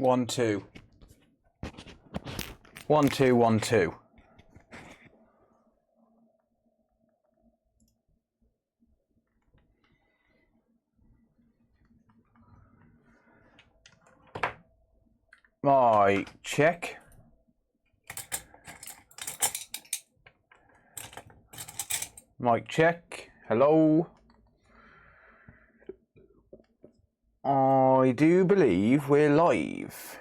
1 2 1 2 1 2. Mic check. Mic check. Hello. I do believe we're live.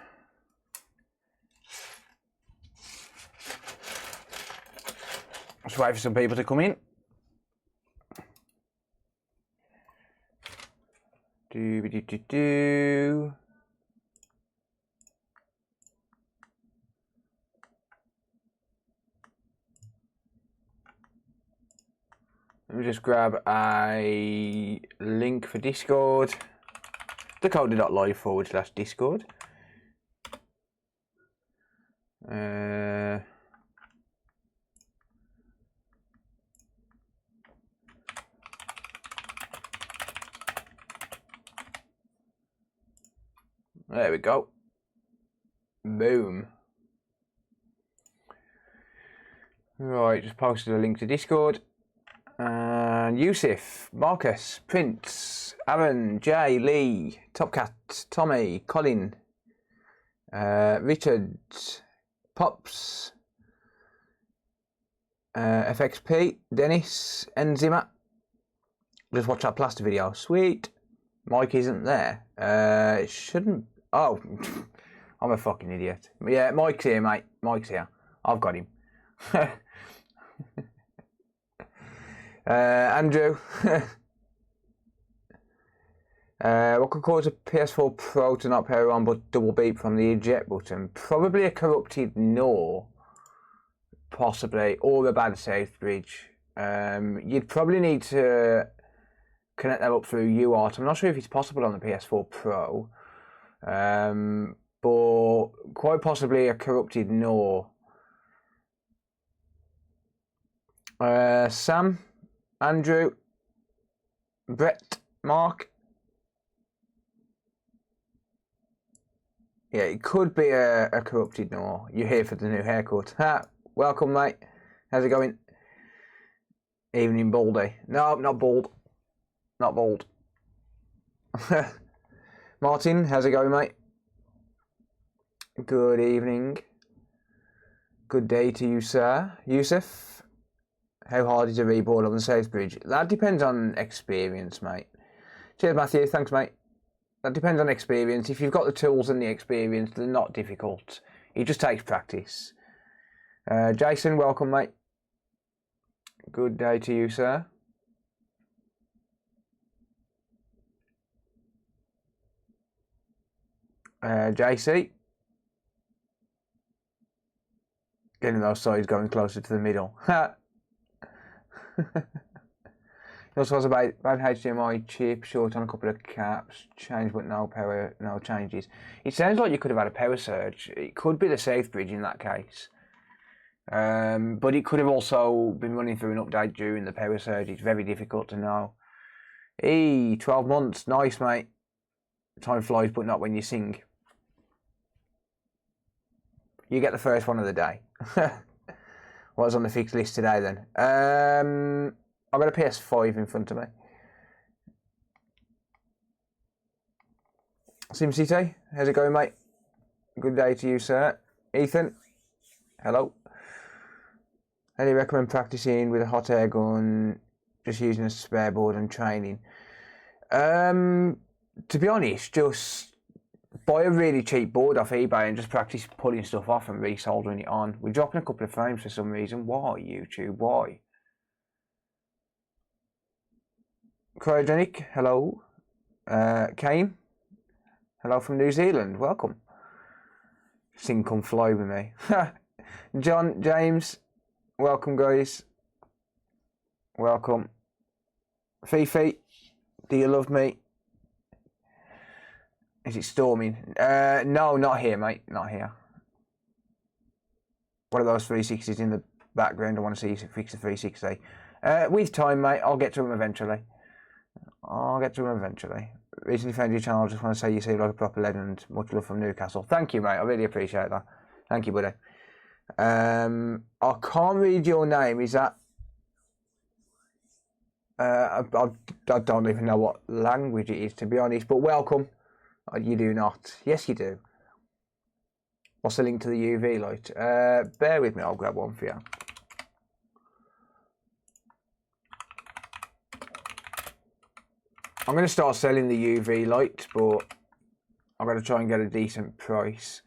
Let's wait for some people to come in. Do. Let me just grab a link for Discord. TheCod3r/Discord. There we go. Boom. Right, just posted a link to Discord. And Yusuf, Marcus, Prince, Aaron, Jay, Lee, Topcat, Tommy, Colin, Richard, Pops, FXP, Dennis, Enzima. Just watch that plaster video. Sweet. Mike isn't there. It shouldn't. Oh, I'm a fucking idiot. Yeah, Mike's here, mate. Mike's here. I've got him. Andrew, what could cause a PS4 Pro to not power on but double beep from the eject button? Probably a corrupted NOR, possibly, or a bad safe bridge. You'd probably need to connect that up through UART. I'm not sure if it's possible on the PS4 Pro, but quite possibly a corrupted NOR. Sam, Andrew, Brett, Mark. Yeah, it could be a corrupted NOR. You're here for the new haircut. Ha! Welcome, mate. How's it going? Evening, Baldy. No, not bald. Not bald. Martin, how's it going, mate? Good evening. Good day to you, sir. Yusuf. How hard is a reboard on the safe bridge? That depends on experience, mate. Cheers, Matthew. Thanks, mate. That depends on experience. If you've got the tools and the experience, they're not difficult. It just takes practice. Jason, welcome, mate. Good day to you, sir. JC. Getting those sides going closer to the middle. He also has about HDMI chip, short on a couple of caps, change but no power, no changes. It sounds like you could have had a power surge. It could be the safe bridge in that case. But it could have also been running through an update during the power surge. It's very difficult to know. 12 months. Nice, mate. Time flies, but not when you sing. You get the first one of the day. What's on the fixed list today then? I've got a PS5 in front of me. SimCity, how's it going, mate? Good day to you, sir. Ethan, hello. How do you recommend practicing with a hot air gun, just using a spare board and training? To be honest, just buy a really cheap board off eBay and just practice pulling stuff off and resoldering it on. We're dropping a couple of frames for some reason. Why, YouTube? Why? Cryogenic, hello. Kane, hello from New Zealand. Welcome. Sing come fly with me. John, James, welcome, guys. Welcome. Fifi, do you love me? Is it storming? No, not here, mate. Not here. One of those 360s in the background. I want to see you fix the 360. With time, mate, I'll get to them eventually. Recently found your channel. Just want to say you seem like a proper legend. Much love from Newcastle. Thank you, mate. I really appreciate that. Thank you, buddy. I can't read your name. Is that? I don't even know what language it is, to be honest. But welcome. You do not. Yes, you do. What's the link to the UV light? Bear with me. I'll grab one for you. I'm going to start selling the UV light, but I'm going to try and get a decent price.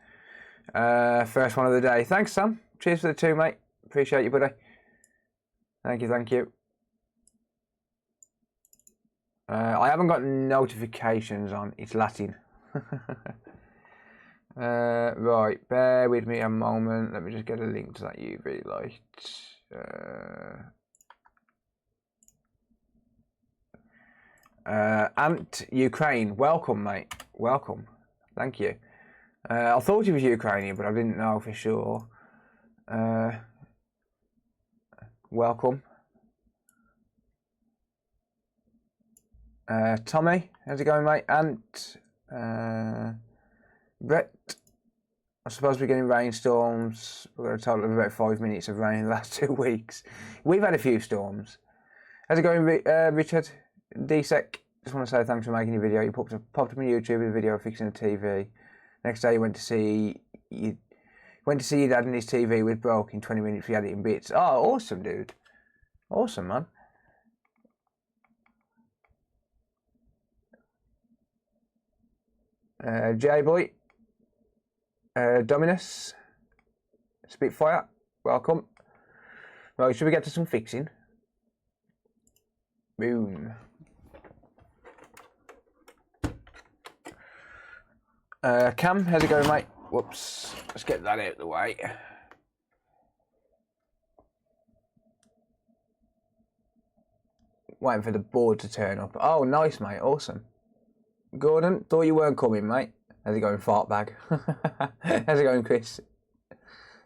First one of the day. Thanks, Sam. Cheers for the 2, mate. Appreciate you, buddy. Thank you, thank you. I haven't got notifications on. It's Latin. Right, bear with me a moment. Let me just get a link to that UV light. Ant Ukraine, welcome, mate. Welcome. Thank you. I thought he was Ukrainian, but I didn't know for sure. Welcome. Tommy, how's it going, mate? Ant. Brett. I suppose we're getting rainstorms. We've got a total of about 5 minutes of rain in the last 2 weeks. We've had a few storms. How's it going, Richard? DSEC, just want to say thanks for making your video. You popped up on YouTube with a video of fixing a TV. Next day you went to see your dad and his TV was broke in 20 minutes. We had it in bits. Oh, awesome, dude. Awesome, man. J-Boy. Dominus. Spitfire. Welcome. Right, should we get to some fixing? Boom. Cam, how's it going, mate? Whoops. Let's get that out of the way. Waiting for the board to turn up. Oh, nice, mate. Awesome. Gordon, thought you weren't coming, mate. How's it going, fart bag? How's it going, Chris?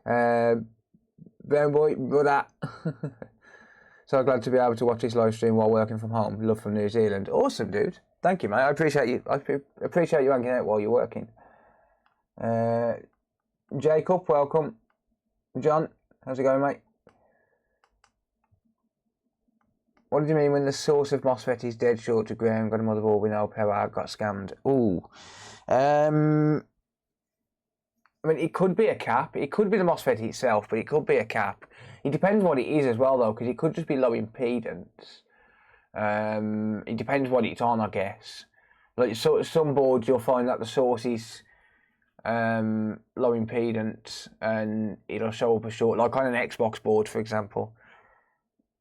Brown boy, brother. So glad to be able to watch this live stream while working from home. Love from New Zealand. Awesome, dude. Thank you, mate. I appreciate you. I appreciate you hanging out while you're working. Jacob, welcome. John, how's it going, mate? What did you mean when the source of MOSFET is dead short to ground, got a motherboard with no power, got scammed? Ooh. I mean, it could be a cap. It could be the MOSFET itself, but it could be a cap. It depends what it is as well, though, because it could just be low impedance. It depends what it's on, I guess. Like some boards, you'll find that the source is low impedance, and it'll show up as short, like on an Xbox board, for example.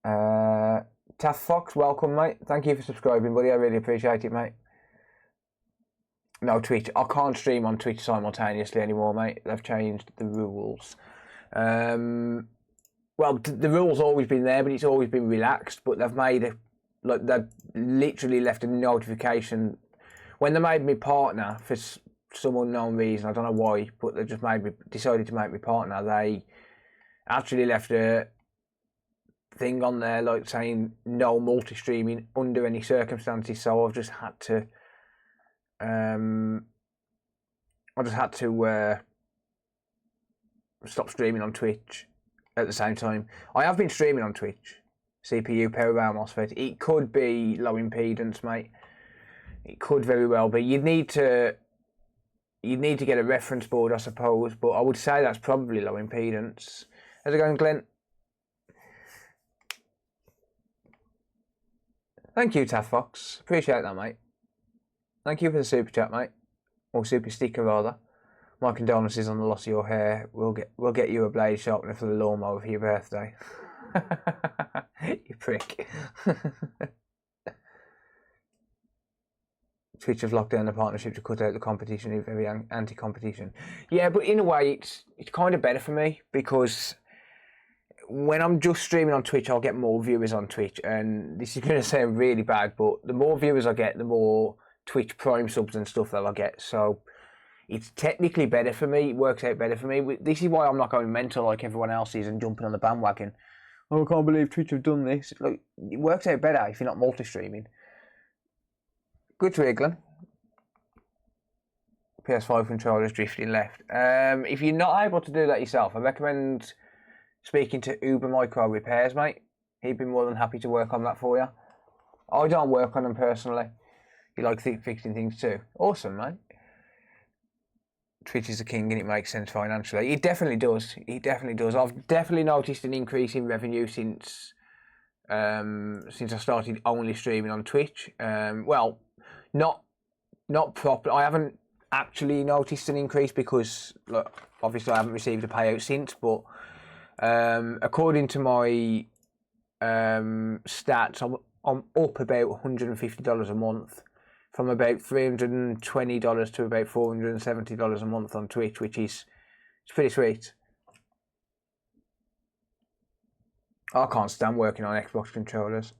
Taff Fox, welcome, mate. Thank you for subscribing, buddy. I really appreciate it, mate. No, Twitch. I can't stream on Twitch simultaneously anymore, mate. They've changed the rules. Well, the rules always been there, but it's always been relaxed. But they've made it like they've literally left a notification when they made me partner for some unknown reason. I don't know why, but they just decided to make me partner. They actually left a thing on there like saying no multi-streaming under any circumstances. So I've just had to. Stop streaming on Twitch at the same time. I have been streaming on Twitch. CPU, power bar, MOSFET. It could be low impedance, mate. It could very well be. You'd need to get a reference board, I suppose, but I would say that's probably low impedance. How's it going, Glenn? Thank you, Taff Fox. Appreciate that, mate. Thank you for the super chat, mate. Or super sticker, rather. My condolences on the loss of your hair. We'll get you a blade sharpener for the lawnmower for your birthday. You prick. Twitch have locked down the partnership to cut out the competition. It's very anti-competition. Yeah, but in a way, it's kind of better for me because when I'm just streaming on Twitch, I'll get more viewers on Twitch. And this is going to sound really bad, but the more viewers I get, the more Twitch Prime subs and stuff that I get. So it's technically better for me. It works out better for me. This is why I'm not going mental like everyone else is and jumping on the bandwagon. Oh, I can't believe Twitch have done this. Like, it works out better if you're not multi-streaming. Good to hear, Glenn. PS5 controllers drifting left. If you're not able to do that yourself, I recommend speaking to Uber Micro Repairs, mate. He'd be more than happy to work on that for you. I don't work on them personally. You like fixing things too. Awesome, mate. Twitch is the king and it makes sense financially. It definitely does. It definitely does. I've definitely noticed an increase in revenue since I started only streaming on Twitch. Well, not proper. I haven't actually noticed an increase because, look, obviously I haven't received a payout since. But according to my stats, I'm up about $150 a month, from about $320 to about $470 a month on Twitch, which is pretty sweet. I can't stand working on Xbox controllers.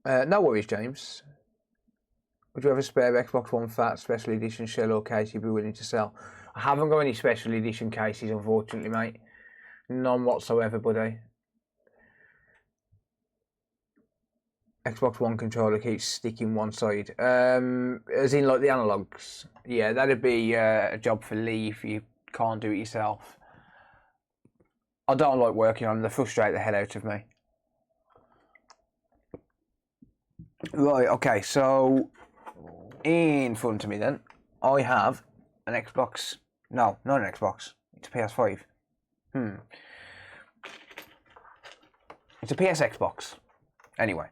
No worries, James. Would you have a spare Xbox One Fat Special Edition shell or case you'd be willing to sell? I haven't got any Special Edition cases, unfortunately, mate. None whatsoever, buddy. Xbox One controller keeps sticking one side. As in, like, the analogues. Yeah, that'd be a job for Lee if you can't do it yourself. I don't like working on them. They frustrate the hell out of me. Right, okay, so in front of me then, I have an Xbox. No, not an Xbox. It's a PS5. It's a PS Xbox. Anyway.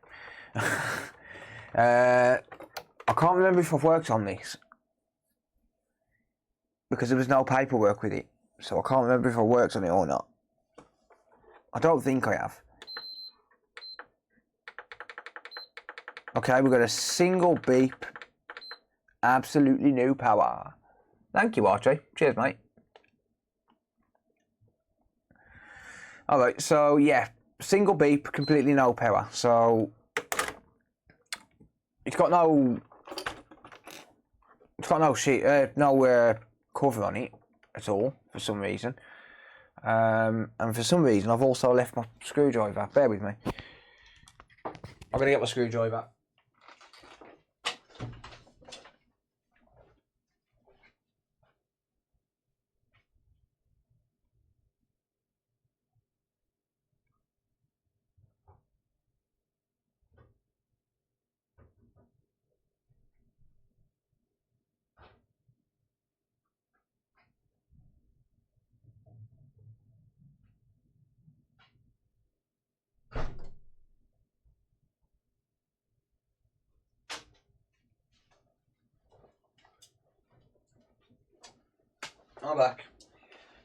I can't remember if I've worked on this because there was no paperwork with it, so I can't remember if I worked on it or not. I don't think I have. Okay, we've got a single beep, absolutely no power. Thank you, Archie. Cheers, mate. Alright, so yeah, single beep, completely no power. So it's got no cover on it at all for some reason. And for some reason I've also left my screwdriver. Bear with me. I'm gonna get my screwdriver. I'm back.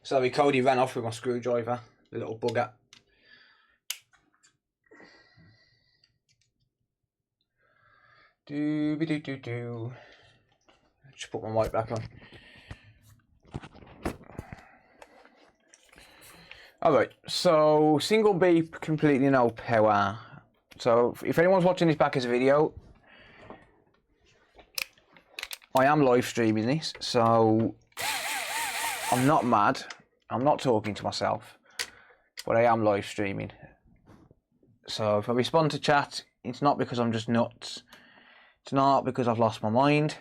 Sorry, Cody ran off with my screwdriver, the little bugger. Do. Just put my mic back on. Alright, so single beep, completely no power. So if anyone's watching this back as a video, I am live streaming this, so I'm not mad. I'm not talking to myself, but I am live streaming. So if I respond to chat, it's not because I'm just nuts. It's not because I've lost my mind.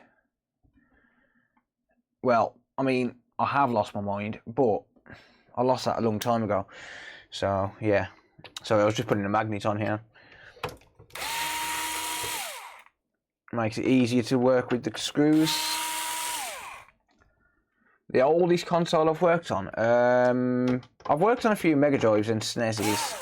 Well, I mean, I have lost my mind, but I lost that a long time ago. So, yeah. So I was just putting a magnet on here. Makes it easier to work with the screws. The oldest console I've worked on. I've worked on a few Mega Drives and SNESes.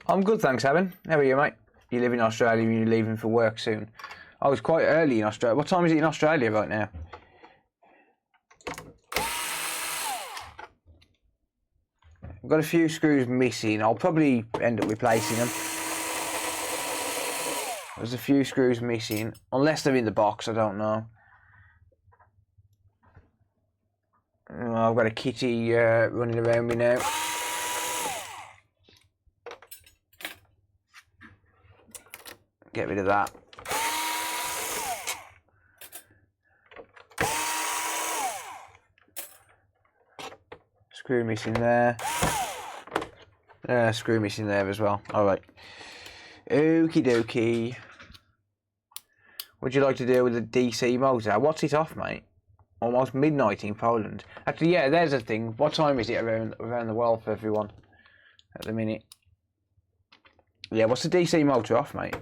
I'm good, thanks, Evan. How are you, mate? You live in Australia and you're leaving for work soon. I was quite early in Australia. What time is it in Australia right now? I've got a few screws missing. I'll probably end up replacing them. There's a few screws missing. Unless they're in the box, I don't know. I've got a kitty running around me now. Get rid of that. Screw missing there. Screw missing there as well. Alright. Okie dokie. Would you like to deal with the DC motor? What's it off, mate? Almost midnight in Poland. Actually, yeah, there's a thing. What time is it around the world for everyone at the minute? Yeah, what's the DC motor off, mate?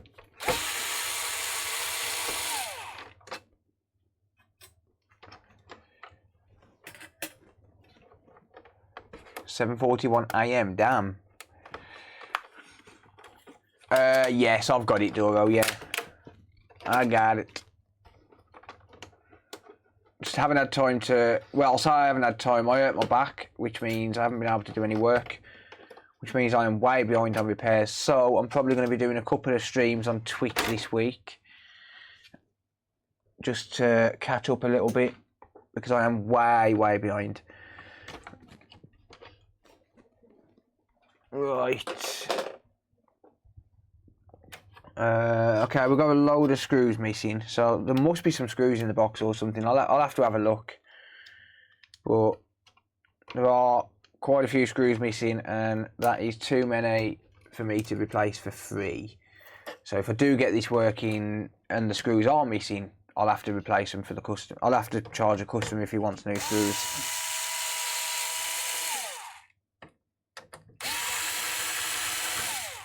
$7:41 AM. Damn. Yes, I've got it, Doro. Yeah, I got it. Just haven't had time to. Well, sorry, I haven't had time. I hurt my back, which means I haven't been able to do any work. Which means I am way behind on repairs. So I'm probably going to be doing a couple of streams on Twitch this week, just to catch up a little bit, because I am way behind. Right. Okay, we've got a load of screws missing, so there must be some screws in the box or something. I'll have to have a look, but there are quite a few screws missing, and that is too many for me to replace for free. So if I do get this working and the screws are missing, I'll have to replace them for the customer. I'll have to charge a customer if he wants new screws.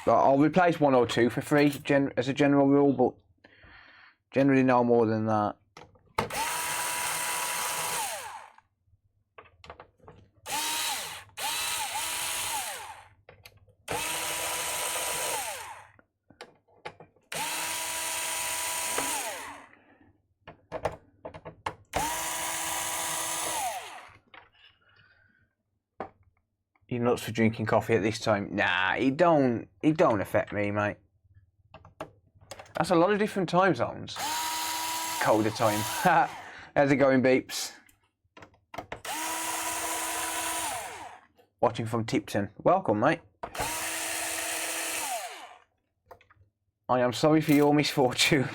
I'll replace one or two for free as a general rule, but generally no more than that. You nuts for drinking coffee at this time? Nah, it don't affect me, mate. That's a lot of different time zones. Colder time. How's it going, beeps? Watching from Tipton. Welcome, mate. I am sorry for your misfortune.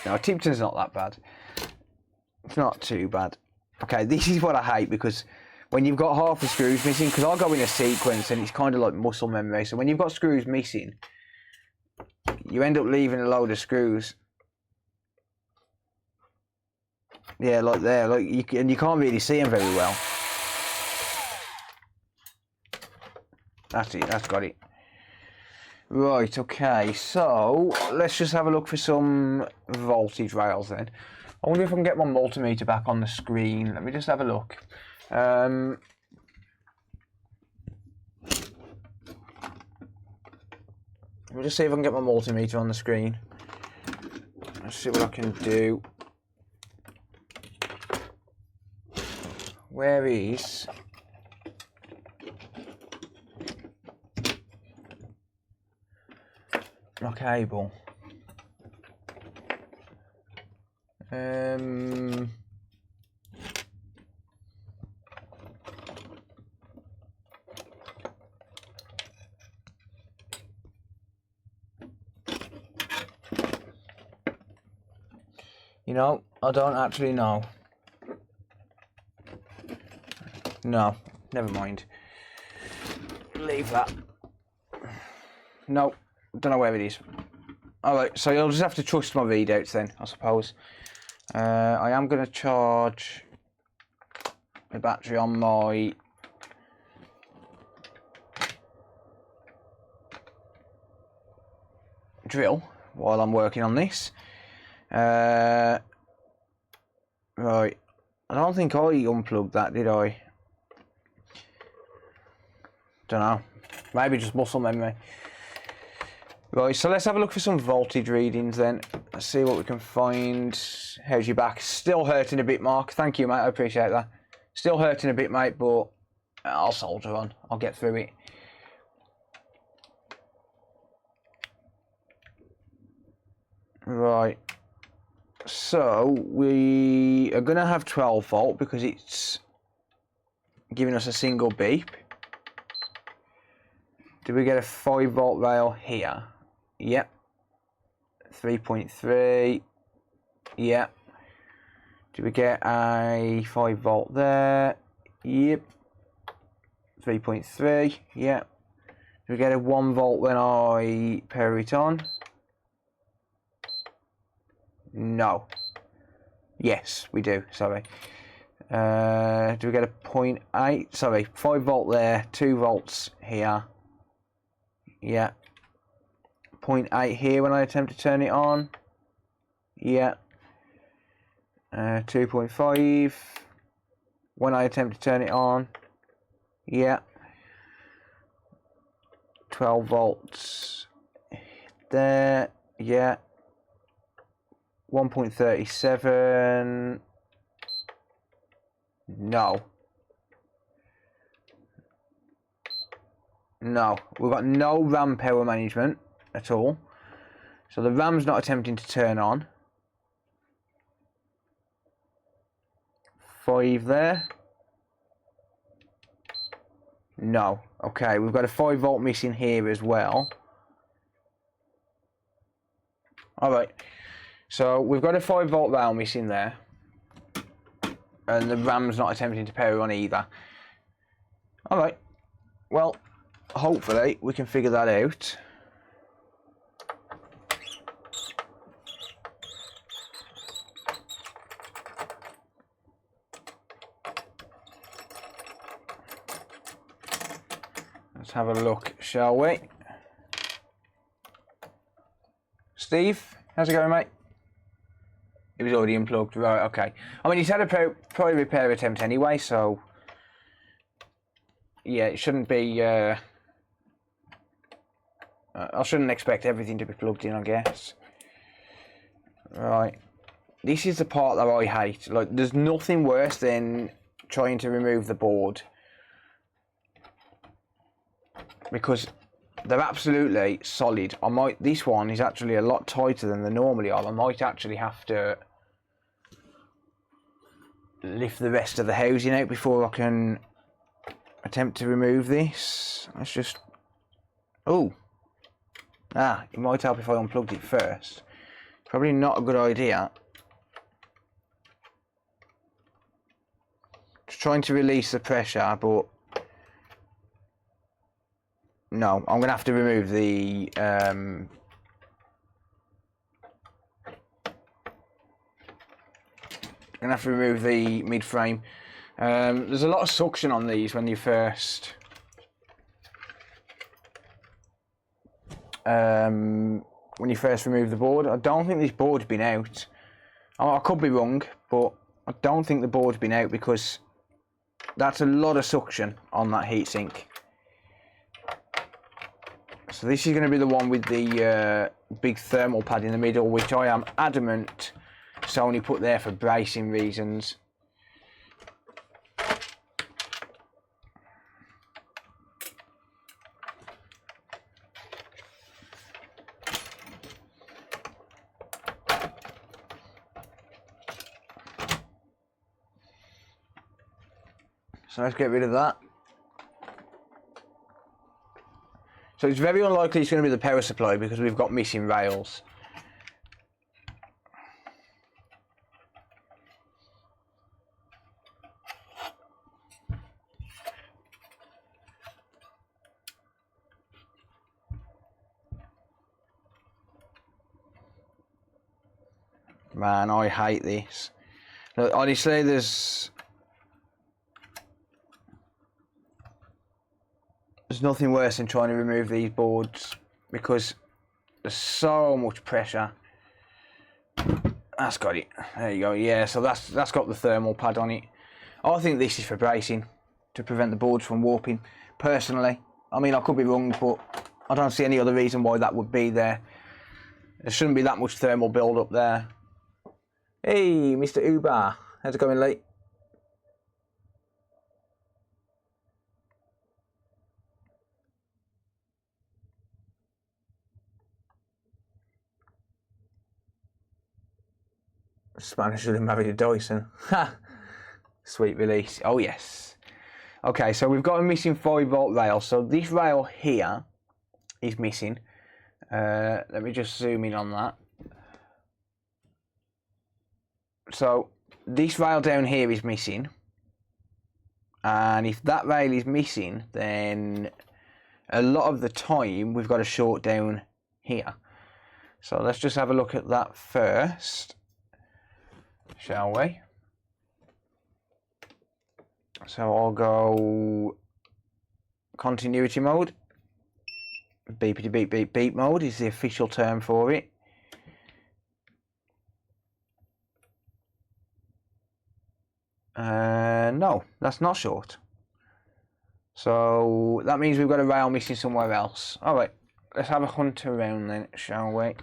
No, Tipton's not that bad. It's not too bad. Okay, this is what I hate, because when you've got half the screws missing, because I'll go in a sequence and it's kind of like muscle memory, so when you've got screws missing, you end up leaving a load of screws. Yeah, like there, like and you can't really see them very well. That's it, that's got it. Right, okay, so let's just have a look for some voltage rails then. I wonder if I can get my multimeter back on the screen. Let me just have a look. Let me just see if I can get my multimeter on the screen. Let's see what I can do. Where is... my cable? You know, I don't actually know. No, never mind. Leave that. No, don't know where it is. Alright, so you'll just have to trust my readouts then, I suppose. I am going to charge the battery on my drill while I'm working on this. Right, I don't think I unplugged that, did I? Don't know, maybe just muscle memory. Right, so let's have a look for some voltage readings then. Let's see what we can find. How's your back? Still hurting a bit, Mark. Thank you, mate. I appreciate that. Still hurting a bit, mate, but I'll soldier on. I'll get through it. Right. So we are going to have 12 volt because it's giving us a single beep. Did we get a 5 volt rail here? Yep. 3.3. Yep. Do we get a 5 volt there? Yep. 3.3, yep. Do we get a 1 volt when I power it on? No. Yes, we do, sorry. Do we get a 0.8? Sorry, 5 volt there, 2 volts here. Yeah. 0.8 here when I attempt to turn it on. Yeah. 2.5 when I attempt to turn it on. Yeah. 12 volts there. Yeah. 1.37. No. No. We've got no RAM power management at all. So the RAM's not attempting to turn on. 5 there. No. Okay, we've got a 5 volt missing here as well. Alright. So we've got a 5 volt rail missing there. And the RAM's not attempting to power on either. Alright. Well, hopefully we can figure that out. Let's have a look, shall we? Steve, how's it going, mate? It was already unplugged, right, okay. I mean, he's had a probably repair attempt anyway, so... Yeah, it shouldn't be... I shouldn't expect everything to be plugged in, I guess. Right. This is the part that I hate. Like, there's nothing worse than trying to remove the board. Because they're absolutely solid. This one is actually a lot tighter than they normally are. I might actually have to lift the rest of the housing out before I can attempt to remove this. Let's just... Oh! It might help if I unplugged it first. Probably not a good idea. Just trying to release the pressure, but... No, I'm going to have to remove the... I'm going to have to remove the mid-frame. There's a lot of suction on these when you first... when you first remove the board. I don't think this board's been out. I could be wrong, but I don't think the board's been out because that's a lot of suction on that heatsink. So this is going to be the one with the big thermal pad in the middle, which I am adamant Sony put there for bracing reasons. So let's get rid of that. So it's very unlikely it's going to be the power supply because we've got missing rails. Man, I hate this. Look, honestly, there's nothing worse than trying to remove these boards because there's so much pressure. That's got it. There you go. Yeah, so that's got the thermal pad on it. I think this is for bracing to prevent the boards from warping. Personally, I mean, I could be wrong, but I don't see any other reason why that would be there. There shouldn't be that much thermal build up there. Hey, Mr. Uber, how's it going, late? Spanish should have married a Dyson. Ha! Sweet release. Oh, yes. Okay, so we've got a missing 5 volt rail. So this rail here is missing. Let me just zoom in on that. So this rail down here is missing. And if that rail is missing, then a lot of the time we've got a short down here. So let's just have a look at that first, shall we? So I'll go continuity mode. Beepity beep beep beep mode is the official term for it. No, that's not short. So that means we've got a rail missing somewhere else. Alright, let's have a hunt around then, shall we?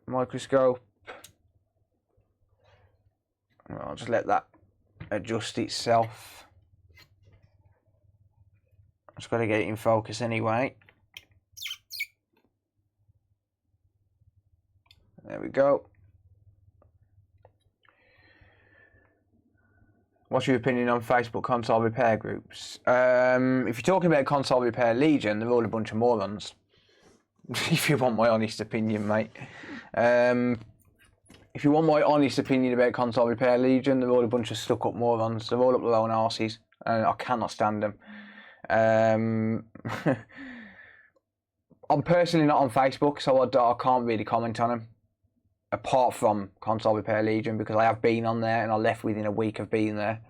Microscope. I'll just let that adjust itself. I've just got to get it in focus anyway. There we go. What's your opinion on Facebook console repair groups? If you're talking about console repair legion, they're all a bunch of morons. If you want my honest opinion, mate. If you want my honest opinion about console repair legion, they're all a bunch of stuck-up morons. They're all up their own arses, and I cannot stand them. I'm personally not on Facebook, so I can't really comment on them. Apart from Console Repair Legion, because I have been on there and I left within a week of being there.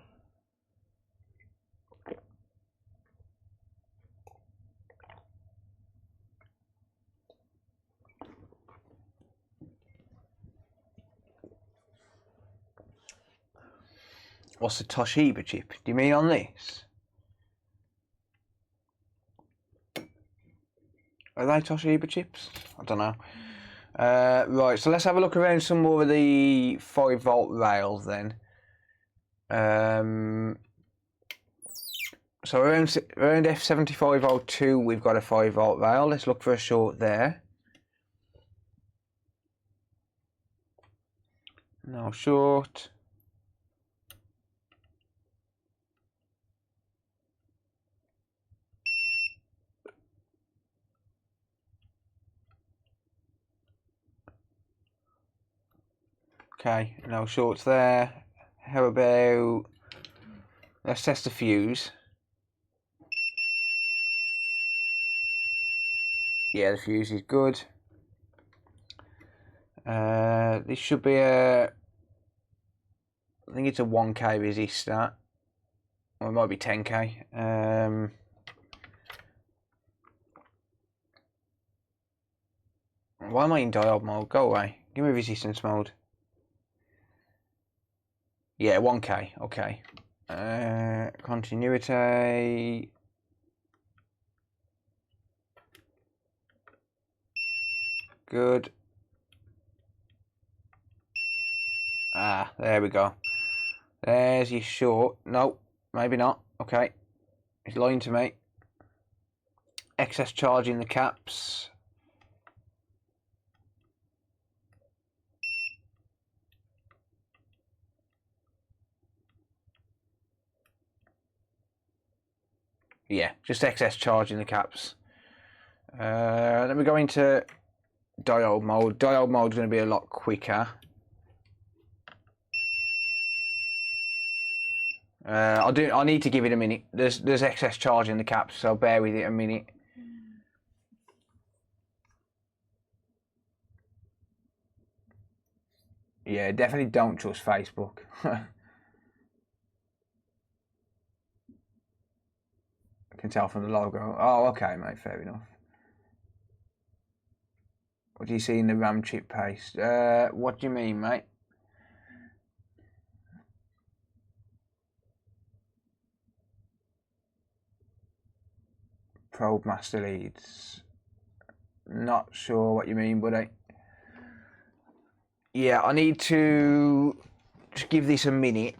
What's the Toshiba chip? Do you mean on this? Are they Toshiba chips? I don't know. Right, so let's have a look around some more of the 5-volt rails then. So around F7502 we've got a 5-volt rail. Let's look for a short there. No short. Okay, no shorts there. How about, let's test the fuse. Yeah, the fuse is good. This should be I think it's a 1k resistor. Or it might be 10k. Why am I in diode mode? Go away. Give me resistance mode. Yeah, 1k, okay. Continuity. Good. Ah, there we go. There's your short. No, maybe not. Okay. It's lying to me. Excess charge in the caps. Yeah, just excess charge in the caps. Let me go into diode mode. Diode mode is going to be a lot quicker. I need to give it a minute. There's excess charge in the caps, so bear with it a minute. Yeah, definitely don't trust Facebook. I can tell from the logo. Oh, okay, mate, fair enough. What do you see in the RAM chip paste? What do you mean, mate? Probe master leads. Not sure what you mean, buddy. Yeah, I need to just give this a minute.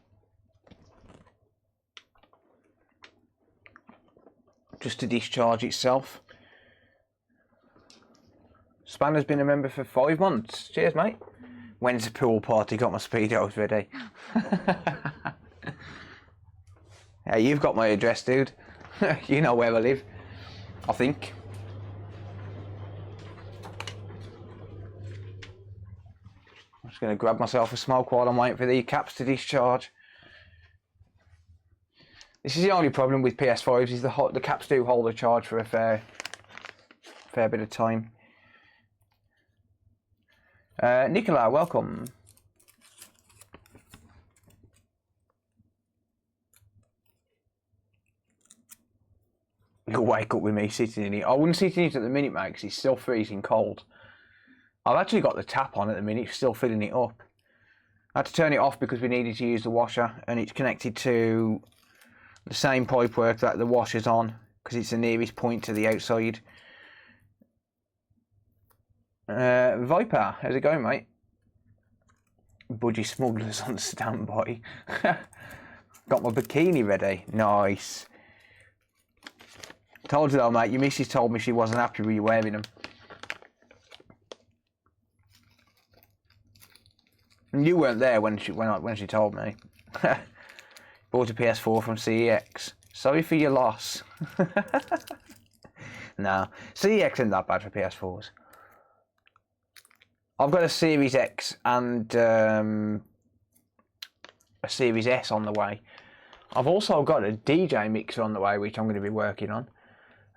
Just to discharge itself. Spanner's been a member for 5 months. Cheers, mate. When's the pool party? Got my speedos ready. Hey, you've got my address, dude. You know where I live, I think. I'm just going to grab myself a smoke while I'm waiting for the caps to discharge. This is the only problem with PS5s, is the caps do hold a charge for a fair bit of time. Nicola, welcome. You'll wake up with me sitting in it. I wouldn't sit in it at the minute, mate, because it's still freezing cold. I've actually got the tap on at the minute, still filling it up. I had to turn it off because we needed to use the washer, and it's connected to the same pipework that the washer's on, because it's the nearest point to the outside. Viper, how's it going, mate? Budgie smugglers on standby. Got my bikini ready. Nice. Told you though, mate, your missus told me she wasn't happy with you wearing them. And you weren't there when she told me. Bought a PS4 from CEX. Sorry for your loss. No, CEX isn't that bad for PS4s. I've got a Series X and a Series S on the way. I've also got a DJ mixer on the way, which I'm going to be working on.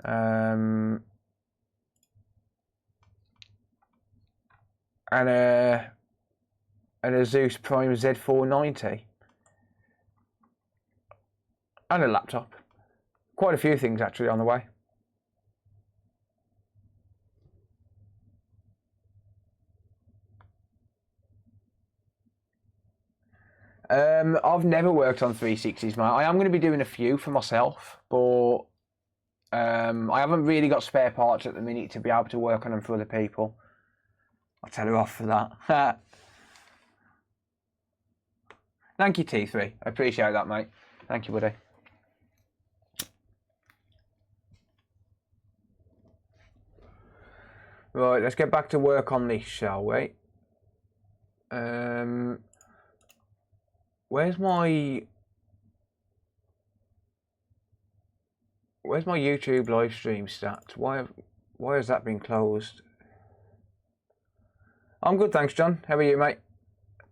And a Zeus Prime Z490. And a laptop. Quite a few things actually on the way. I've never worked on 360s, mate. I am going to be doing a few for myself, but I haven't really got spare parts at the minute to be able to work on them for other people. I'll tell you off for that. Thank you, T3. I appreciate that, mate. Thank you, buddy. Right, let's get back to work on this, shall we? Where's my YouTube live stream stats? Why has that been closed? I'm good, thanks, John. How are you, mate?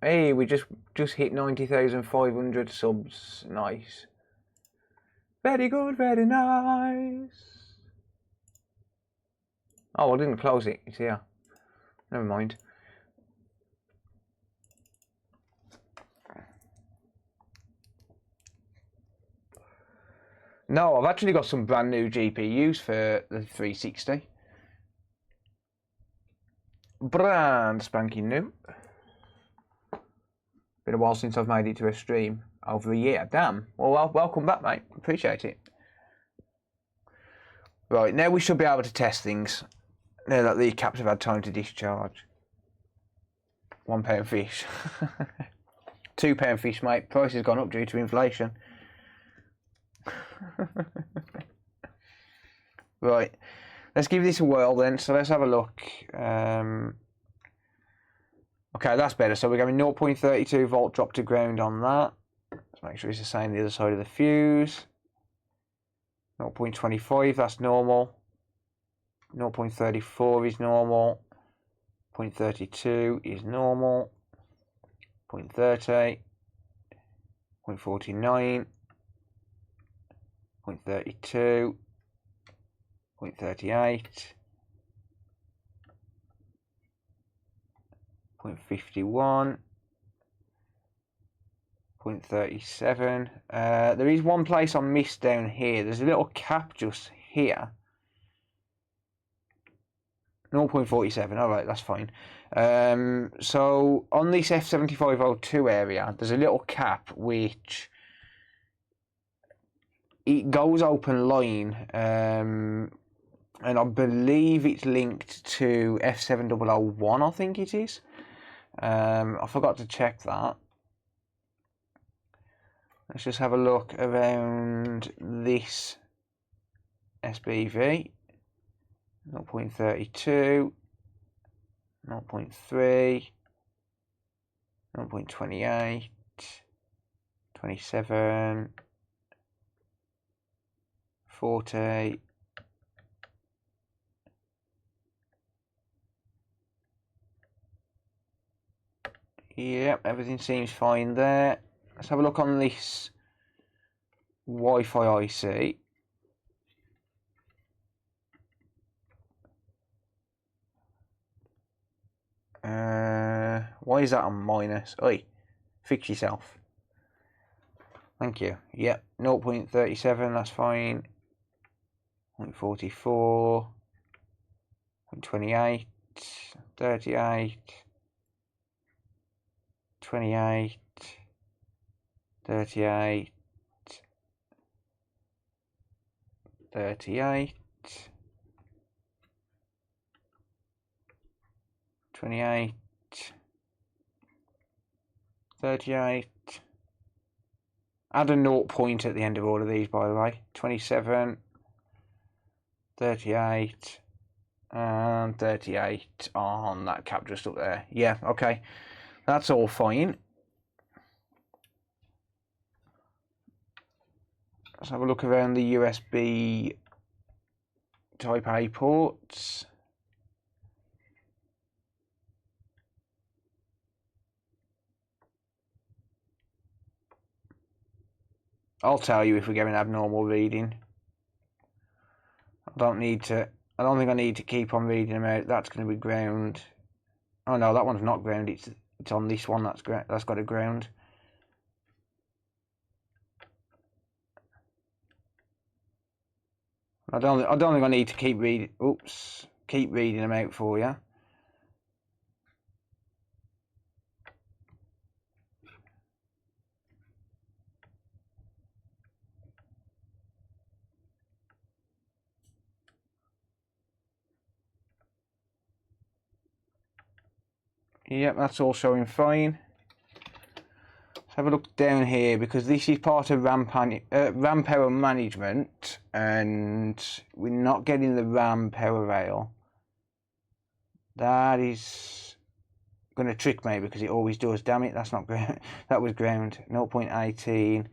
Hey, we just hit 90,500 subs. Nice. Very good, very nice. Oh, I didn't close it. It's here. Never mind. No, I've actually got some brand new GPUs for the 360. Brand spanking new. Been a while since I've made it to a stream. Over a year, damn. Well, welcome back, mate. Appreciate it. Right, now we should be able to test things. Now that the caps have had time to discharge. £1 fish. £2 fish, mate. Price has gone up due to inflation. Right, let's give this a whirl then. So let's have a look. Okay, that's better. So we're going 0.32 volt drop to ground on that. Let's make sure it's the same the other side of the fuse. 0.25, that's normal. 0.34 is normal. 0.32 is normal. 0.30. 0.49. 0.32. 0.38. 0.51. 0.37. There is one place I missed down here. There's a little cap just here. 0.47. All right, that's fine. So on this F7502 area, there's a little cap which it goes open line, and I believe it's linked to F7001. I think it is. I forgot to check that. Let's just have a look around this SBV. 0.32, 0.3, 0.28, 27, 40, Yep, everything seems fine there. Let's have a look on this Wi-Fi IC. Why is that on minus? Oi, fix yourself. Thank you. Yep, 0.37, that's fine. 0.44, 0.28, 38, 28, 38, 38, 28, 38. Add a 0 point at the end of all of these, by the way. 27, 38, and 38 on that cap just up there. Yeah, okay. That's all fine. Let's have a look around the USB Type A ports. I'll tell you if we're getting abnormal reading. I don't think I need to keep on reading them out. That's going to be ground. Oh no, that one's not ground. It's on this one. That's got a ground. I don't think I need to keep reading. Oops, keep reading them out for you. Yep, that's all showing fine. Let's have a look down here because this is part of RAM power management, and we're not getting the RAM power rail. That is going to trick me because it always does. Damn it, that's not ground. That was ground. 0.18,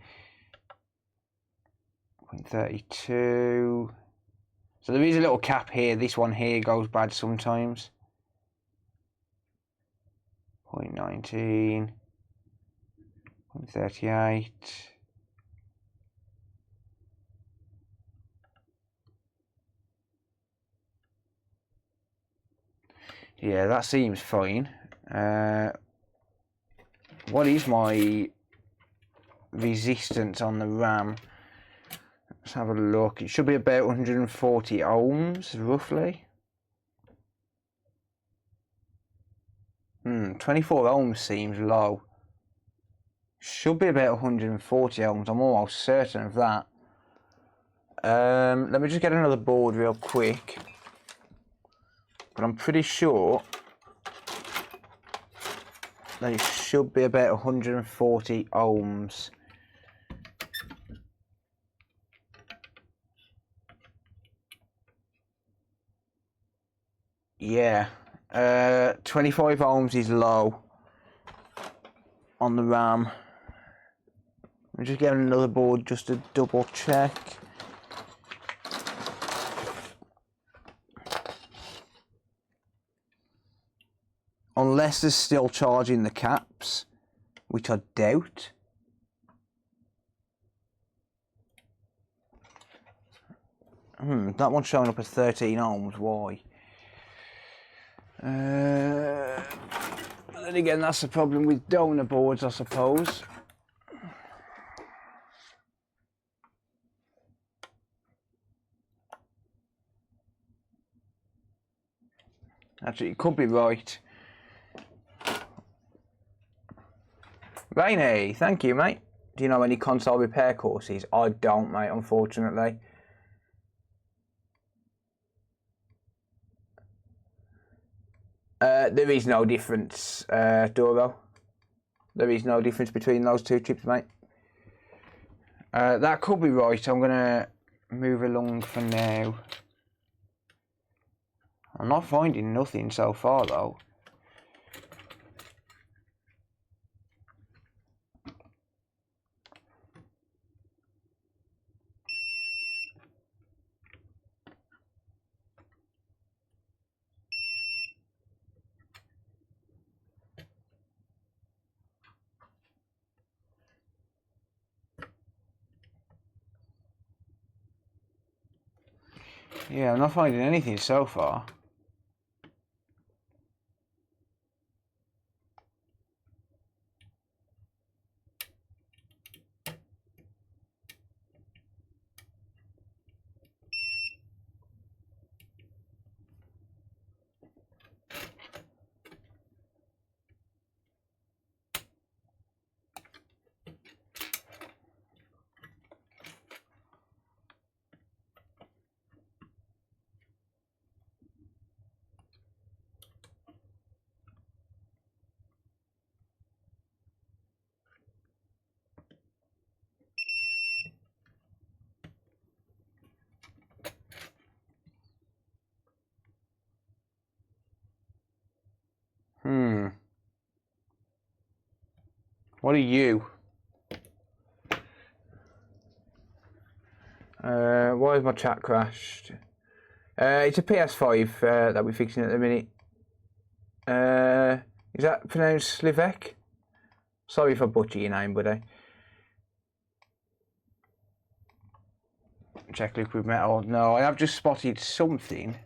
0.32. So there is a little cap here. This one here goes bad sometimes. 0.19, 0.38. Yeah, that seems fine. What is my resistance on the RAM? Let's have a look. It should be about 140 ohms, roughly. 24 ohms seems low. Should be about 140 ohms. I'm almost certain of that. Let me just get another board real quick. But I'm pretty sure that it should be about 140 ohms. Yeah, 25 ohms is low on the RAM. I'm just getting another board just to double check. Unless there's still charging the caps, which I doubt. That one's showing up as 13 ohms. Why? Then again, that's the problem with donor boards, I suppose. Actually, it could be right. Rainy, thank you, mate. Do you know any console repair courses? I don't, mate, unfortunately. There is no difference, Doro. There is no difference between those two chips, mate. That could be right. I'm going to move along for now. I'm not finding nothing so far, though. Yeah, I'm not finding anything so far. What are you? Why is my chat crashed? It's a PS5 that we're fixing at the minute. Is that pronounced Slivek? Sorry if I butcher your name, buddy. Check liquid metal. No, I have just spotted something.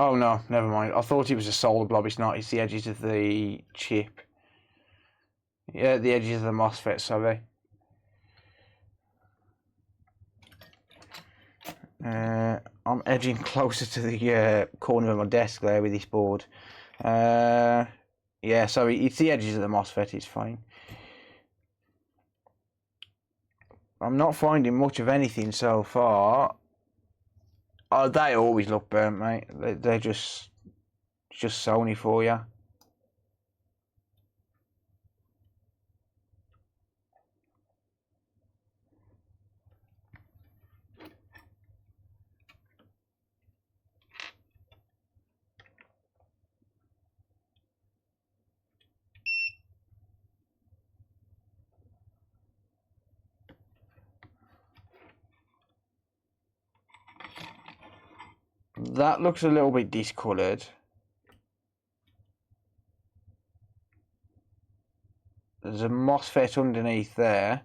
Oh no, never mind. I thought it was a solder blob. It's not. It's the edges of the chip. Yeah, the edges of the MOSFET, sorry. I'm edging closer to the corner of my desk there with this board. Yeah, sorry, it's the edges of the MOSFET, it's fine. I'm not finding much of anything so far. Oh, they always look burnt, mate. They're just Sony for you. That looks a little bit discoloured. There's a MOSFET underneath there.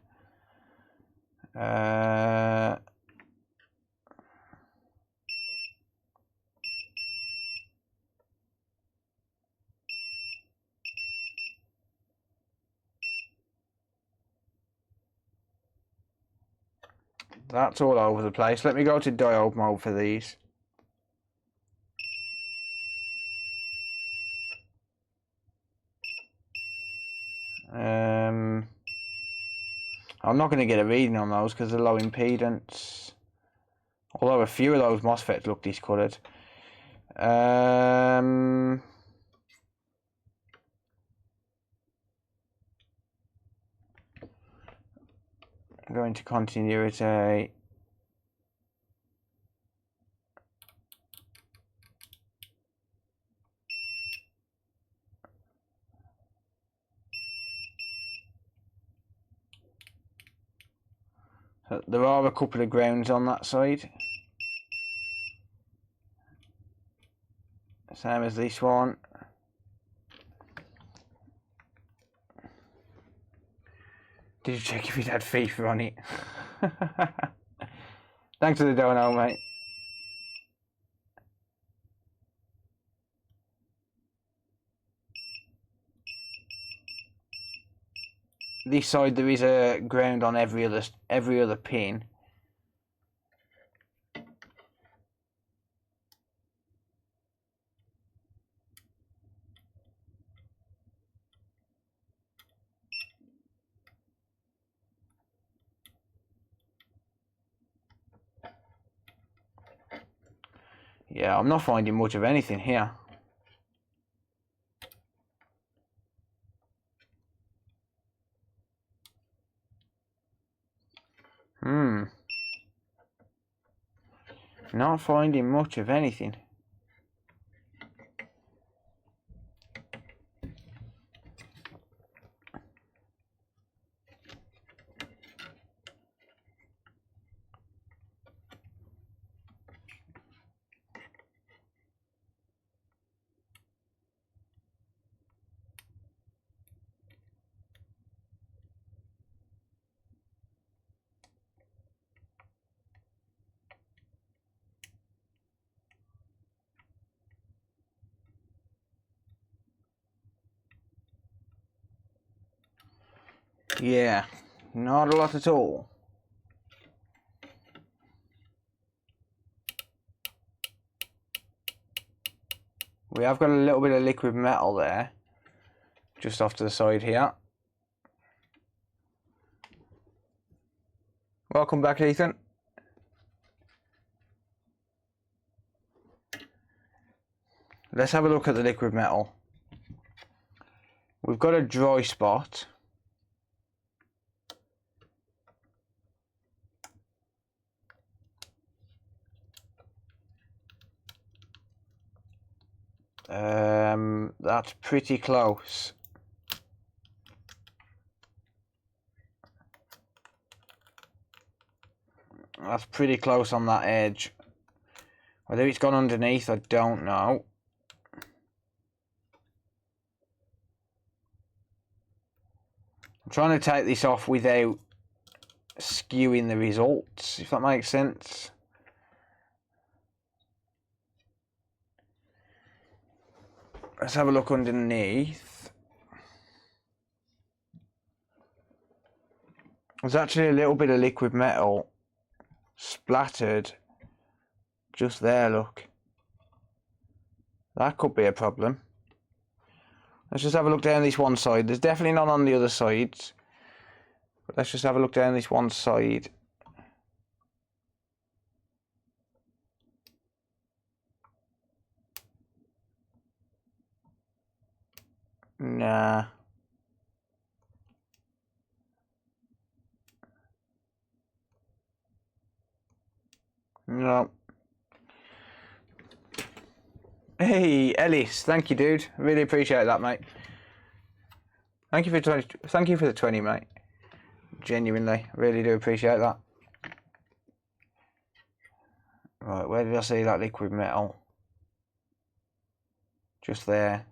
That's all over the place. Let me go to diode mode for these. I'm not going to get a reading on those because they're low impedance. Although a few of those MOSFETs look discoloured. I'm going to continuity. So there are a couple of grounds on that side. Same as this one. Did you check if it had FIFA on it? Thanks for the dono, mate. This side there is a ground on every other pin. Yeah, I'm not finding much of anything here. Not finding much of anything. Yeah, not a lot at all. We have got a little bit of liquid metal there, just off to the side here. Welcome back, Ethan. Let's have a look at the liquid metal. We've got a dry spot. That's pretty close. That's pretty close on that edge. Whether it's gone underneath, I don't know. I'm trying to take this off without skewing the results, if that makes sense. Let's have a look underneath. There's actually a little bit of liquid metal splattered just there, look. That could be a problem. Let's just have a look down this one side. There's definitely none on the other sides. But let's just have a look down this one side. Nah. No. Hey, Ellis, thank you, dude. Really appreciate that, mate. Thank you for 20. Thank you for the 20, mate. Genuinely, really do appreciate that. Right, where did I see that liquid metal? Just there.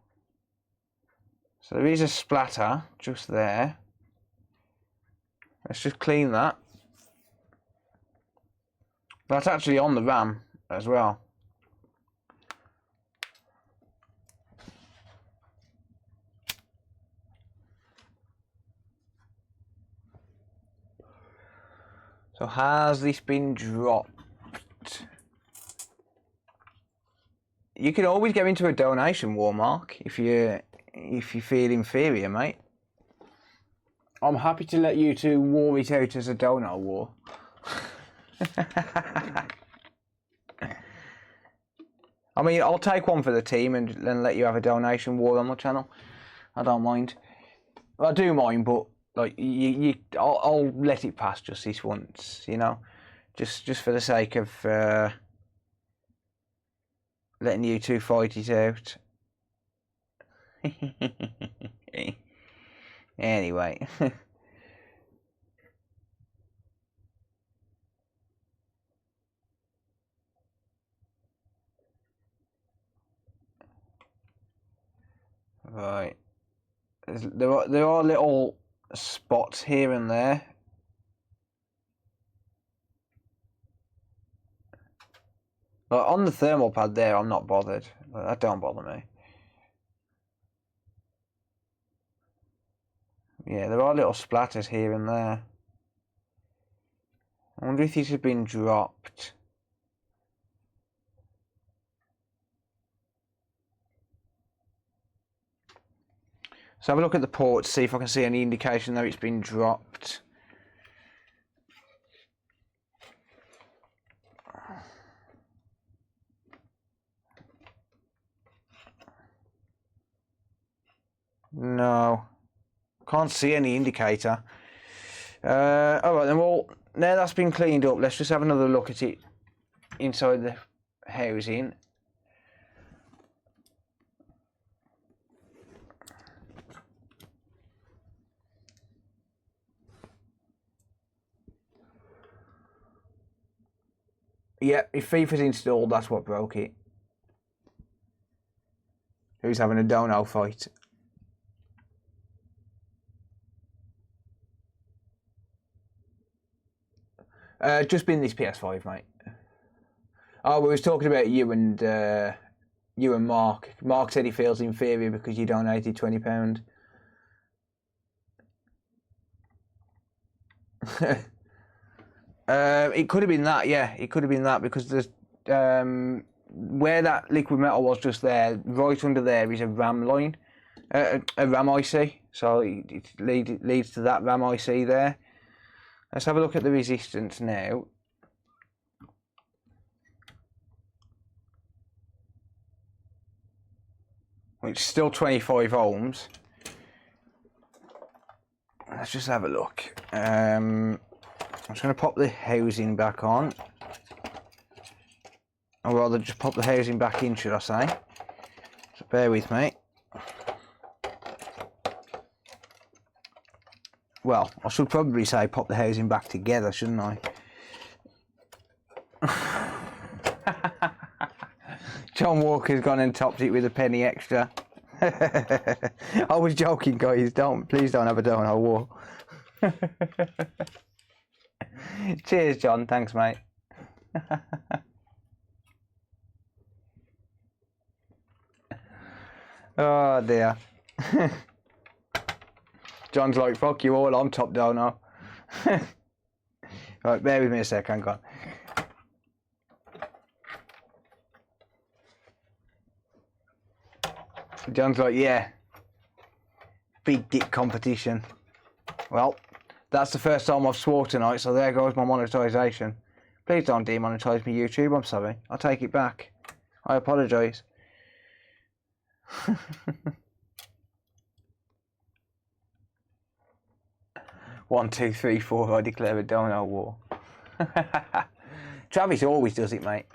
So there is a splatter just there. Let's just clean that. That's actually on the RAM as well. So has this been dropped? You can always get into a donation war, Mark, if you feel inferior, mate. I'm happy to let you two war it out as a donor war. I mean, I'll take one for the team and then let you have a donation war on my channel. I don't mind. I do mind, but like I'll let it pass just this once, you know, just for the sake of letting you two fight it out. Anyway. Right. There are little spots here and there. But on the thermal pad there, I'm not bothered. That don't bother me. Yeah, there are little splatters here and there. I wonder if these have been dropped. So have a look at the ports, see if I can see any indication that it's been dropped. No, can't see any indicator. Alright then, well, now that's been cleaned up, let's just have another look at it inside the housing. Yeah, if FIFA's installed, that's what broke it. Who's having a dono fight? Just been this PS5, mate. Oh, we was talking about you and Mark. Mark said he feels inferior because you donated £20. It could have been that, yeah. It could have been that because there's where that liquid metal was just there, right under there is a RAM line, a RAM IC. So it leads to that RAM IC there. Let's have a look at the resistance now. Which is still 25 ohms. Let's just have a look. I'm just going to pop the housing back on. Or rather, just pop the housing back in, should I say. So bear with me. Well, I should probably say pop the housing back together, shouldn't I? John Walker's gone and topped it with a penny extra. I was joking, guys. Please don't have a donut war. Cheers, John. Thanks, mate. Oh dear. John's like, fuck you all, I'm top donor. Right, bear with me a sec, hang on. John's like, yeah, big dick competition. Well, that's the first time I've swore tonight, so there goes my monetisation. Please don't demonetise me, YouTube, I'm sorry. I'll take it back. I apologise. 1, 2, 3, 4, I declare a donut war. Travis always does it, mate.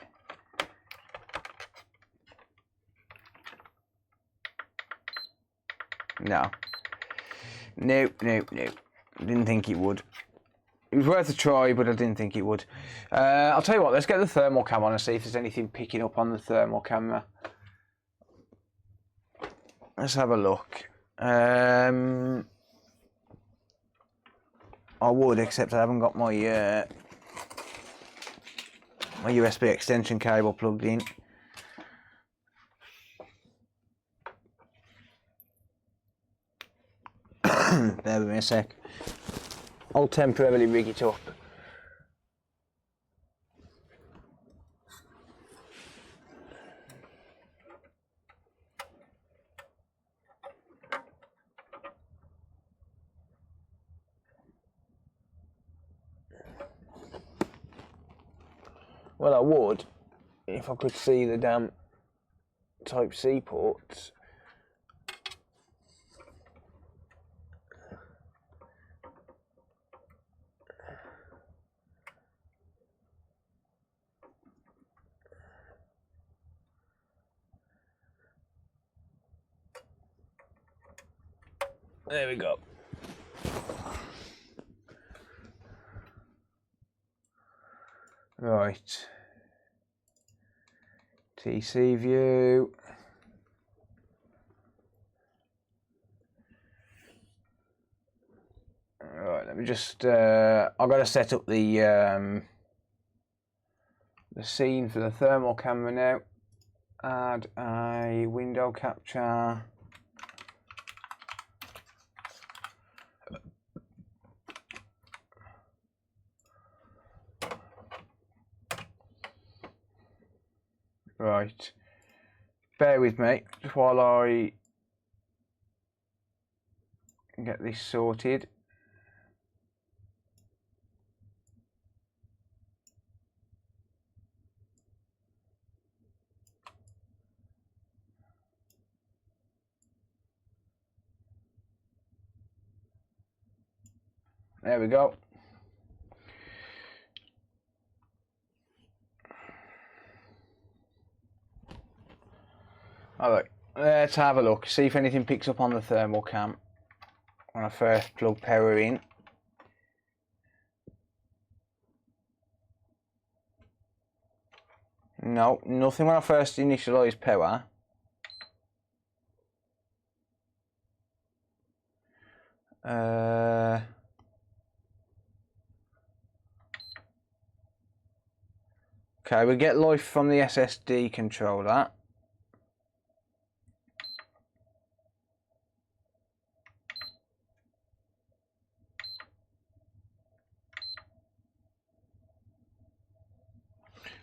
No. Nope. Didn't think it would. It was worth a try, but I didn't think it would. I'll tell you what, let's get the thermal cam on and see if there's anything picking up on the thermal camera. Let's have a look. I would, except I haven't got my my USB extension cable plugged in. Bear with me a sec. I'll temporarily rig it up. Well, I would, if I could see the damn Type-C ports. There we go. Right. TC view. Right, let me just I've got to set up the scene for the thermal camera now. Add a window capture. Right, bear with me just while I get this sorted. There we go. Alright, let's have a look, see if anything picks up on the thermal cam when I first plug power in. No, nothing when I first initialise power. Okay, we get life from the SSD controller.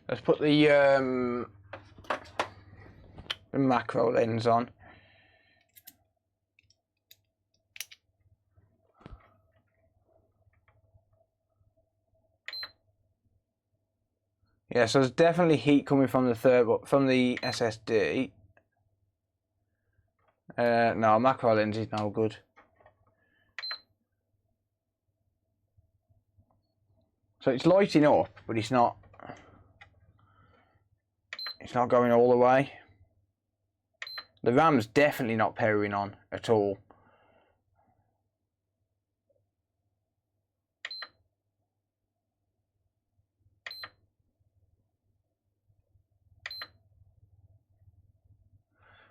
Let's put the macro lens on. Yeah, so there's definitely heat coming from the SSD. No, macro lens is no good. So it's lighting up, but it's not going all the way. The RAM's definitely not powering on at all.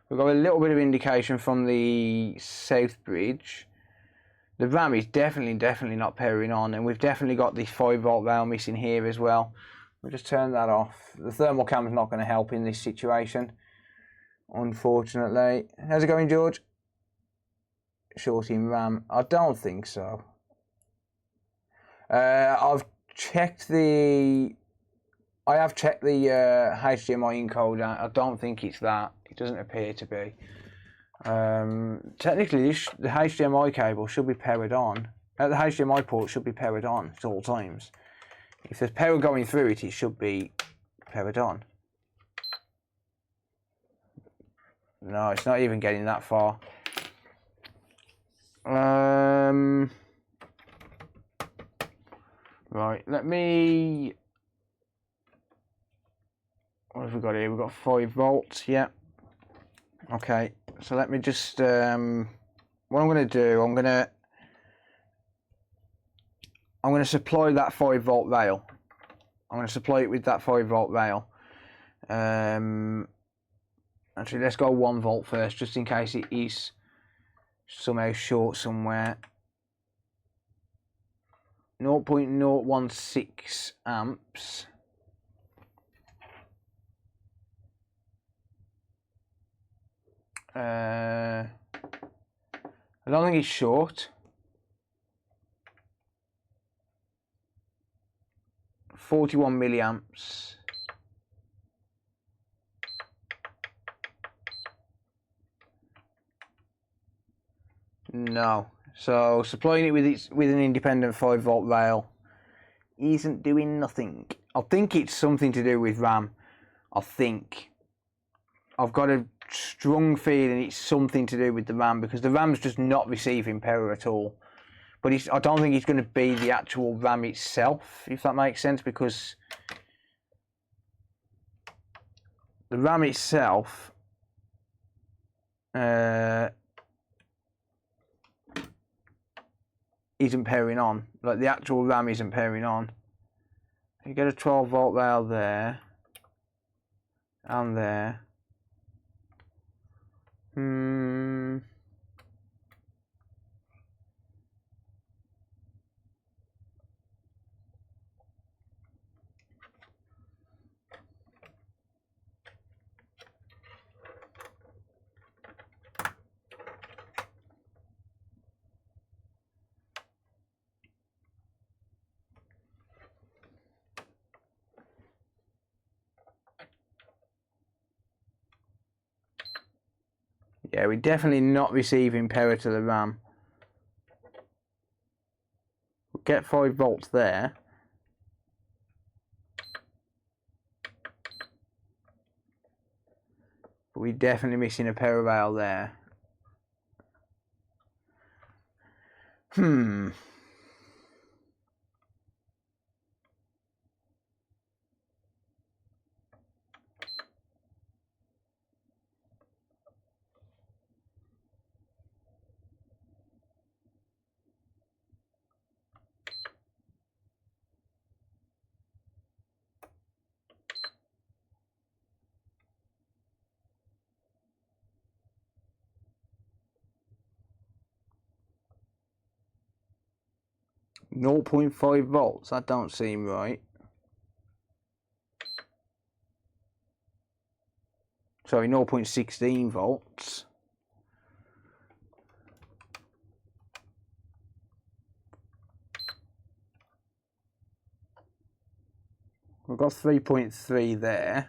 We've got a little bit of indication from the south bridge. The RAM is definitely not powering on, and we've definitely got the 5-volt rail missing here as well. We'll just turn that off. The thermal cam's not going to help in this situation, unfortunately. How's it going, George? Short in RAM? I don't think so. I've checked the HDMI encoder. I don't think it's that. It doesn't appear to be. Technically, the HDMI cable should be powered on. The HDMI port should be powered on at all times. If there's power going through it, it should be powered on. No, it's not even getting that far. Right, let me... What have we got here? We've got 5 volts, yeah. Okay, so let me just... what I'm going to do, I'm going to supply that 5-volt rail. I'm going to supply it with that 5-volt rail. Actually, let's go 1 volt first, just in case it is somehow short somewhere. 0.016 amps. I don't think it's short. 41 milliamps. No. So supplying it with an independent 5-volt rail isn't doing nothing. I think it's something to do with RAM. I think. I've got a strong feeling it's something to do with the RAM, because the RAM's just not receiving power at all. But I don't think it's going to be the actual RAM itself, if that makes sense, because the RAM itself isn't powering on. Like, the actual RAM isn't powering on. You get a 12-volt rail there and there. 'Yeah, we're definitely not receiving power to the RAM. We'll get 5 volts there. But we're definitely missing a power rail there. 0.5 volts, that don't seem right. Sorry, 0.16 volts. I've got 3.3 there.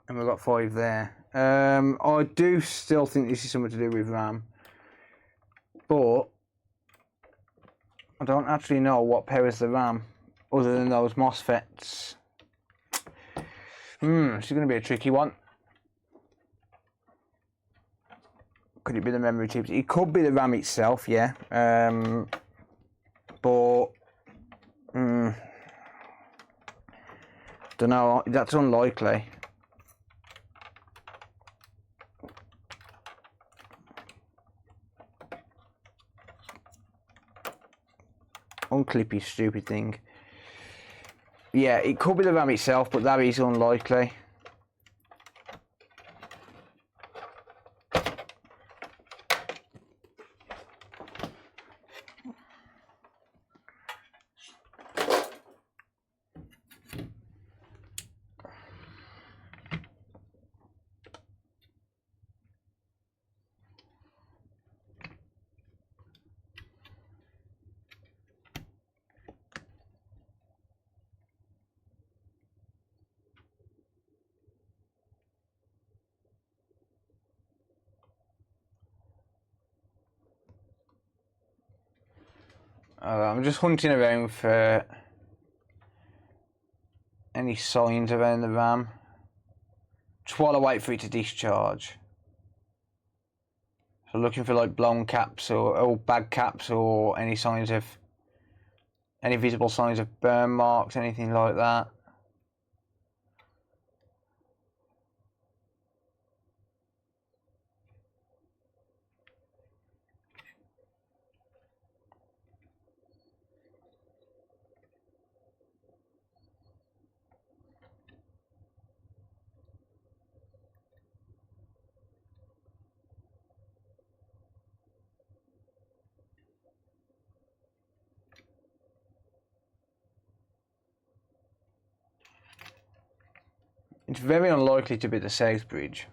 And we've got 5 there. I do still think this is something to do with RAM. But I don't actually know what powers the RAM other than those MOSFETs. This is going to be a tricky one. Could it be the memory chips? It could be the RAM itself, yeah. But don't know. That's unlikely. Unclip your stupid thing. Yeah, it could be the RAM itself, but that is unlikely. I'm just hunting around for any signs around the RAM. Just while I wait for it to discharge. So looking for like blown caps or bad caps or any signs of, any visible signs of burn marks, anything like that. It's very unlikely to be the south bridge.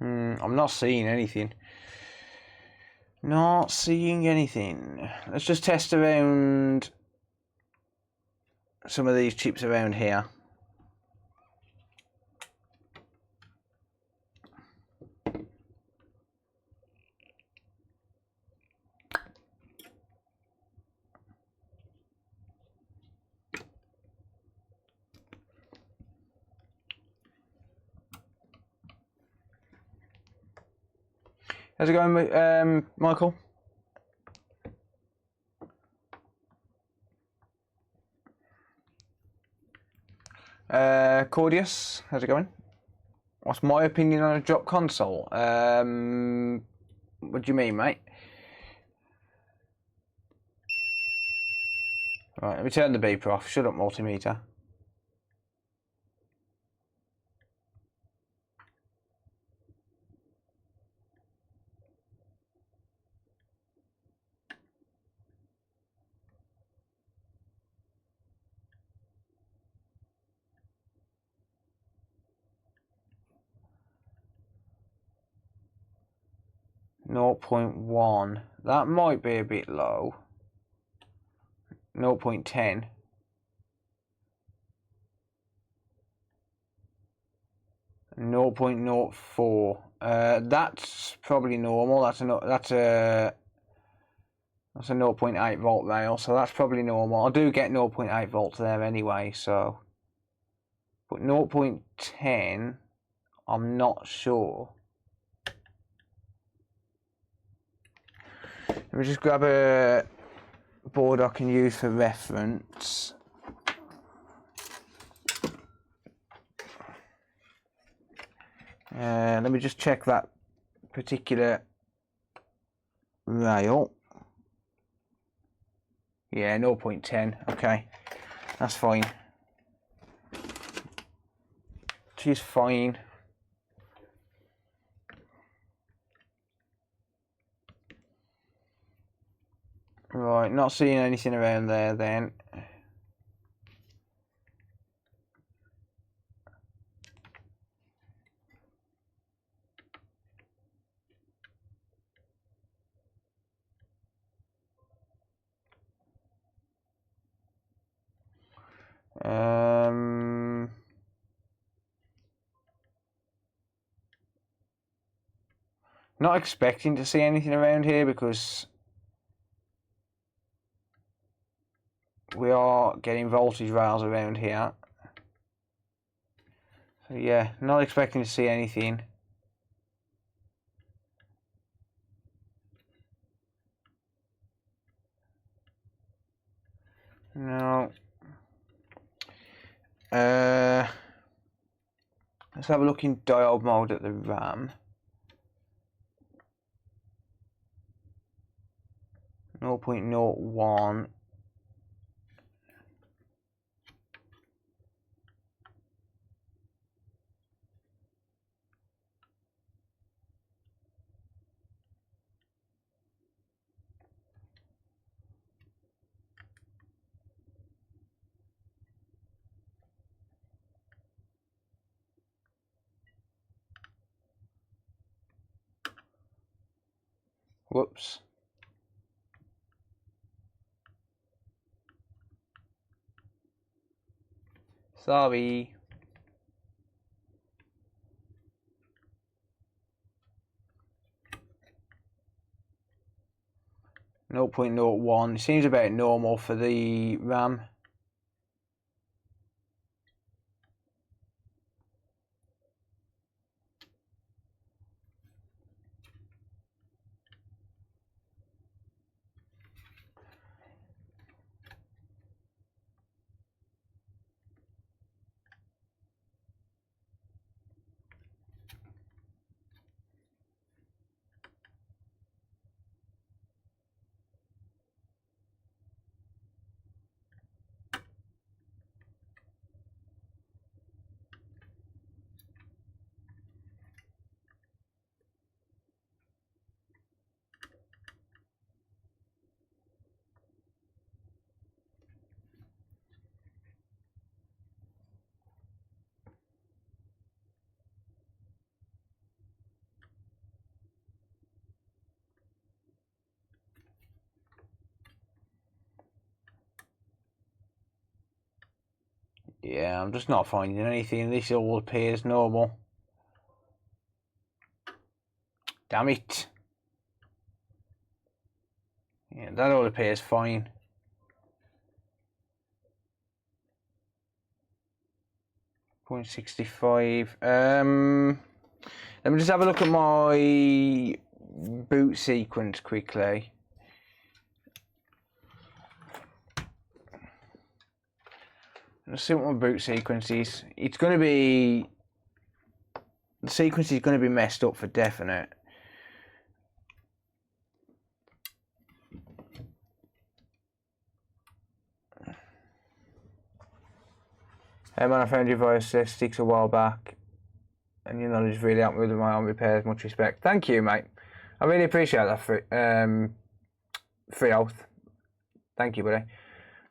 I'm not seeing anything. Not seeing anything. Let's just test around some of these chips around here. How's it going, Michael? Cordius, how's it going? What's my opinion on a drop console? What do you mean, mate? Right, let me turn the beeper off. Shut up, multimeter. Zero 0.1. That might be a bit low. 0.10. 0.04. That's probably normal. That's a 0.8 volt rail, so that's probably normal. I do get 0.8 volts there anyway, so. But 0.10, I'm not sure. Let me just grab a board I can use for reference. Let me just check that particular rail. Yeah, 0.10. Okay, that's fine. She's fine. Right, not seeing anything around there then. Not expecting to see anything around here because we are getting voltage rails around here. So yeah, not expecting to see anything. No. Let's have a look in diode mode at the RAM. 0.01. Whoops. Sorry. Zero point 0.01. Seems about normal for the RAM. Yeah, I'm just not finding anything. This all appears normal. Damn it. Yeah, that all appears fine. .65. Let me just have a look at my boot sequence quickly. Let's see what my boot sequence is. It's going to be... The sequence is going to be messed up for definite. Hey man, I found your voice sticks a while back. And your knowledge really helped me with my own repairs. Much respect. Thank you, mate. I really appreciate that free oath. Thank you, buddy.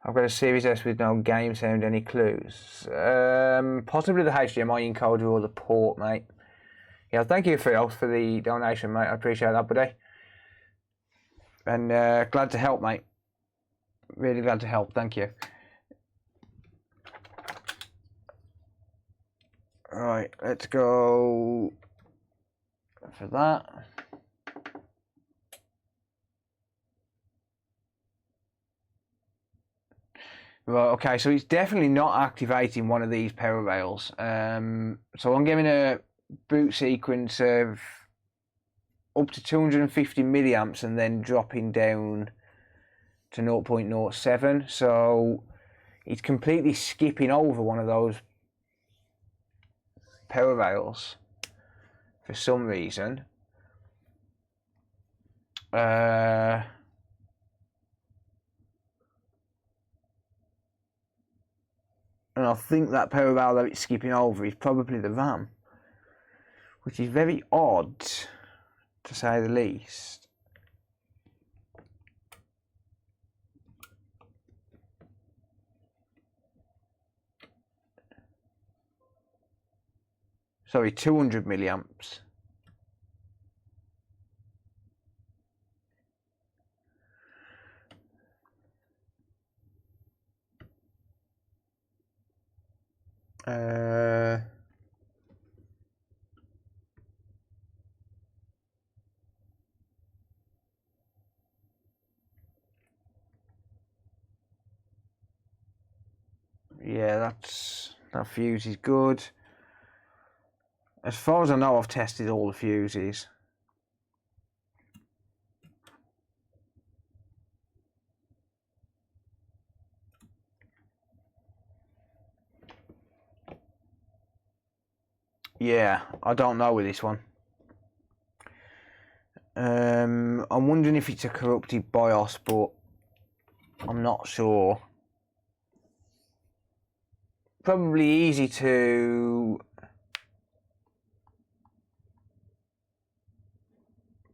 I've got a Series S with no game sound. Any clues? Possibly the HDMI encoder or the port, mate. Yeah, thank you, free oath, for the donation, mate. I appreciate that, buddy. And glad to help, mate. Really glad to help. Thank you. Right, let's go for that. Right, okay, so it's definitely not activating one of these power rails. So I'm giving a boot sequence of up to 250 milliamps and then dropping down to 0.07. So it's completely skipping over one of those power rails for some reason. And I think that power rail that it's skipping over is probably the RAM, which is very odd, to say the least. Sorry, 200 milliamps. Yeah, that fuse is good. As far as I know, I've tested all the fuses. Yeah, I don't know with this one. I'm wondering if it's a corrupted BIOS, but I'm not sure. Probably easy to...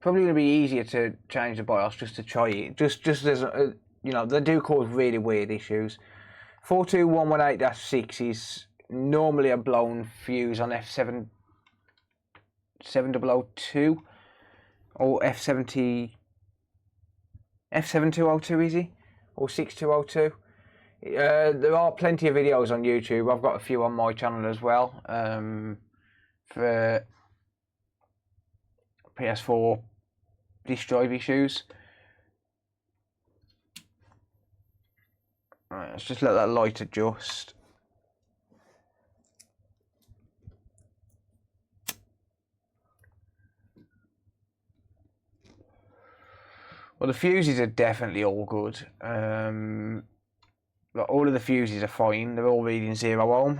Probably going to be easier to change the BIOS just to try it. Just as a, you know, they do cause really weird issues. 42118-6 is normally a blown fuse on F7002 or F7202 is he? Or 6202. There are plenty of videos on YouTube. I've got a few on my channel as well for PS4 disk drive issues. Right, let's just let that light adjust. Well, the fuses are definitely all good. All of the fuses are fine. They're all reading 0 ohm.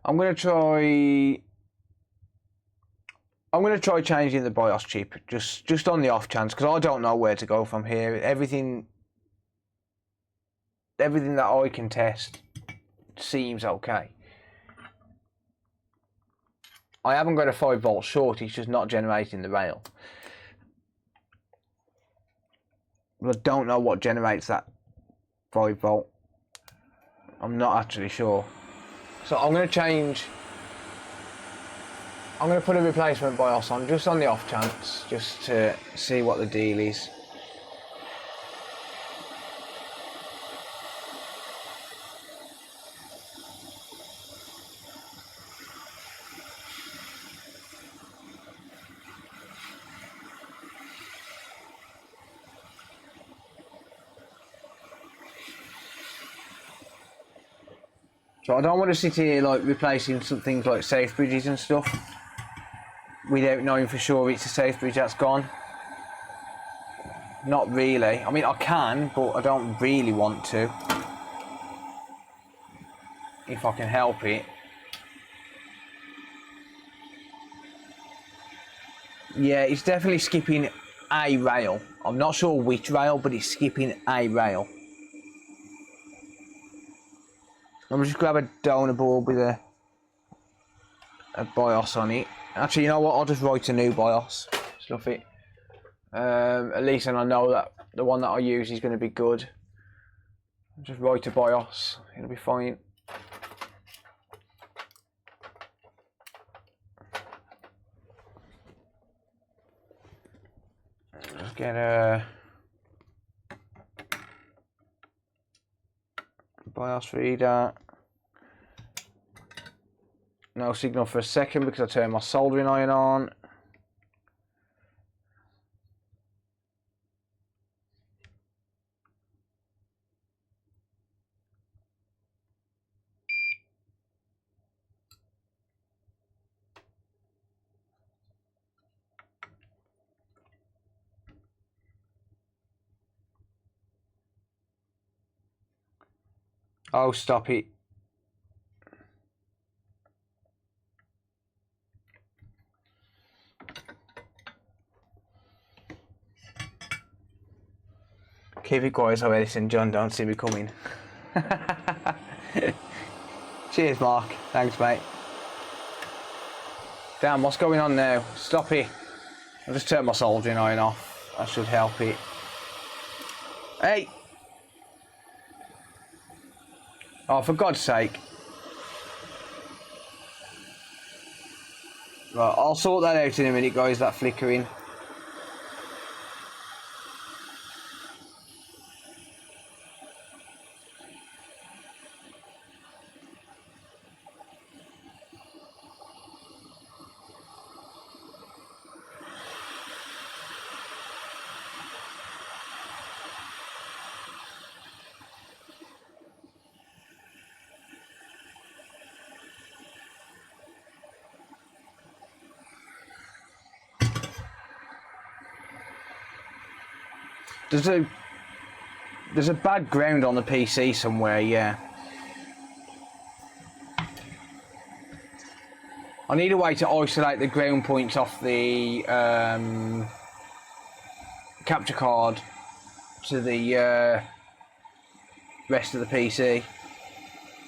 I'm going to try changing the BIOS chip just on the off chance, because I don't know where to go from here. Everything that I can test seems okay. I haven't got a 5-volt short, it's just not generating the rail. But I don't know what generates that 5-volt. I'm not actually sure. So I'm going to put a replacement BIOS on, just on the off chance, just to see what the deal is. So I don't want to sit here like replacing some things like safe bridges and stuff without knowing for sure it's a safe bridge that's gone. Not really. I mean, I can, but I don't really want to. If I can help it. Yeah, it's definitely skipping a rail. I'm not sure which rail, but it's skipping a rail. I'm just grab a donor board with a BIOS on it. Actually, you know what? I'll just write a new BIOS. Stuff it. At least then I know that the one that I use is going to be good. Just write a BIOS. It'll be fine. Let's get a BIOS reader. No signal for a second because I turned my soldering iron on. Oh, stop it. Keep it quiet so Edison and John don't see me coming. Cheers, Mark. Thanks, mate. Damn, what's going on now? Stop it. I'll just turn my soldering iron off. That should help it. Hey! Oh, for God's sake. Right, I'll sort that out in a minute, guys, that flickering. There's a bad ground on the PC somewhere, yeah. I need a way to isolate the ground points off the capture card to the rest of the PC.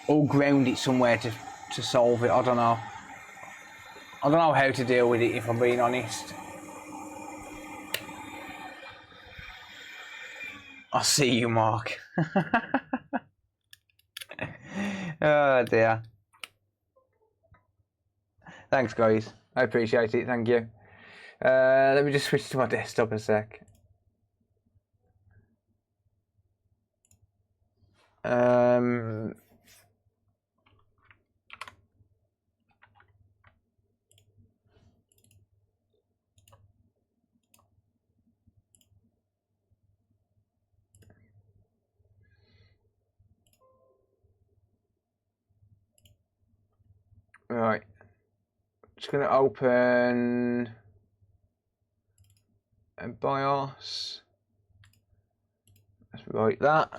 Or ground it somewhere to solve it, I don't know. I don't know how to deal with it, if I'm being honest. I see you, Mark. Oh dear. Thanks, guys. I appreciate it. Thank you. Let me just switch to my desktop a sec. Right. Just going to open a BIOS. Let's write that.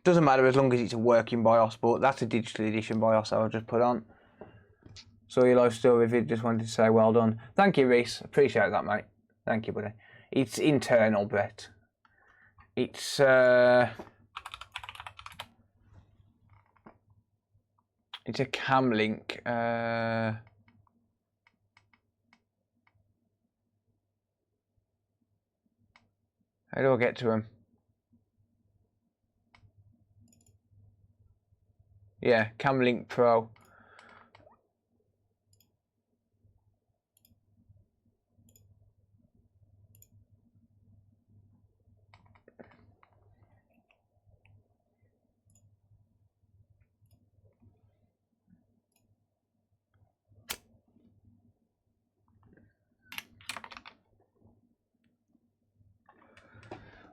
Doesn't matter as long as it's a working BIOS, but that's a digital edition BIOS I'll just put on. So your life story vid, just wanted to say well done. Thank you, Reese. Appreciate that, mate. Thank you, buddy. It's internal, Brett. It's a cam link. How do I get to him? Yeah, Cam Link Pro.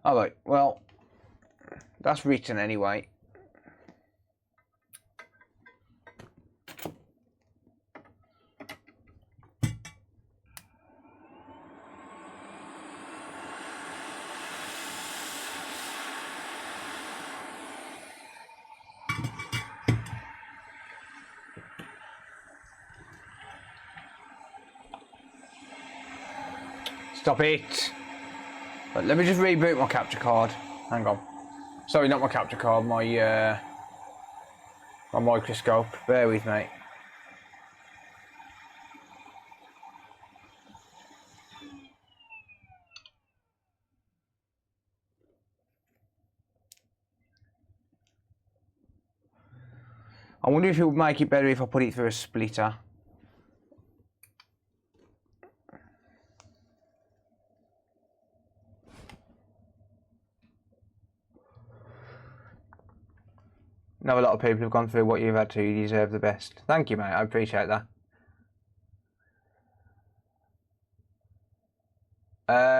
Alright, well, that's written anyway. Stop it! But let me just reboot my capture card. Hang on. Sorry, not my capture card, my microscope. Bear with me. I wonder if it would make it better if I put it through a splitter. know a lot of people have gone through what you've had to. You deserve the best. Thank you, mate. I appreciate that.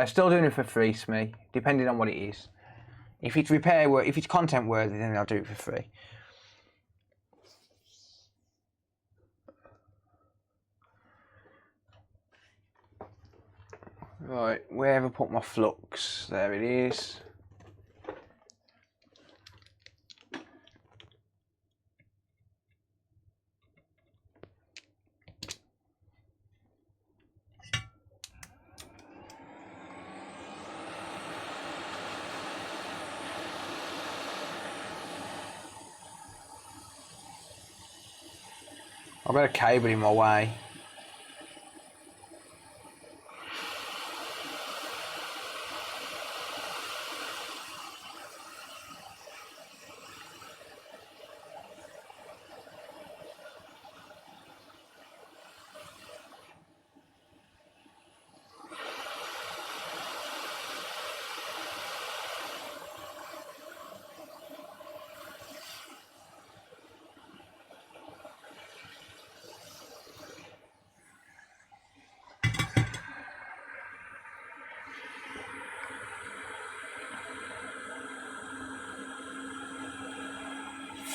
Still doing it for free, Smee, depending on what it is. If it's if it's content worthy, then I'll do it for free. Right, where have I put my flux? There it is. I've got a cable in my way.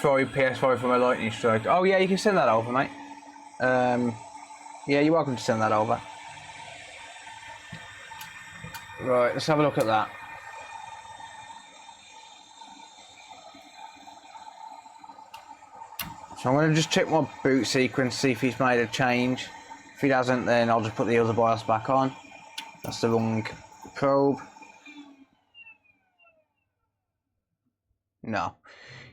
Sorry, PS5 for my lightning strike. Oh yeah, you can send that over, mate. Yeah, you're welcome to send that over. Right, let's have a look at that. So I'm going to just check my boot sequence, see if he's made a change. If he hasn't, then I'll just put the other BIOS back on. That's the wrong probe. No,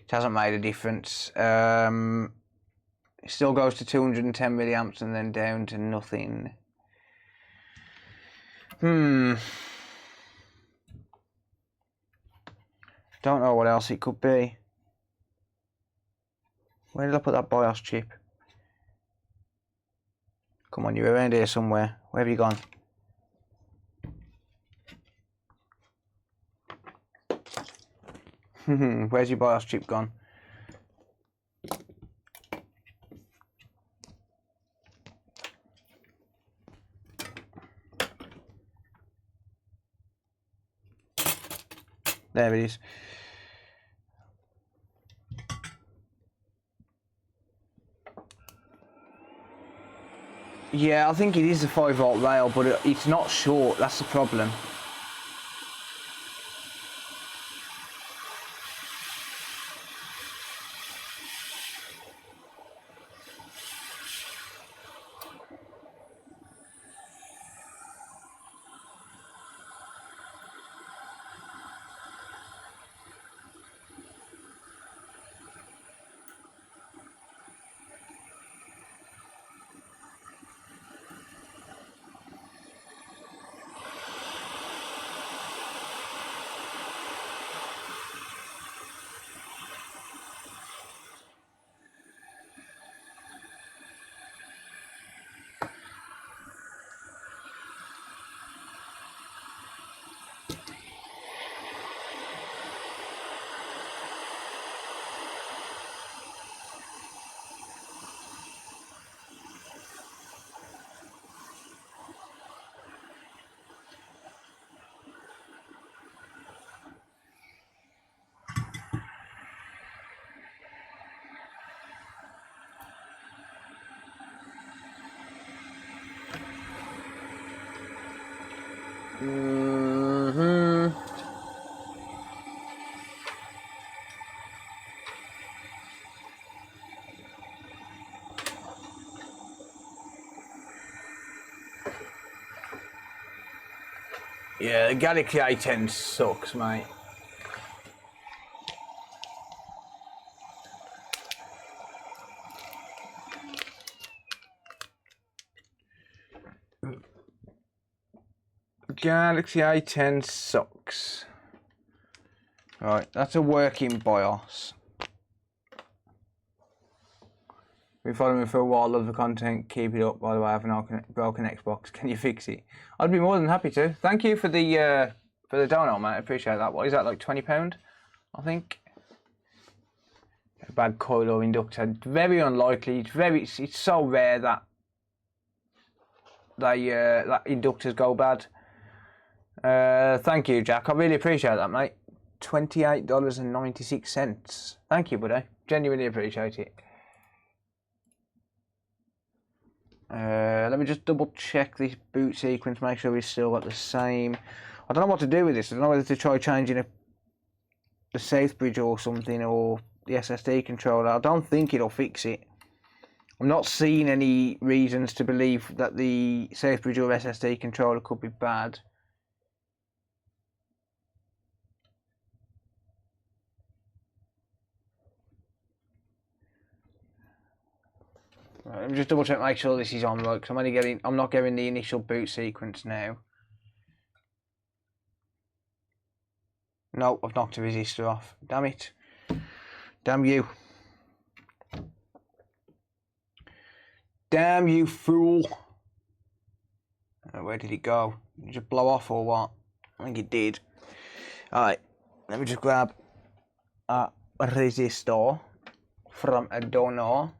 it hasn't made a difference. It still goes to 210 milliamps and then down to nothing. Don't know what else it could be. Where did I put that BIOS chip? Come on, you're around here somewhere. Where have you gone? Where's your BIOS chip gone? There it is. Yeah, I think it is a 5-volt rail, but it's not short. That's the problem. Yeah, the Galaxy A10 sucks, mate. Galaxy A10 sucks. Right, that's a working BIOS. Been following me for a while, love the content, keep it up. By the way, I have an broken Xbox. Can you fix it? I'd be more than happy to. Thank you for the donut, mate. I appreciate that. What is that, like £20? I think. a bad coil or inductor. Very unlikely. It's so rare that that inductors go bad. Thank you, Jack. I really appreciate that, mate. $28.96. Thank you, buddy. Genuinely appreciate it. Let me just double check this boot sequence, make sure we've still got the same. I don't know what to do with this. I don't know whether to try changing the safe bridge or something, or the SSD controller. I don't think it'll fix it. I'm not seeing any reasons to believe that the safe bridge or SSD controller could be bad. Right, let me just double check, make sure this is on right, because I'm not getting the initial boot sequence now. No, I've knocked the resistor off. Damn it. Damn you. Damn you, fool. Where did it go? Did it just blow off or what? I think it did. Alright, let me just grab a resistor from a donor.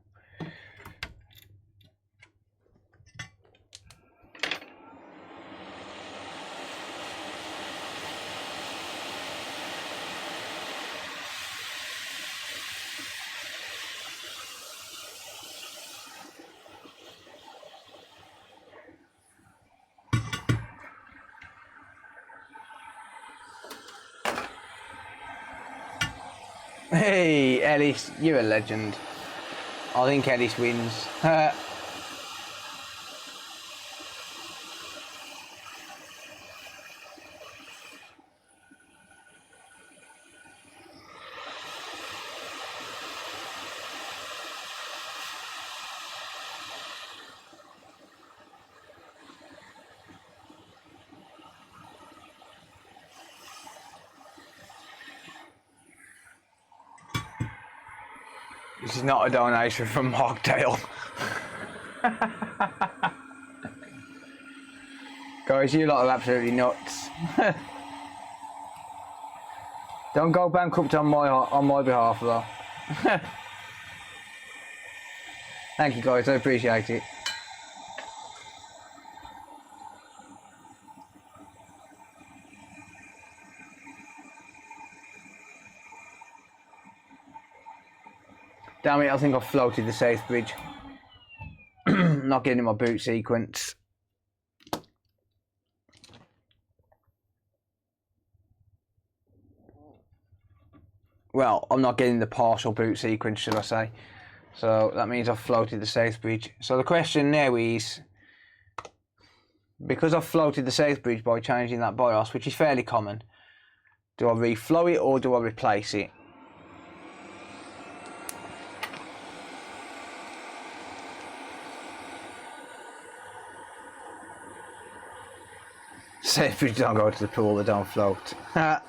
Hey, Ellis, you're a legend. I think Ellis wins. This is not a donation from Markdale. Guys, you lot are absolutely nuts. Don't go bankrupt on my behalf, though. Thank you, guys. I appreciate it. Damn it, I think I've floated the safe bridge. Not getting my boot sequence. Well, I'm not getting the partial boot sequence, should I say. So that means I've floated the safe bridge. So the question now is, because I've floated the safe bridge by changing that BIOS, which is fairly common, do I reflow it or do I replace it? Safe bridge don't go to the pool, they don't float. I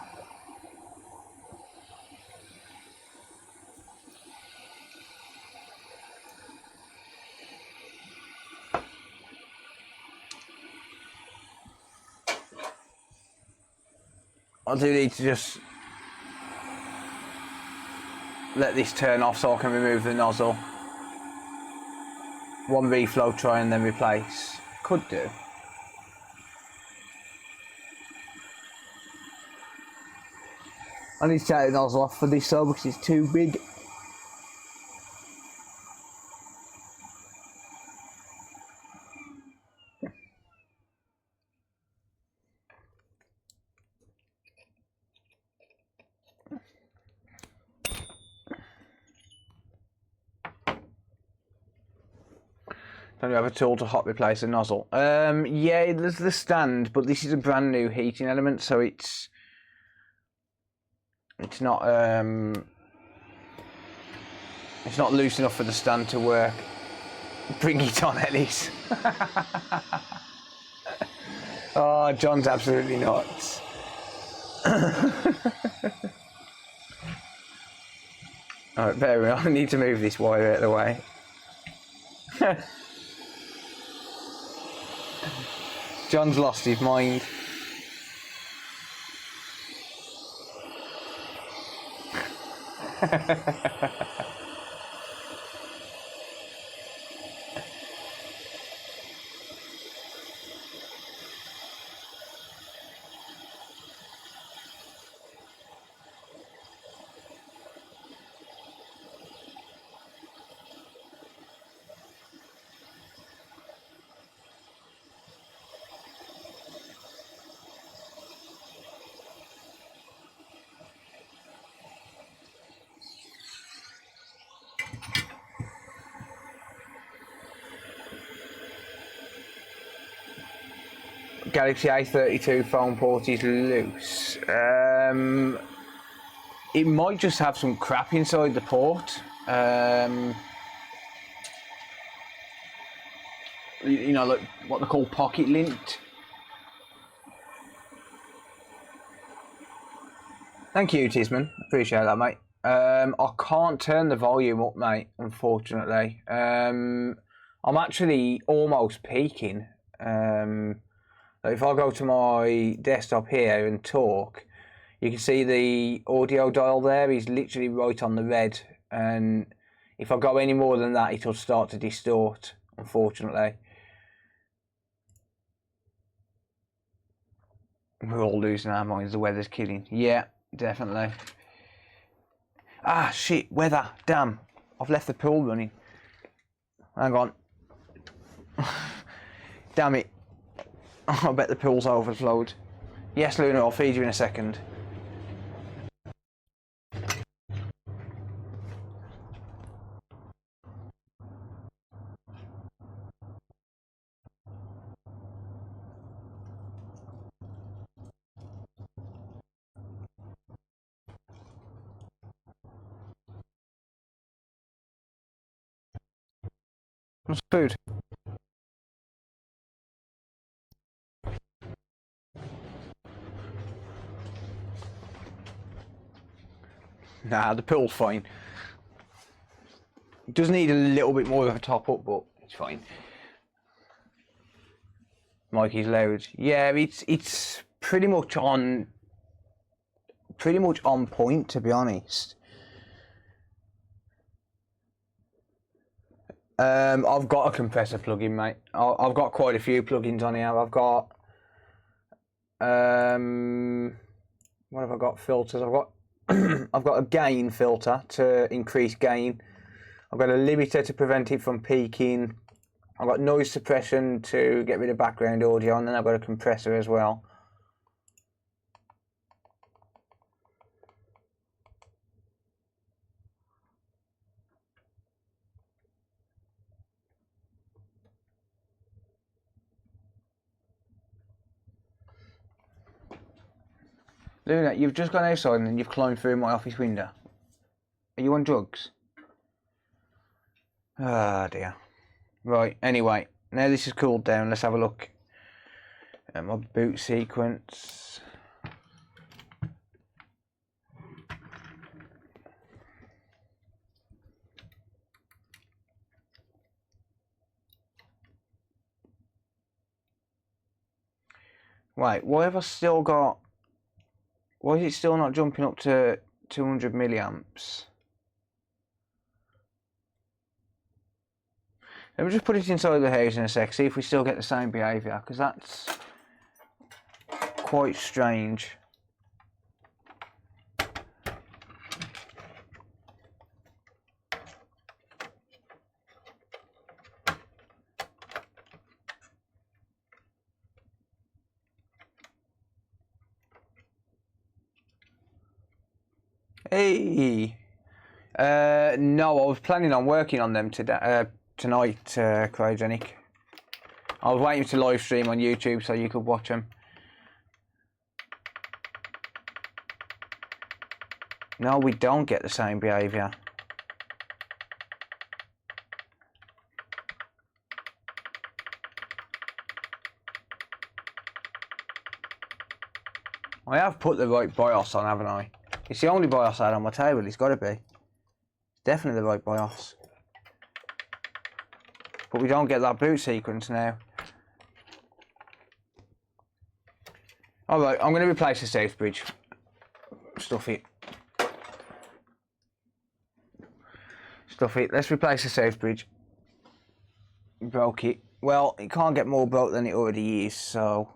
do need to just let this turn off so I can remove the nozzle. One reflow try and then replace. Could do. I need to take the nozzle off for this though because it's too big. Don't you have a tool to hot replace a nozzle? Yeah, there's the stand, but this is a brand new heating element, so it's not loose enough for the stand to work. Bring it on, Ellis. Oh, John's absolutely nuts. Alright, bear with me. I need to move this wire out of the way. John's lost his mind. Galaxy A32 phone port is loose. It might just have some crap inside the port. You know, like what they call pocket lint. Thank you, Tisman. Appreciate that, mate. I can't turn the volume up, mate, unfortunately. I'm actually almost peaking. If I go to my desktop here and talk, you can see the audio dial there is literally right on the red, and if I go any more than that, it'll start to distort, unfortunately. We're all losing our minds, the weather's killing. Yeah, definitely. Ah, shit, weather, damn. I've left the pool running. Hang on. Damn it. I bet the pool's overflowed. Yes, Luna, I'll feed you in a second. What's food? Nah, the pool's fine. It does need a little bit more of a top up, but it's fine. Mikey's loud. Yeah, it's pretty much on point, to be honest. I've got a compressor plugin, mate. I've got quite a few plugins on here. I've got what have I got? Filters. I've got I've got a gain filter to increase gain. I've got a limiter to prevent it from peaking. I've got noise suppression to get rid of background audio, and then I've got a compressor as well. Luna, you've just gone outside and you've climbed through my office window. Are you on drugs? Ah, dear. Right, anyway, now this is cooled down, let's have a look at my boot sequence. Wait, why have I still got... Why is it still not jumping up to 200 milliamps? Let me just put it inside the house in a sec, see if we still get the same behaviour, because that's quite strange. Hey! No, I was planning on working on them today, tonight, Cryogenic. I was waiting to live stream on YouTube so you could watch them. No, we don't get the same behaviour. I have put the right BIOS on, haven't I? It's the only BIOS I had on my table, it's got to be. It's definitely the right BIOS. But we don't get that boot sequence now. Alright, I'm going to replace the safe bridge. Stuff it. stuff it. Let's replace the south bridge. Broke it. Well, it can't get more broke than it already is, so...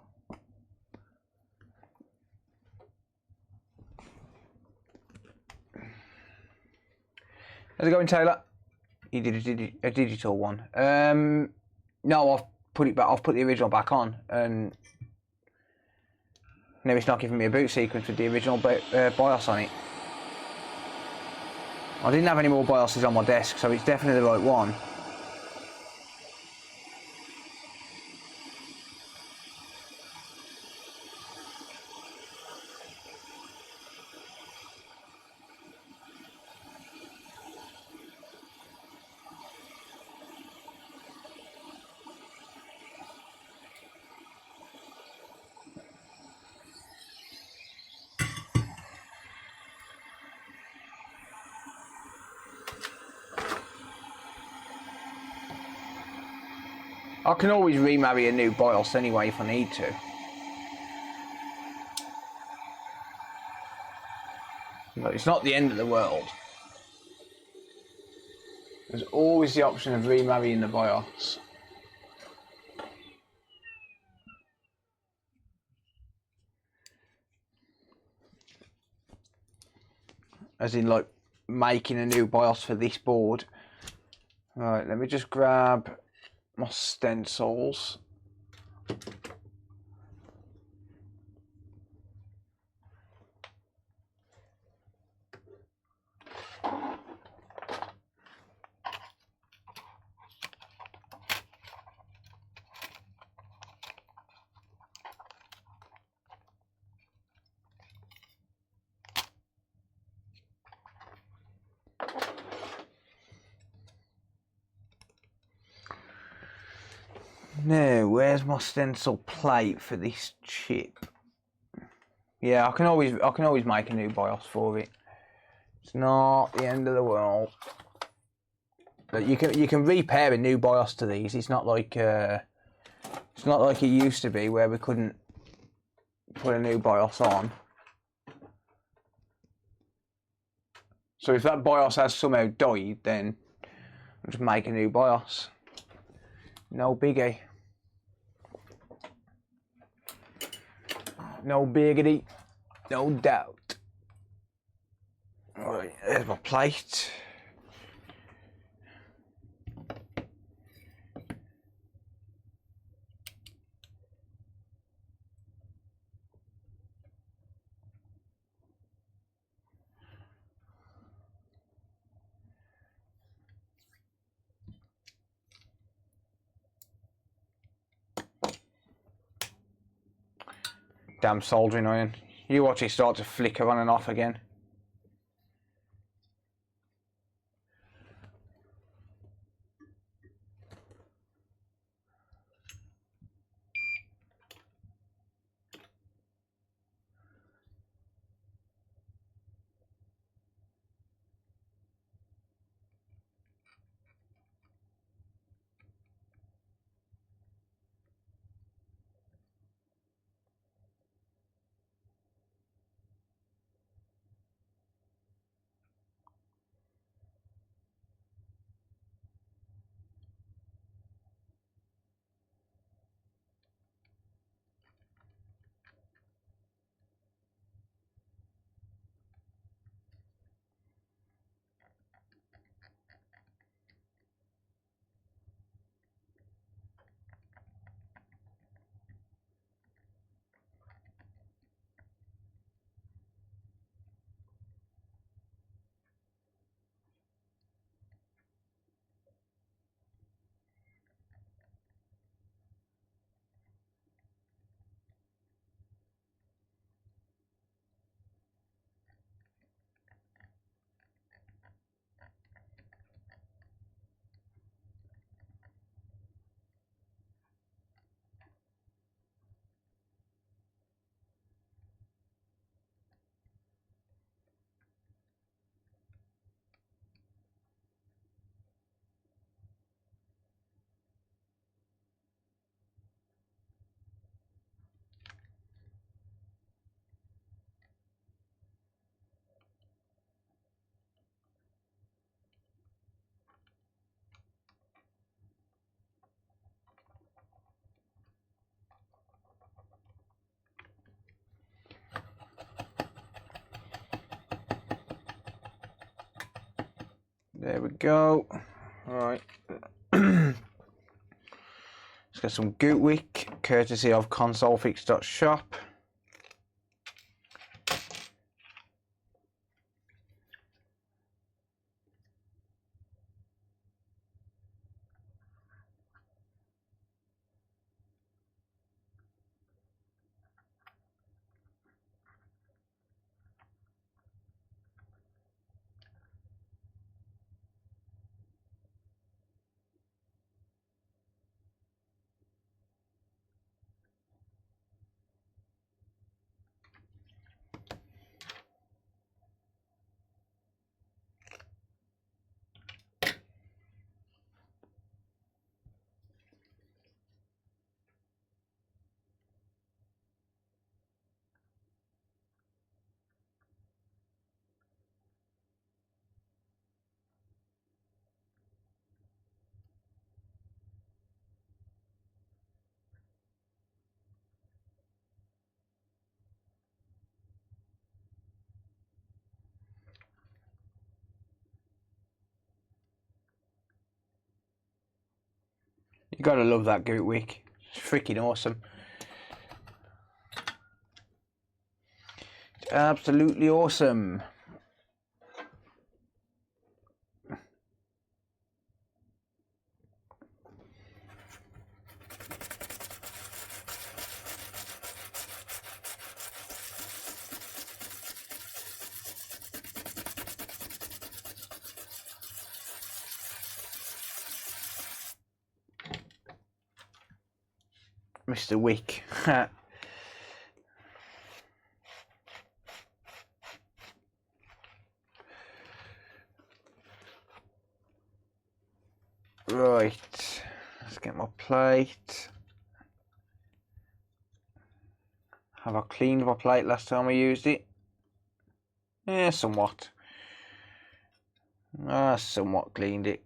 How's it going, Taylor? You did a digital one. No, I've put it back. I've put the original back on, and now it's not giving me a boot sequence with the original BIOS on it. I didn't have any more BIOSes on my desk, so it's definitely the right one. I can always remarry a new BIOS anyway if I need to. But it's not the end of the world. There's always the option of remarrying the BIOS. As in, like, making a new BIOS for this board. Right, let me just grab my stencils. Now, where's my stencil plate for this chip? Yeah, I can always make a new BIOS for it. It's not the end of the world. But you can repair a new BIOS to these. It's not like it used to be where we couldn't put a new BIOS on. So if that BIOS has somehow died, then I'll just make a new BIOS. No biggie. No biggity. No doubt. Right, there's my plate. Damn soldering iron. You watch it start to flicker on and off again. There we go. Alright. Let's get some Gootwick, courtesy of consolefix.shop. You gotta love that Gootwick. It's freaking awesome. It's absolutely awesome. Mr. Wick. Right, let's get my plate. Have I cleaned my plate last time I used it? Yeah, somewhat. Somewhat cleaned it.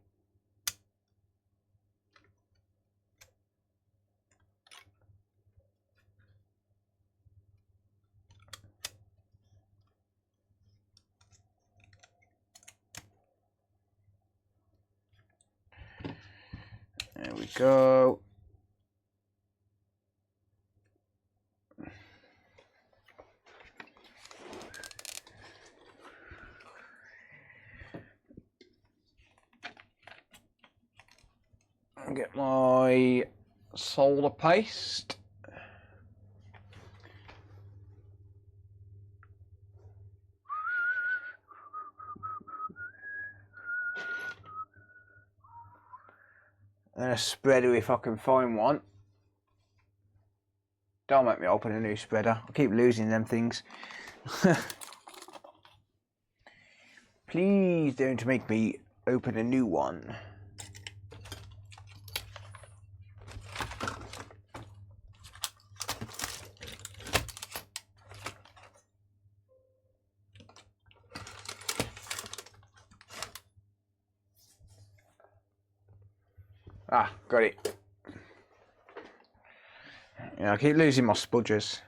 There we go. I'll get my solder paste. And a spreader if I can find one. Don't make me open a new spreader. I keep losing them things. Please don't make me open a new one. Ah, got it. Yeah, I keep losing my spudgers.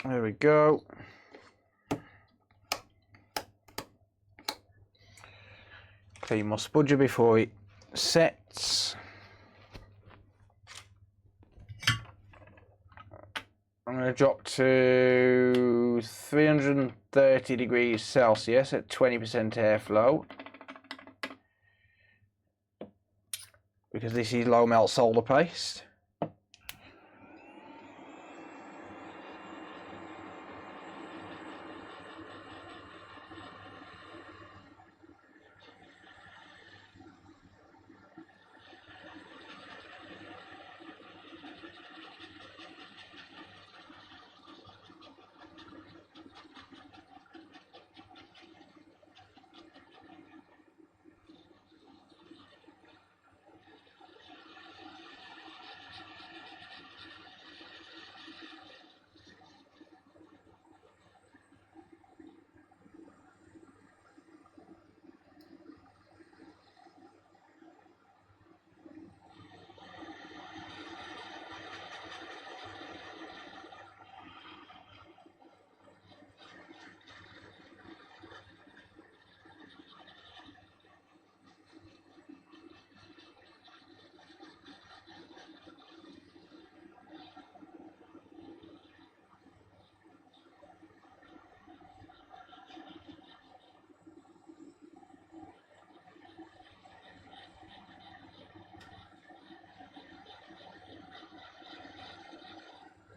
There we go. Clean my spudger before it sets. I'm going to drop to 330 degrees Celsius at 20% airflow, because this is low melt solder paste.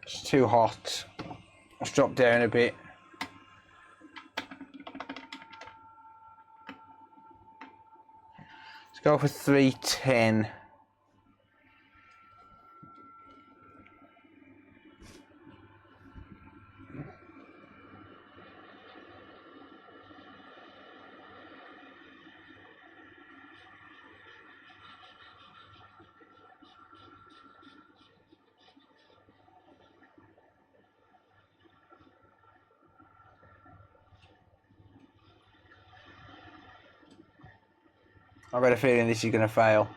It's too hot. Let's drop down a bit. Let's go for 310. I've got a feeling this is going to fail.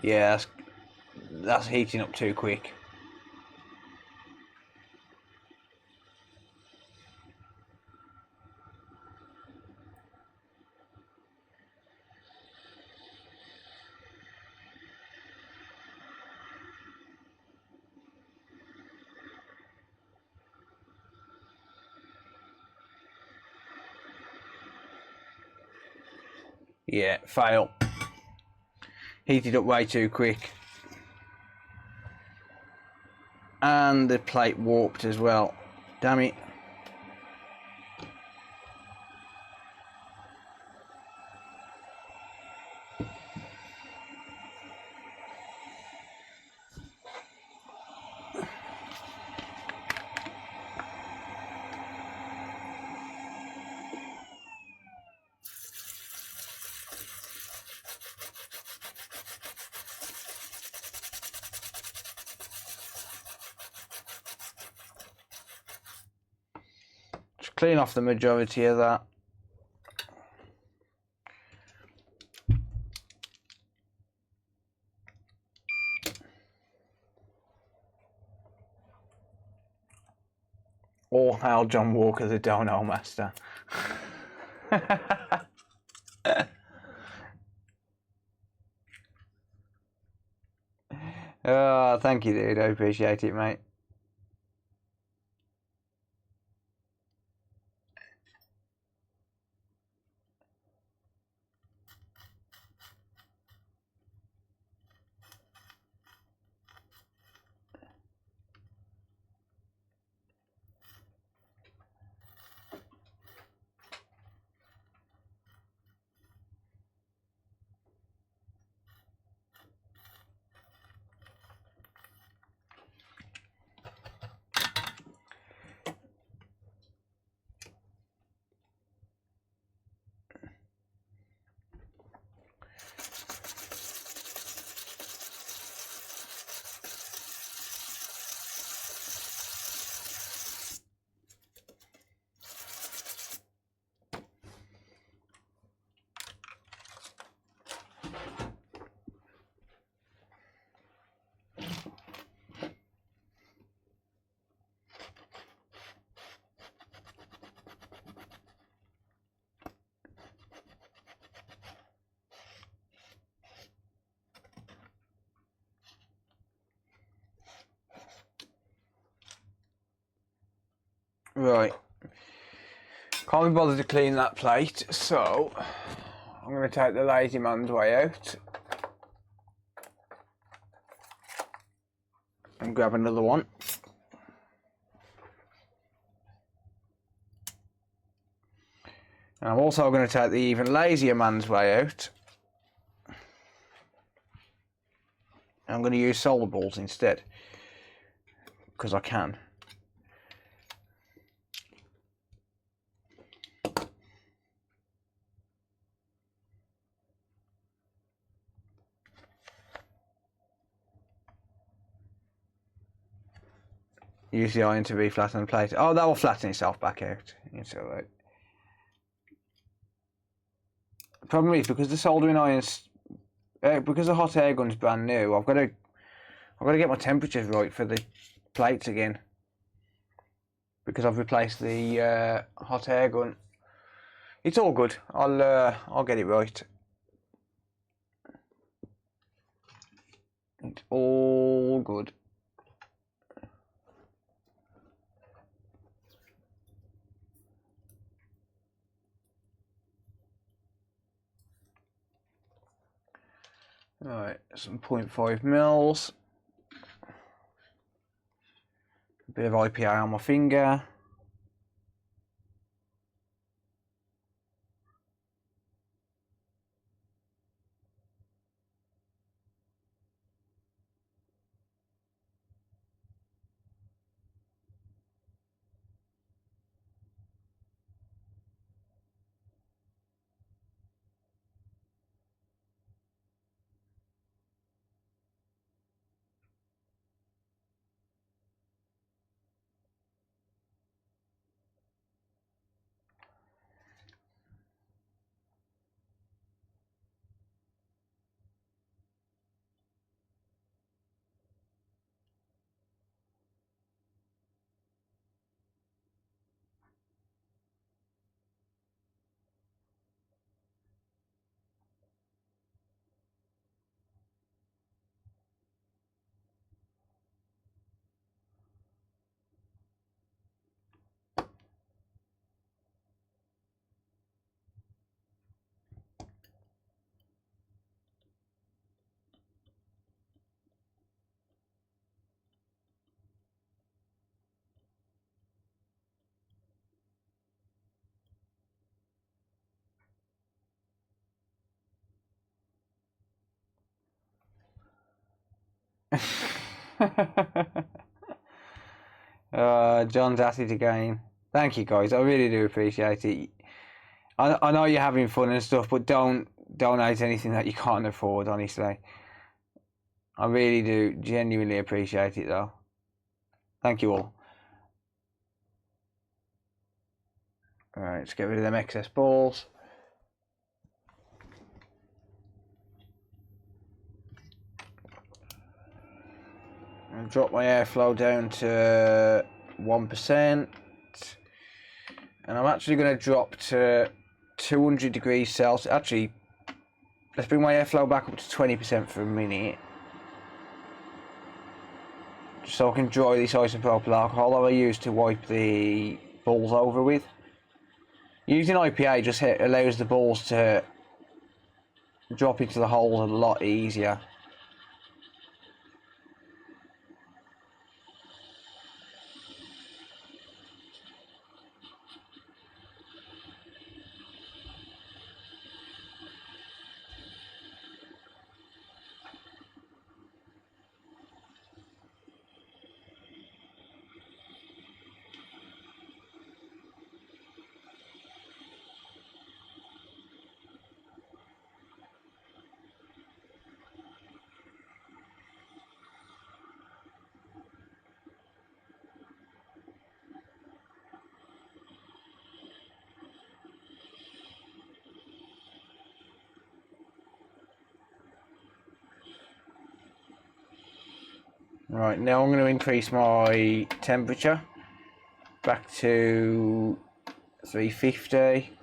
Yeah, that's heating up too quick. Yeah, fail. Heated up way too quick. And the plate warped as well. Damn it. Just clean off the majority of that. All hail John Walker, the Dono Master. Oh, thank you, dude. I appreciate it, mate. Right. Can't be bothered to clean that plate, so I'm going to take the lazy man's way out and grab another one. And I'm also going to take the even lazier man's way out. I'm going to use solar balls instead, because I can. Use the iron to re-flatten the plate. Oh, that will flatten itself back out. It's alright. The problem is, because the soldering iron's, because the hot air gun's brand new, I've got to get my temperatures right for the plates again. Because I've replaced the hot air gun. It's all good. I'll get it right. It's all good. Alright, some 0.5 mils. A bit of IPA on my finger. John's at it again. Thank you guys, I really do appreciate it. I know you're having fun and stuff, but don't donate anything that you can't afford, honestly. I really do genuinely appreciate it though. Thank you all. Alright, let's get rid of them excess balls. I'll drop my airflow down to 1%. And I'm actually going to drop to 200 degrees Celsius. Actually, let's bring my airflow back up to 20% for a minute. Just so I can dry this isopropyl alcohol that I use to wipe the balls over with. Using IPA just allows the balls to drop into the holes a lot easier. Right, now I'm going to increase my temperature back to 350.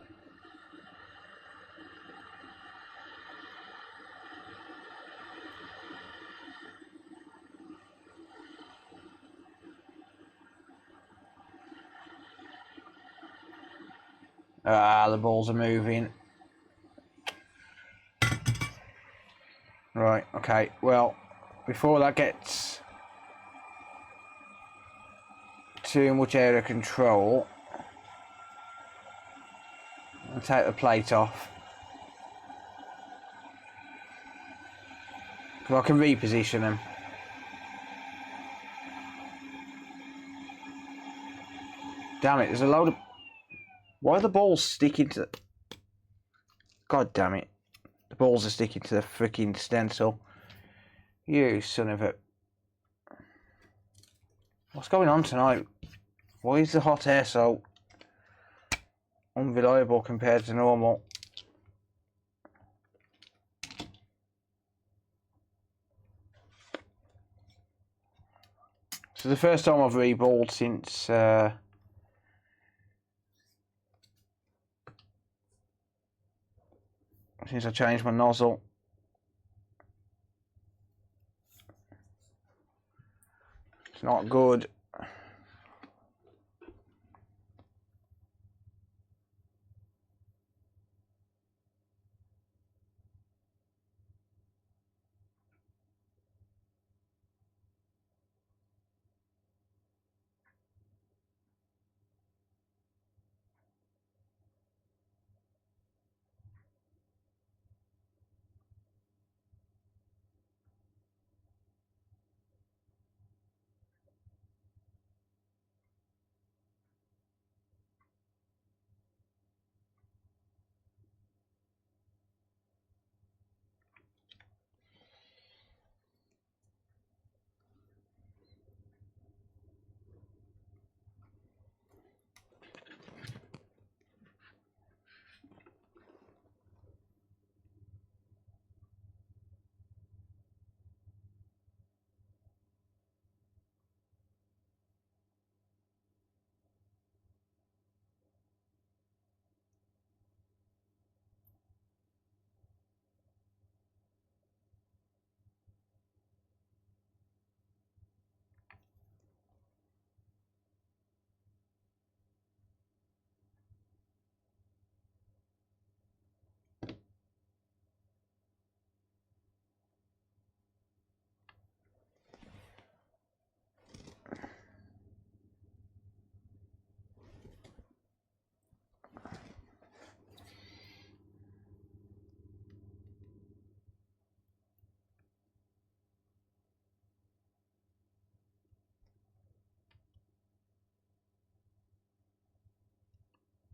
Ah, the balls are moving. Right, okay, well, before that gets too much out of control, I'll take the plate off. So I can reposition them. Damn it, there's a load of... Why are the balls sticking to... God damn it. The balls are sticking to the freaking stencil. You son of a... What's going on tonight? Why is the hot air so unreliable compared to normal? So the first time I've reballed since I changed my nozzle. It's not good.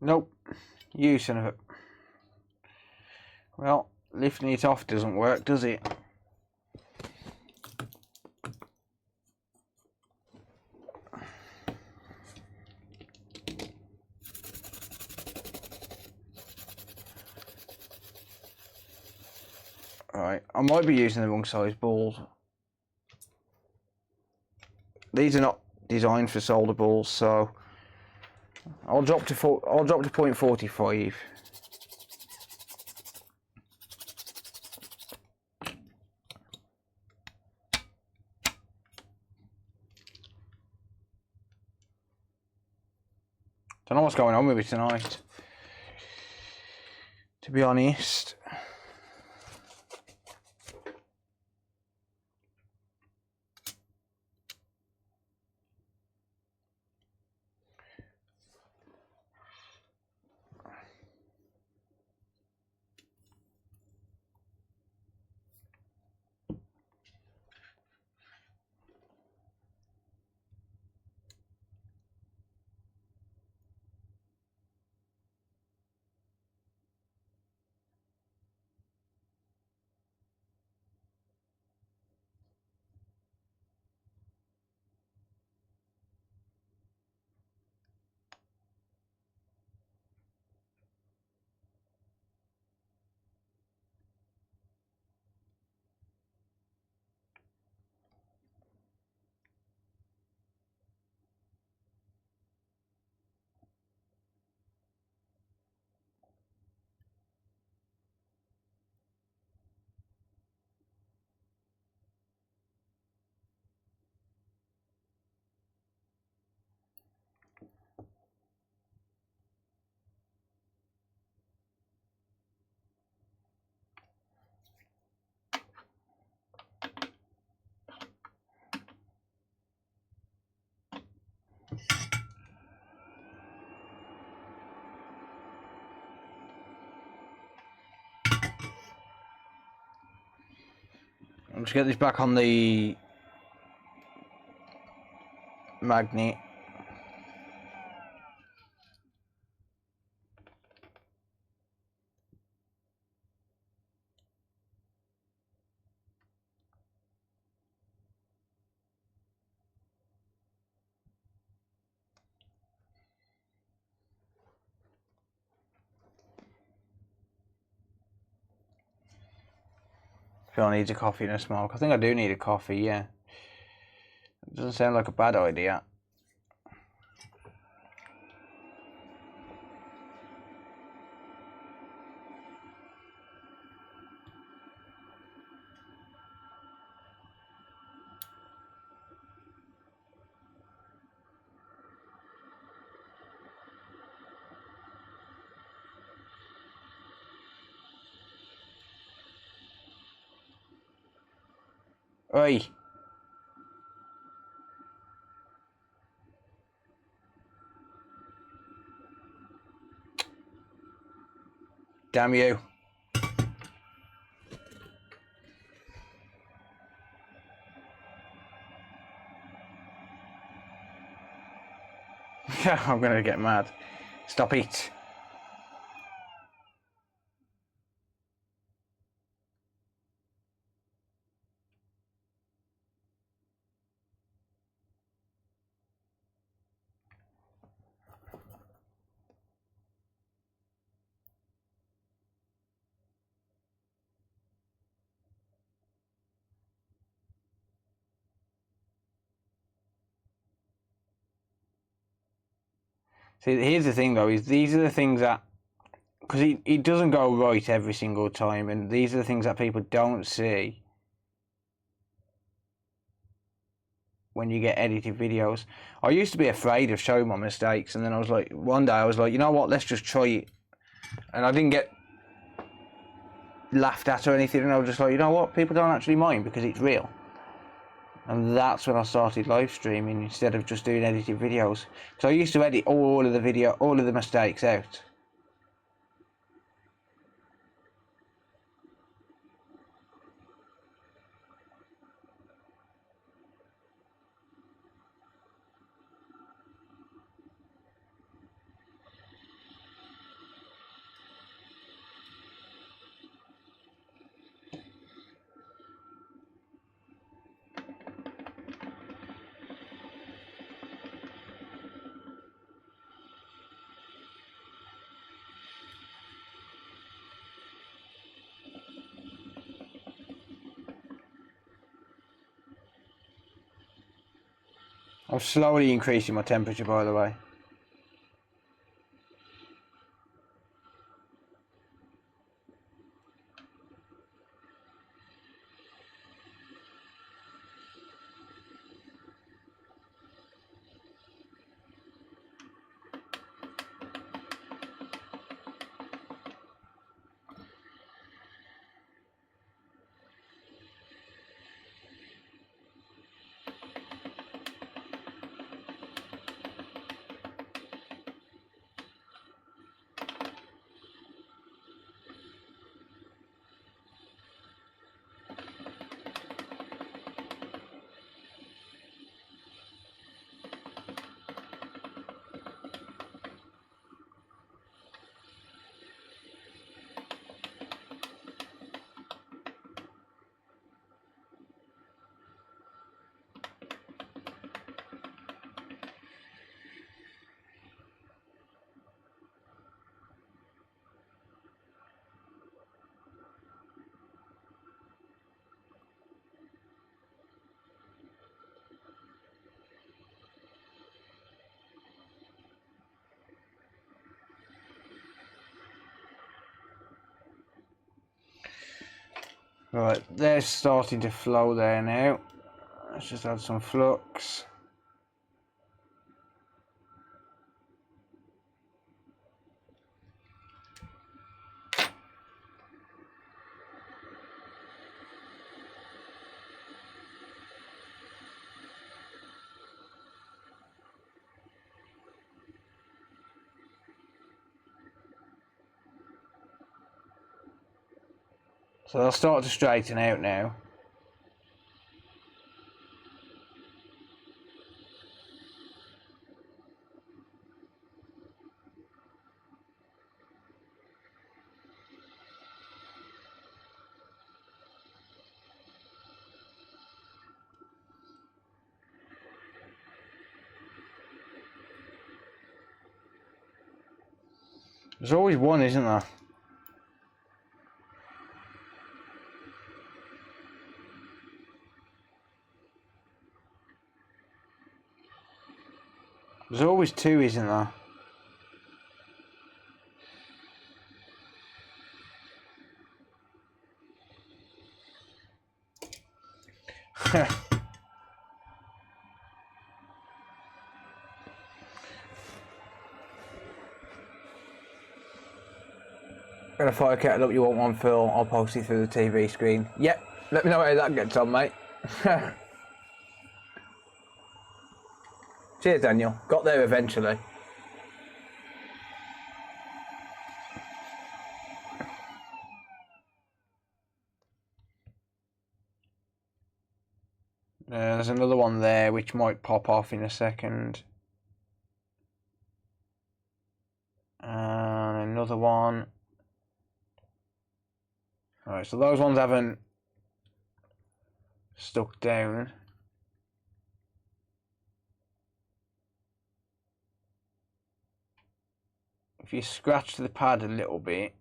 Nope. You son of a... Well, lifting it off doesn't work, does it? Right, I might be using the wrong size balls. These are not designed for solder balls, so I'll drop to 0.45. Don't know what's going on with it tonight, to be honest. Let's get this back on the magnet. Phil needs a coffee and a smoke. I think I do need a coffee, yeah. It doesn't sound like a bad idea. Oi! Damn you. I'm gonna get mad. Stop it. See, here's the thing though, is these are the things that, because it doesn't go right every single time, and these are the things that people don't see when you get edited videos. I used to be afraid of showing my mistakes, and then I was like, one day I was like, you know what, let's just try it. And I didn't get laughed at or anything, and I was just like, you know what, people don't actually mind because it's real. And that's when I started live streaming instead of just doing edited videos. So I used to edit all of the mistakes out. I'm slowly increasing my temperature, by the way. Right, they're starting to flow there now. Let's just add some flux. So they'll start to straighten out now. There's always one, isn't there? There's always two, isn't there? Got a photo kettle up you want one, Phil? I'll post it through the TV screen. Yep, let me know how that gets on, mate. Cheers, Daniel. Got there eventually. There's another one there which might pop off in a second. And another one. Alright, so those ones haven't stuck down. If you scratch the pad a little bit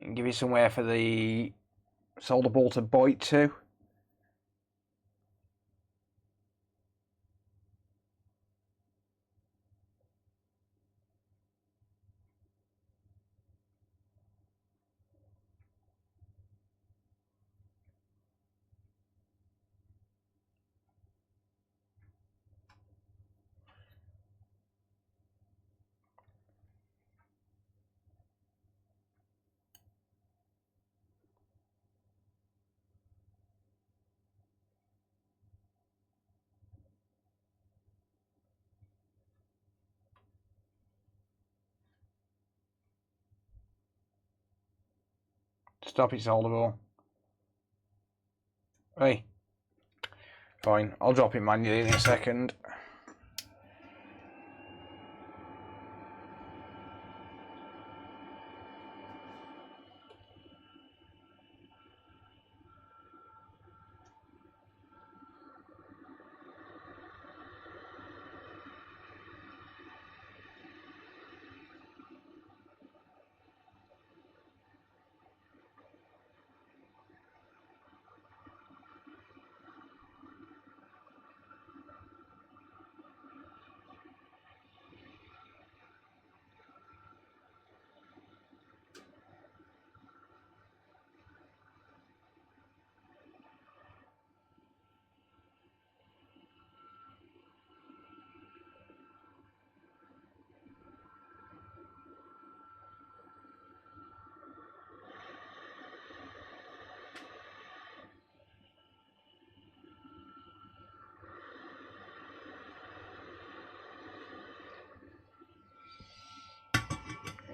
and give it somewhere for the solder ball to bite to. Stop it, solder ball. Hey. Fine, I'll drop it manually in a second.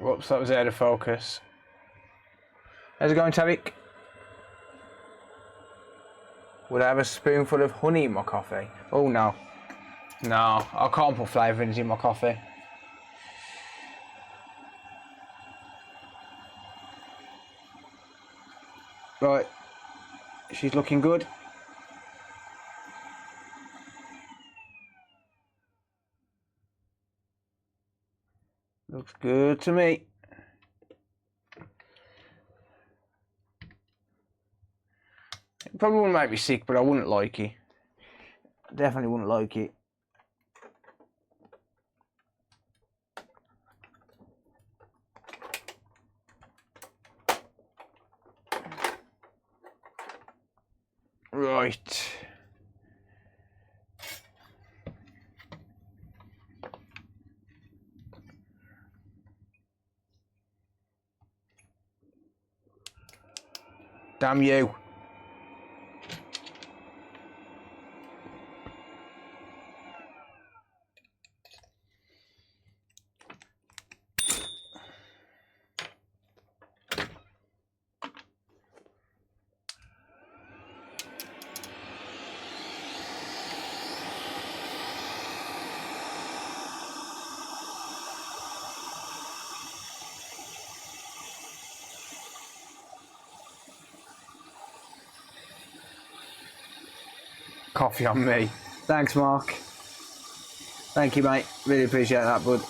Whoops, that was out of focus. How's it going, Tarek? Would I have a spoonful of honey in my coffee? Oh no. No, I can't put flavourings in my coffee. Right, she's looking good. Looks good to me. It probably wouldn't make me sick, but I wouldn't like it. Definitely wouldn't like it. Right. Damn you. coffee on me. Thanks, Mark. Thank you, mate. Really appreciate that, bud.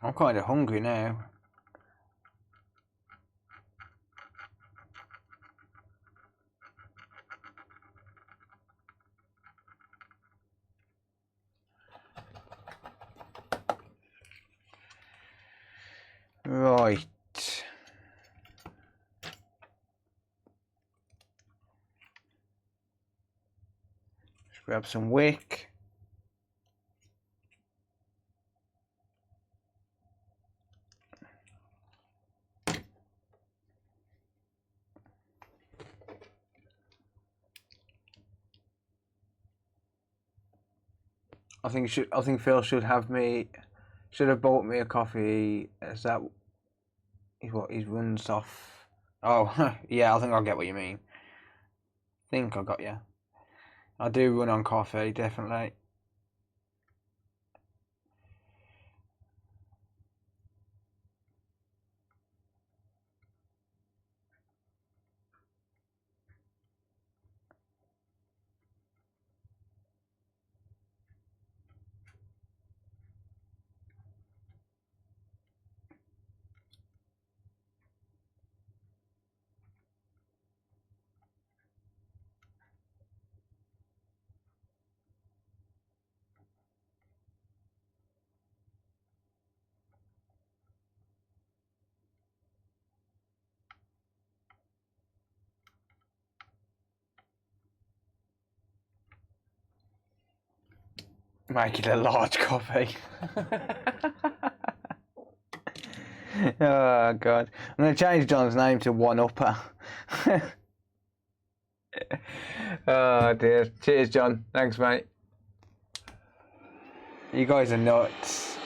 I'm kind of hungry now. Right. Just grab some wick. I think Phil should have bought me a coffee. Is that what he runs off? Oh, yeah, I think I'll get what you mean. Think I got you. I do run on coffee, definitely. Make it a large coffee. Oh, God. I'm going to change John's name to One Upper. Oh, dear. Cheers, John. Thanks, mate. You guys are nuts.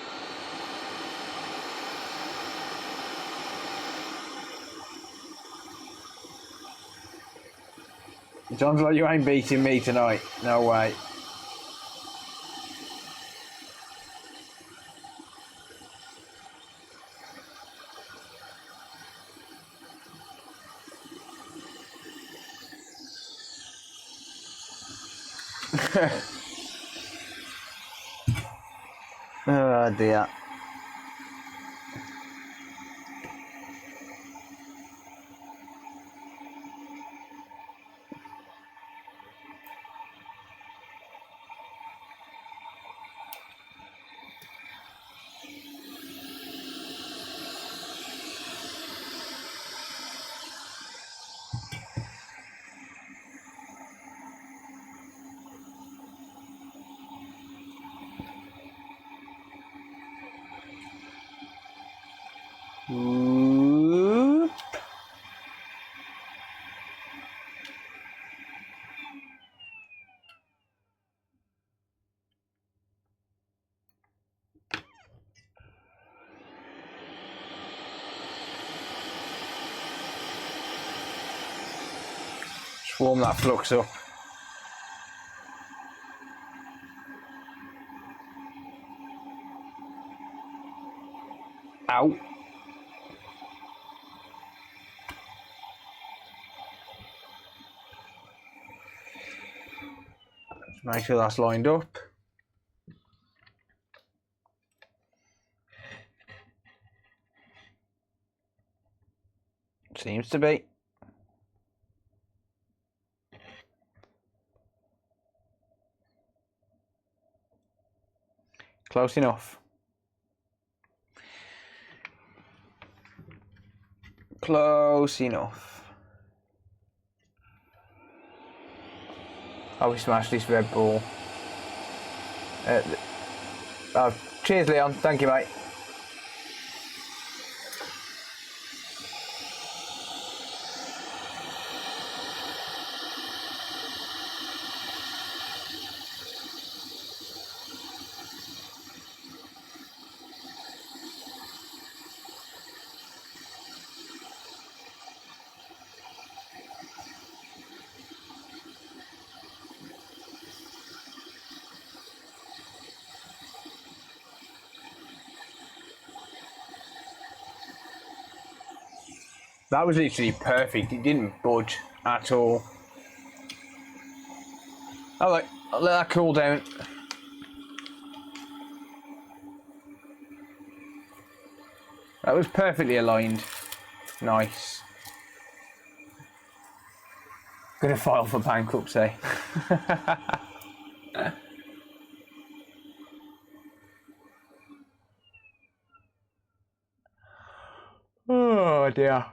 John's like, you ain't beating me tonight. No way. Oh, dear. Whoop. Just warm that flux up. Ow. Just make sure that's lined up. Seems to be. Close enough. Close enough. Oh, we smashed this Red Bull. Cheers, Leon. Thank you, mate. That was literally perfect. It didn't budge at all. Alright, I'll let that cool down. That was perfectly aligned. Nice. Gonna file for bankruptcy. Oh dear.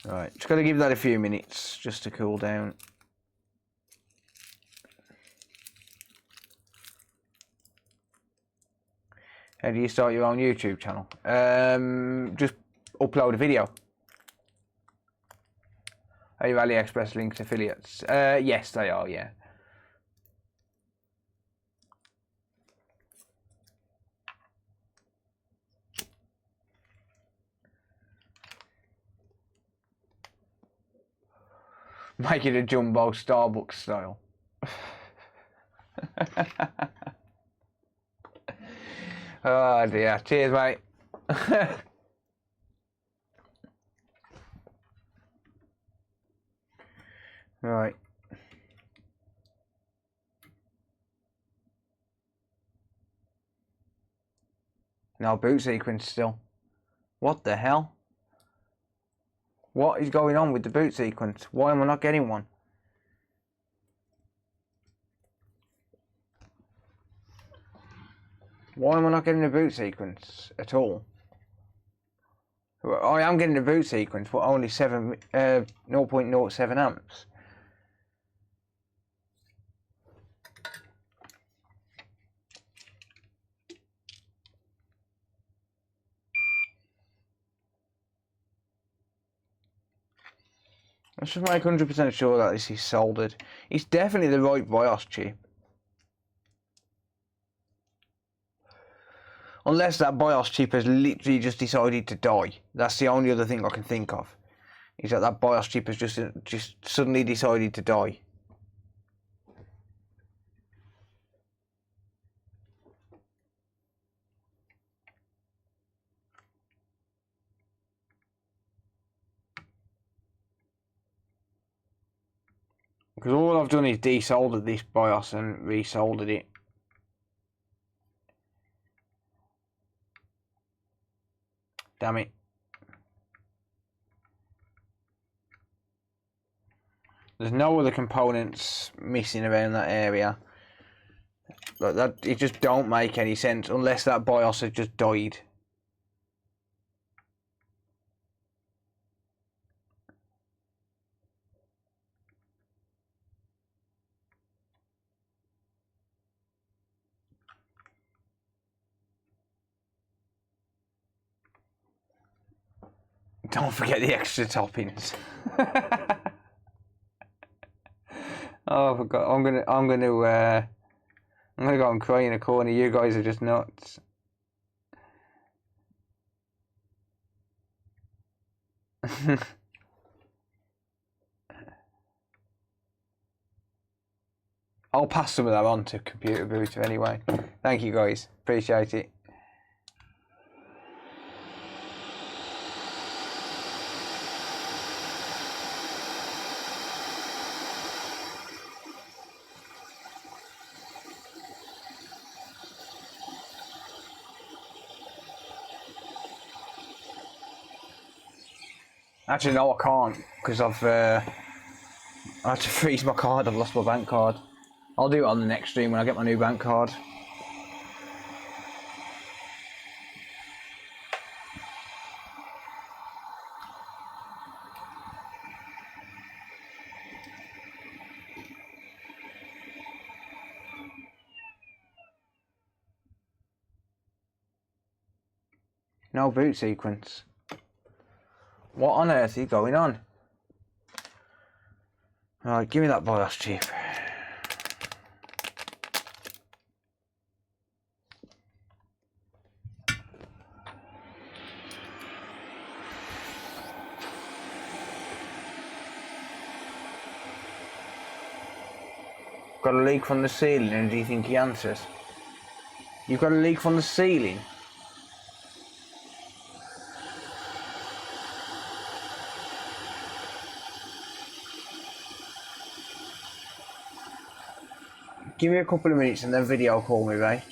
Right, just gotta give that a few minutes just to cool down. How do you start your own YouTube channel? Just upload a video. Are your AliExpress links affiliates? Yes, they are, yeah. Make it a jumbo Starbucks style. Oh dear. Cheers, mate. Right. No boot sequence still. What the hell? What is going on with the boot sequence? Why am I not getting one? Why am I not getting a boot sequence at all? I am getting a boot sequence, but only 0.07 amps. Let's just make 100% sure that this is soldered. It's definitely the right BIOS chip. Unless that BIOS chip has literally just decided to die. That's the only other thing I can think of. Is that BIOS chip has just suddenly decided to die. Because all I've done is desoldered this BIOS and resoldered it. Damn it. There's no other components missing around that area. Like that, it just don't make any sense unless that BIOS has just died. Don't forget the extra toppings. Oh, I forgot. I'm gonna go and cry in a corner. You guys are just nuts. I'll pass some of that on to Computer Booter anyway. Thank you guys, appreciate it. Actually, no, I can't because I had to freeze my card. I've lost my bank card. I'll do it on the next stream when I get my new bank card. No boot sequence. What on earth is going on? Right, give me that BIOS chip. Got a leak from the ceiling, and do you think he answers? You've got a leak from the ceiling? Give me a couple of minutes and then video call me, right?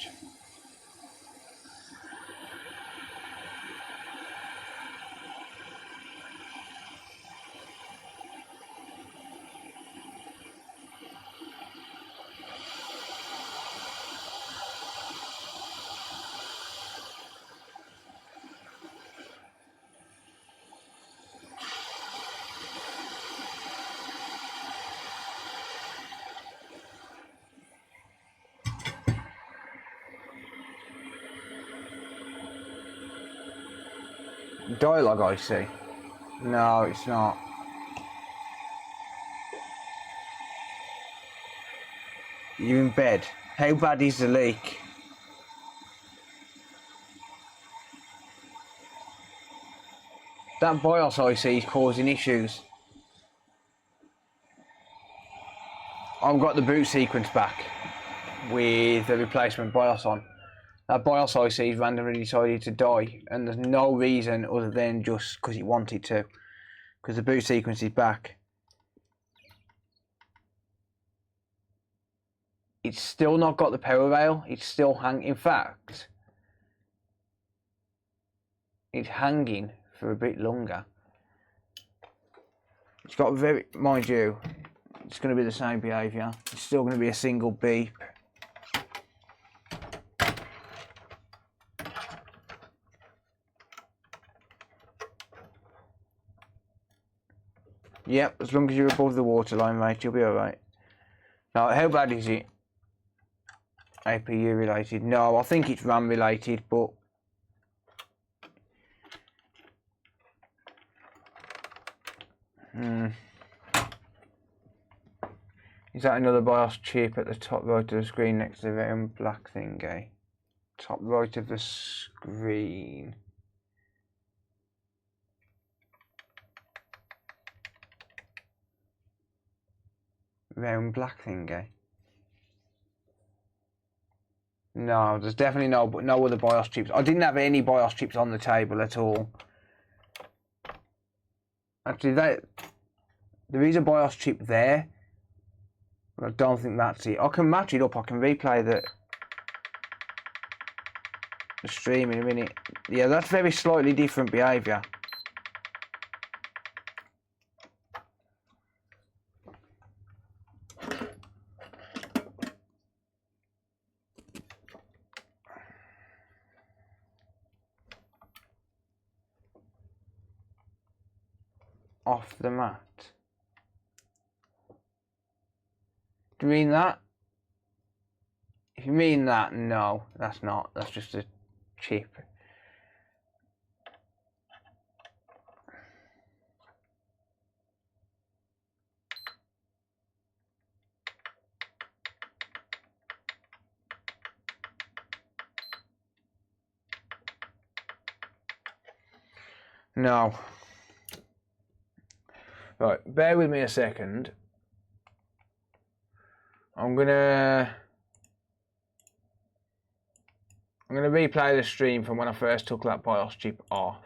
Dialogue I see. No, it's not. You're in bed. How bad is the leak? That BIOS I see is causing issues. I've got the boot sequence back with the replacement BIOS on. That BIOS IC has randomly decided to die, and there's no reason other than just because it wanted to, because the boot sequence is back. It's still not got the power rail. It's still in fact, it's hanging for a bit longer. It's got mind you, it's going to be the same behaviour. It's still going to be a single beep. Yep, as long as you're above the waterline, mate, you'll be alright. Now, how bad is it? APU related? No, I think it's RAM related, but... Is that another BIOS chip at the top right of the screen next to the round black thing, eh? Top right of the screen. Round black thing, eh? No, there's definitely no other BIOS chips. I didn't have any BIOS chips on the table at all. Actually, there is a BIOS chip there, but I don't think that's it. I can match it up. I can replay the stream in a minute. Yeah, that's very slightly different behaviour. Off the mat. Do you mean that? If you mean that, no, that's not. That's just a chip. No. Right, bear with me a second. I'm gonna replay the stream from when I first took that BIOS chip off.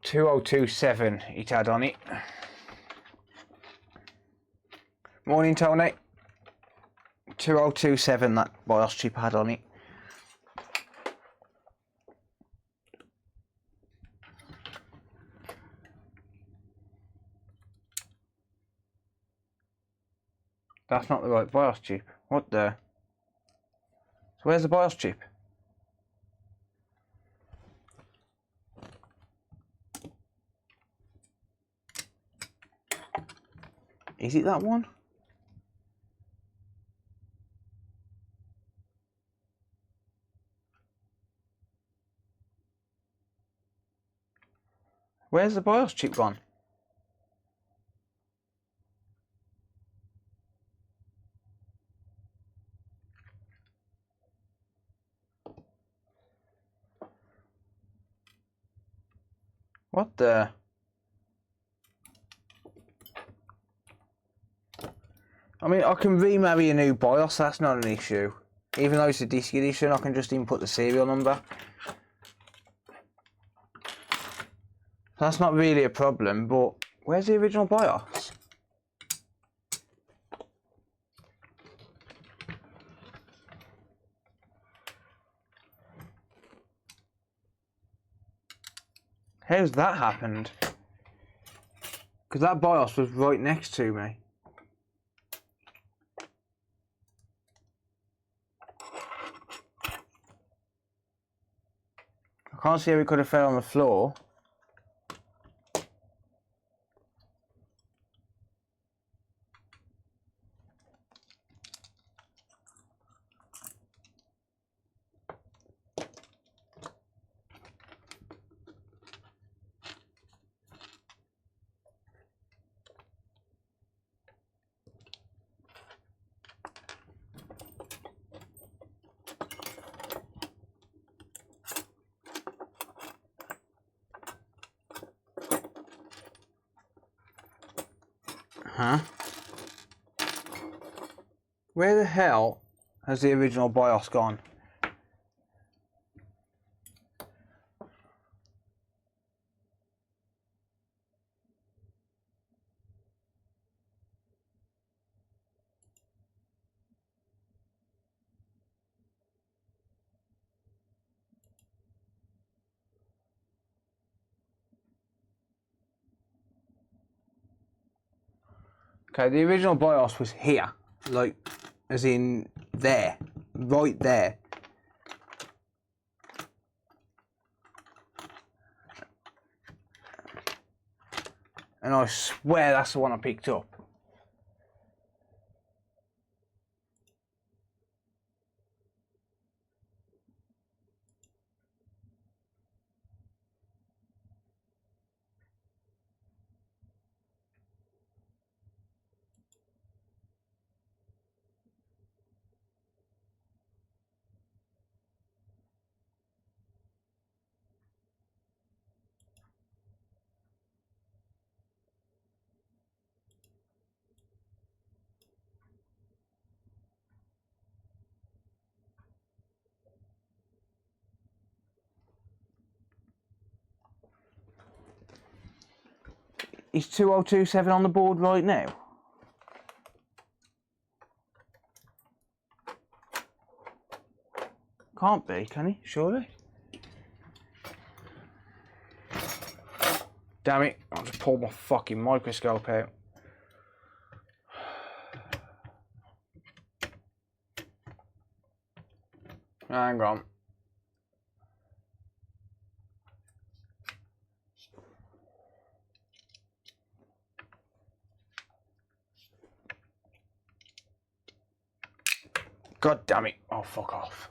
$2027 it had on it. Morning, Tony. 2027 that BIOS chip had on it. That's not the right BIOS chip. What the? So where's the BIOS chip? Is it that one? Where's the BIOS chip gone? What the? I mean, I can remarry a new BIOS, that's not an issue. Even though it's a disc edition, I can just input the serial number. That's not really a problem, but where's the original BIOS? How's that happened? Because that BIOS was right next to me. I can't see how it could have fell on the floor. Huh? Where the hell has the original BIOS gone? Okay, the original BIOS was here, like, as in there, right there. And I swear that's the one I picked up. Is 2027 on the board right now? Can't be, can he? Surely? Damn it, I'll just pull my fucking microscope out. Hang on. God damn it. Oh, fuck off.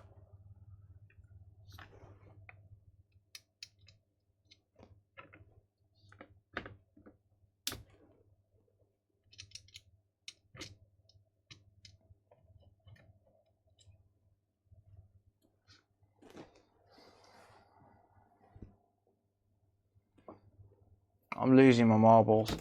I'm losing my marbles.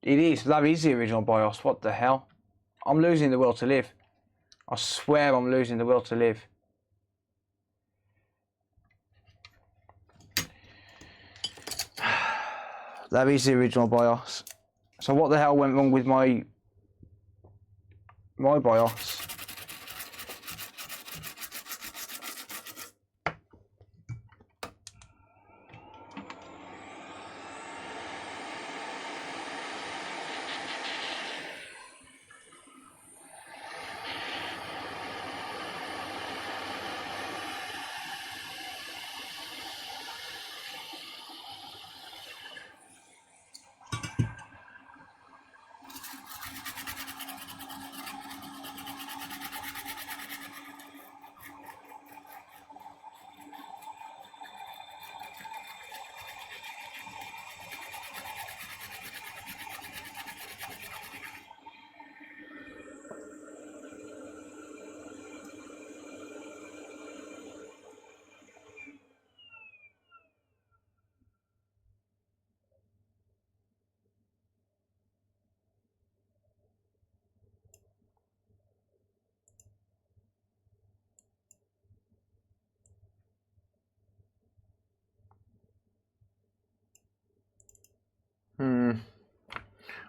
It is. That is the original BIOS. What the hell? I'm losing the will to live. I swear I'm losing the will to live. That is the original BIOS. So what the hell went wrong with my BIOS?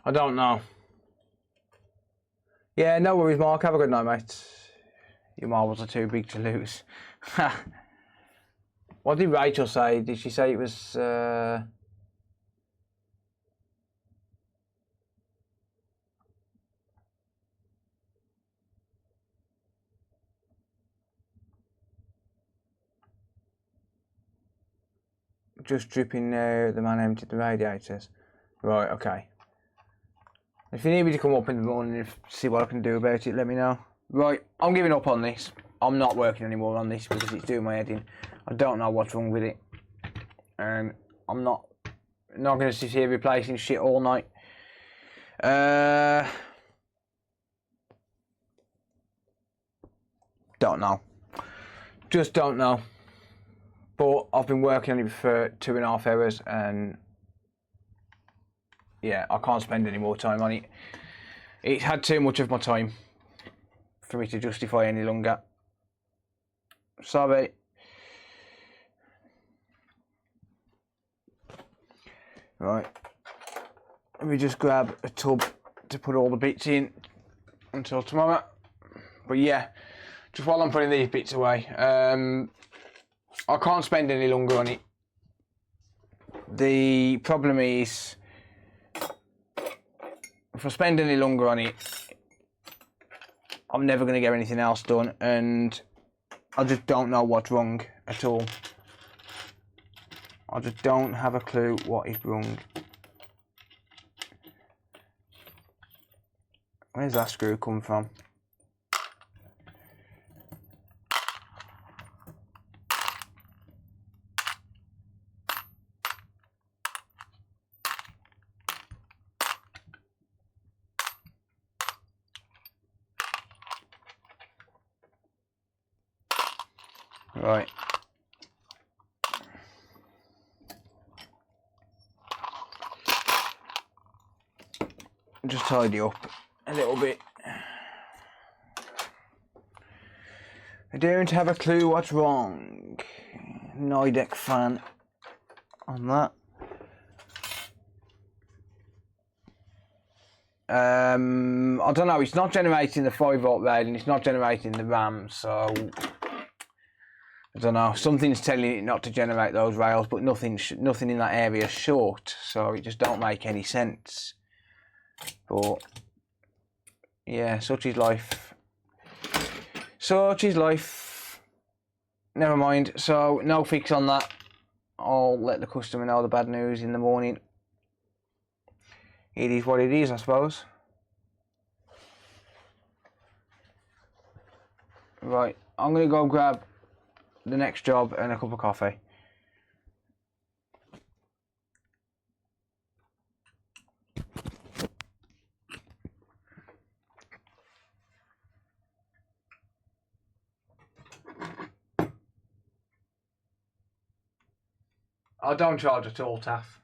I don't know. Yeah, no worries, Mark. Have a good night, mate. Your marbles are too big to lose. What did Rachel say? Did she say it was... just dripping now, the man emptied the radiators. Right, okay. If you need me to come up in the morning and see what I can do about it, let me know. Right, I'm giving up on this. I'm not working anymore on this because it's doing my head in. I don't know what's wrong with it. I'm not going to sit here replacing shit all night. Don't know. Just don't know. But I've been working on it for 2.5 hours and yeah, I can't spend any more time on it. It's had too much of my time for me to justify any longer. Sorry. Right. Let me just grab a tub to put all the bits in until tomorrow. But yeah, just while I'm putting these bits away, I can't spend any longer on it. The problem is, if I spend any longer on it, I'm never going to get anything else done, and I just don't know what's wrong at all. I just don't have a clue what is wrong. Where's that screw come from? Right. Just tidy up a little bit. I don't have a clue what's wrong. Nidec fan on that. I don't know, it's not generating the 5-volt rail and it's not generating the RAM, so I don't know, something's telling it not to generate those rails, but nothing in that area is short, so it just don't make any sense. But yeah, such is life. Such is life. Never mind. So no fix on that. I'll let the customer know the bad news in the morning. It is what it is, I suppose. Right, I'm gonna go grab the next job and a cup of coffee. I don't charge at all, Taff.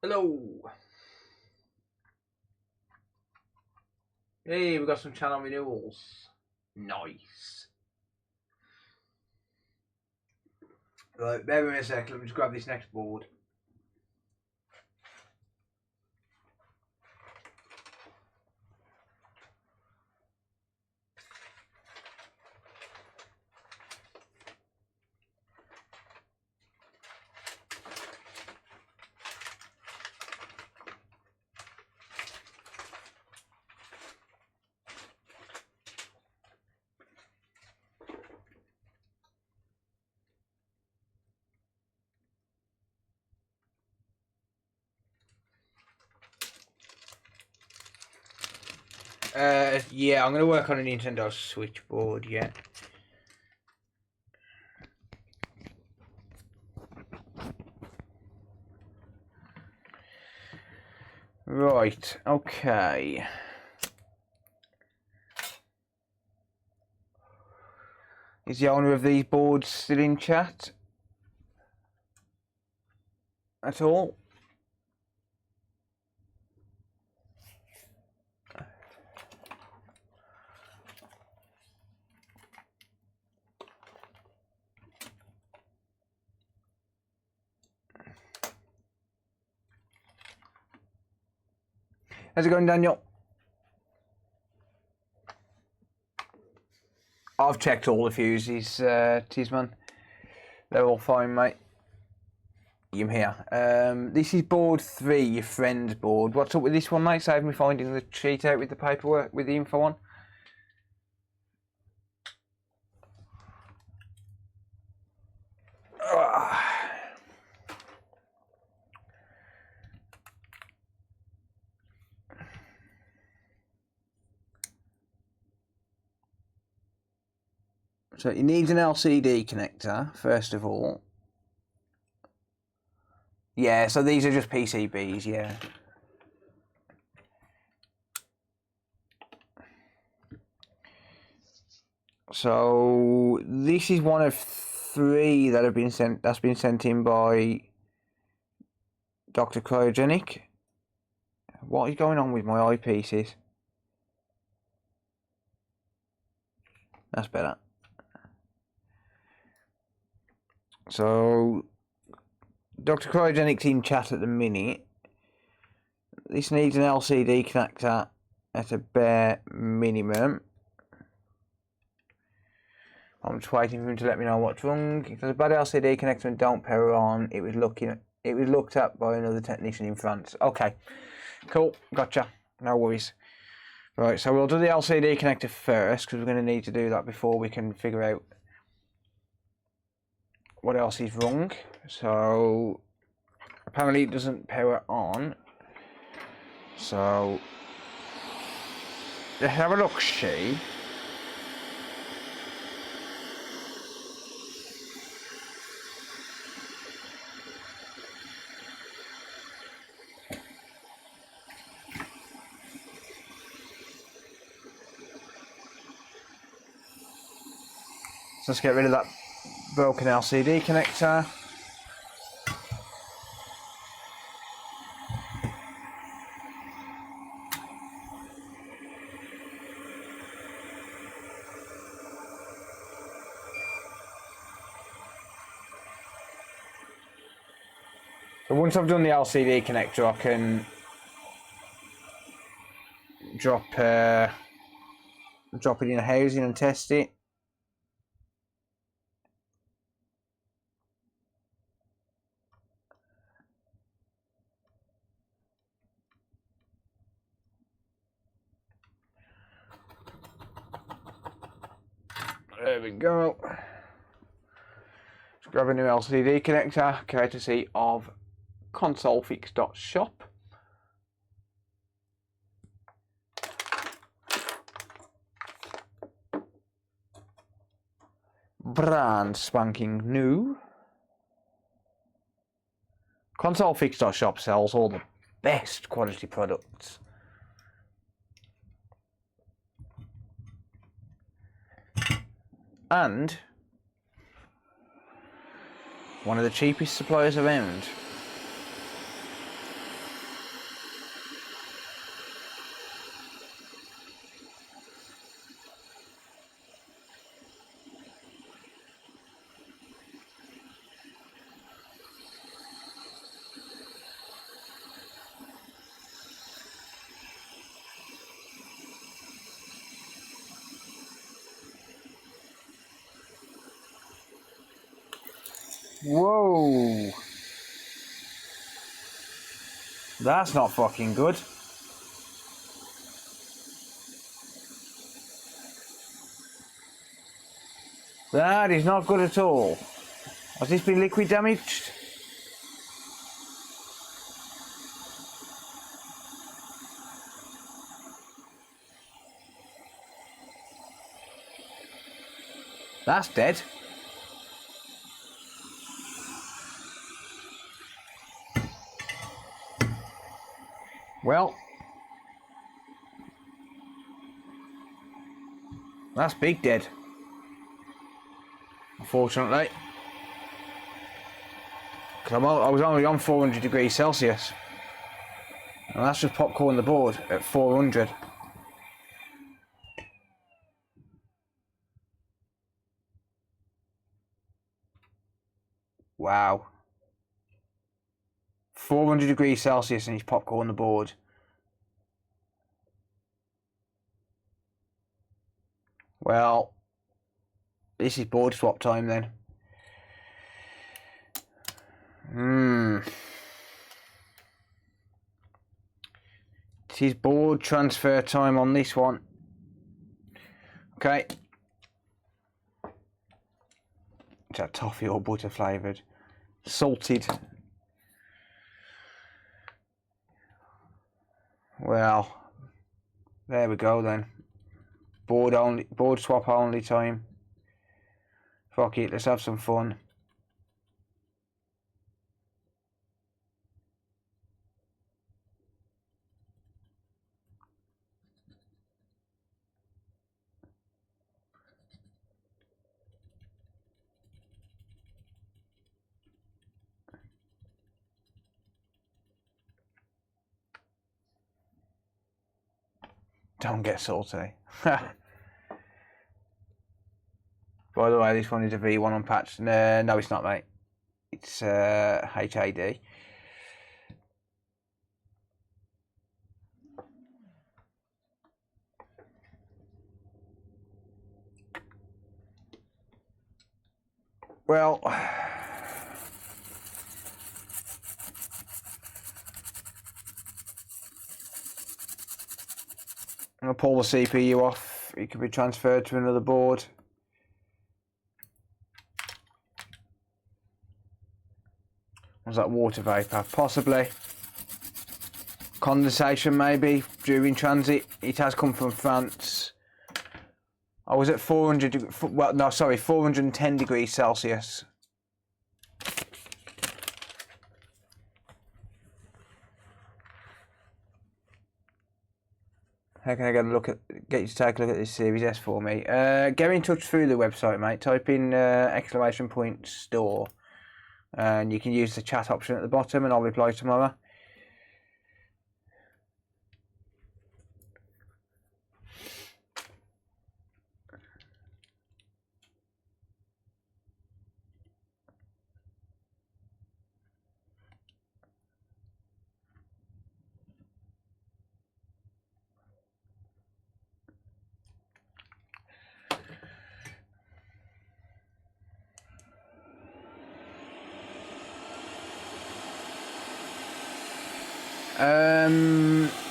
Hello. Hey, we got some channel renewals. Nice. Right, bear with me a sec. Let me just grab this next board. Yeah, I'm gonna work on a Nintendo Switch board, yeah. Right, okay. Is the owner of these boards still in chat? At all? How's it going, Daniel? I've checked all the fuses, Tisman. They're all fine, mate. I'm here. This is board 3, your friend's board. What's up with this one, mate? Save me finding the sheet out with the paperwork, with the info on. So it needs an LCD connector, first of all. Yeah, so these are just PCBs, yeah. So this is one of 3 that have been sent. That's been sent in by Dr. Cryogenic. What is going on with my eyepieces? That's better. So Dr. Cryogenic's in chat at the minute. This needs an LCD connector at a bare minimum. I'm just waiting for him to let me know what's wrong. If there's a bad LCD connector and don't power on, it was looked at by another technician in France. Okay, cool, gotcha. No worries. Right, so we'll do the LCD connector first because we're going to need to do that before we can figure out what else is wrong. So apparently it doesn't power on. So let's have a look, see. So let's get rid of that broken LCD connector. So once I've done the LCD connector, I can drop it in a housing and test it. There we go. Let's grab a new LCD connector, courtesy of consolefix.shop. Brand spanking new. Consolefix.shop sells all the best quality products. And one of the cheapest suppliers around. Whoa! That's not fucking good. That is not good at all. Has this been liquid damaged? That's dead. Well, that's big dead. Unfortunately. Because I was only on 400 degrees Celsius. And that's just popcorn the board at 400. Wow. 400 degrees Celsius and he's popcorn the board. Well, this is board swap time then. It is board transfer time on this one. Okay. Is that toffee or butter flavoured? Salted. Well, there we go then. Board swap only time. Fuck it, let's have some fun. Don't get salty. By the way, this one is a V1 unpatched. No, it's not, mate. It's HAD. Well, I'm going to pull the CPU off. It can be transferred to another board. Was that water vapour? Possibly. Condensation maybe during transit. It has come from France. I was at 410 degrees Celsius. How can I get you to take a look at this Series S for me? Get in touch through the website, mate. Type in ! store, and you can use the chat option at the bottom, and I'll reply tomorrow.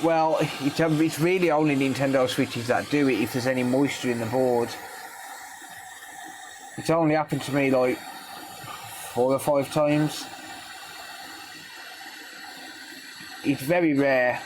Well, it's really only Nintendo Switches that do it if there's any moisture in the board. It's only happened to me like 4 or 5 times. It's very rare.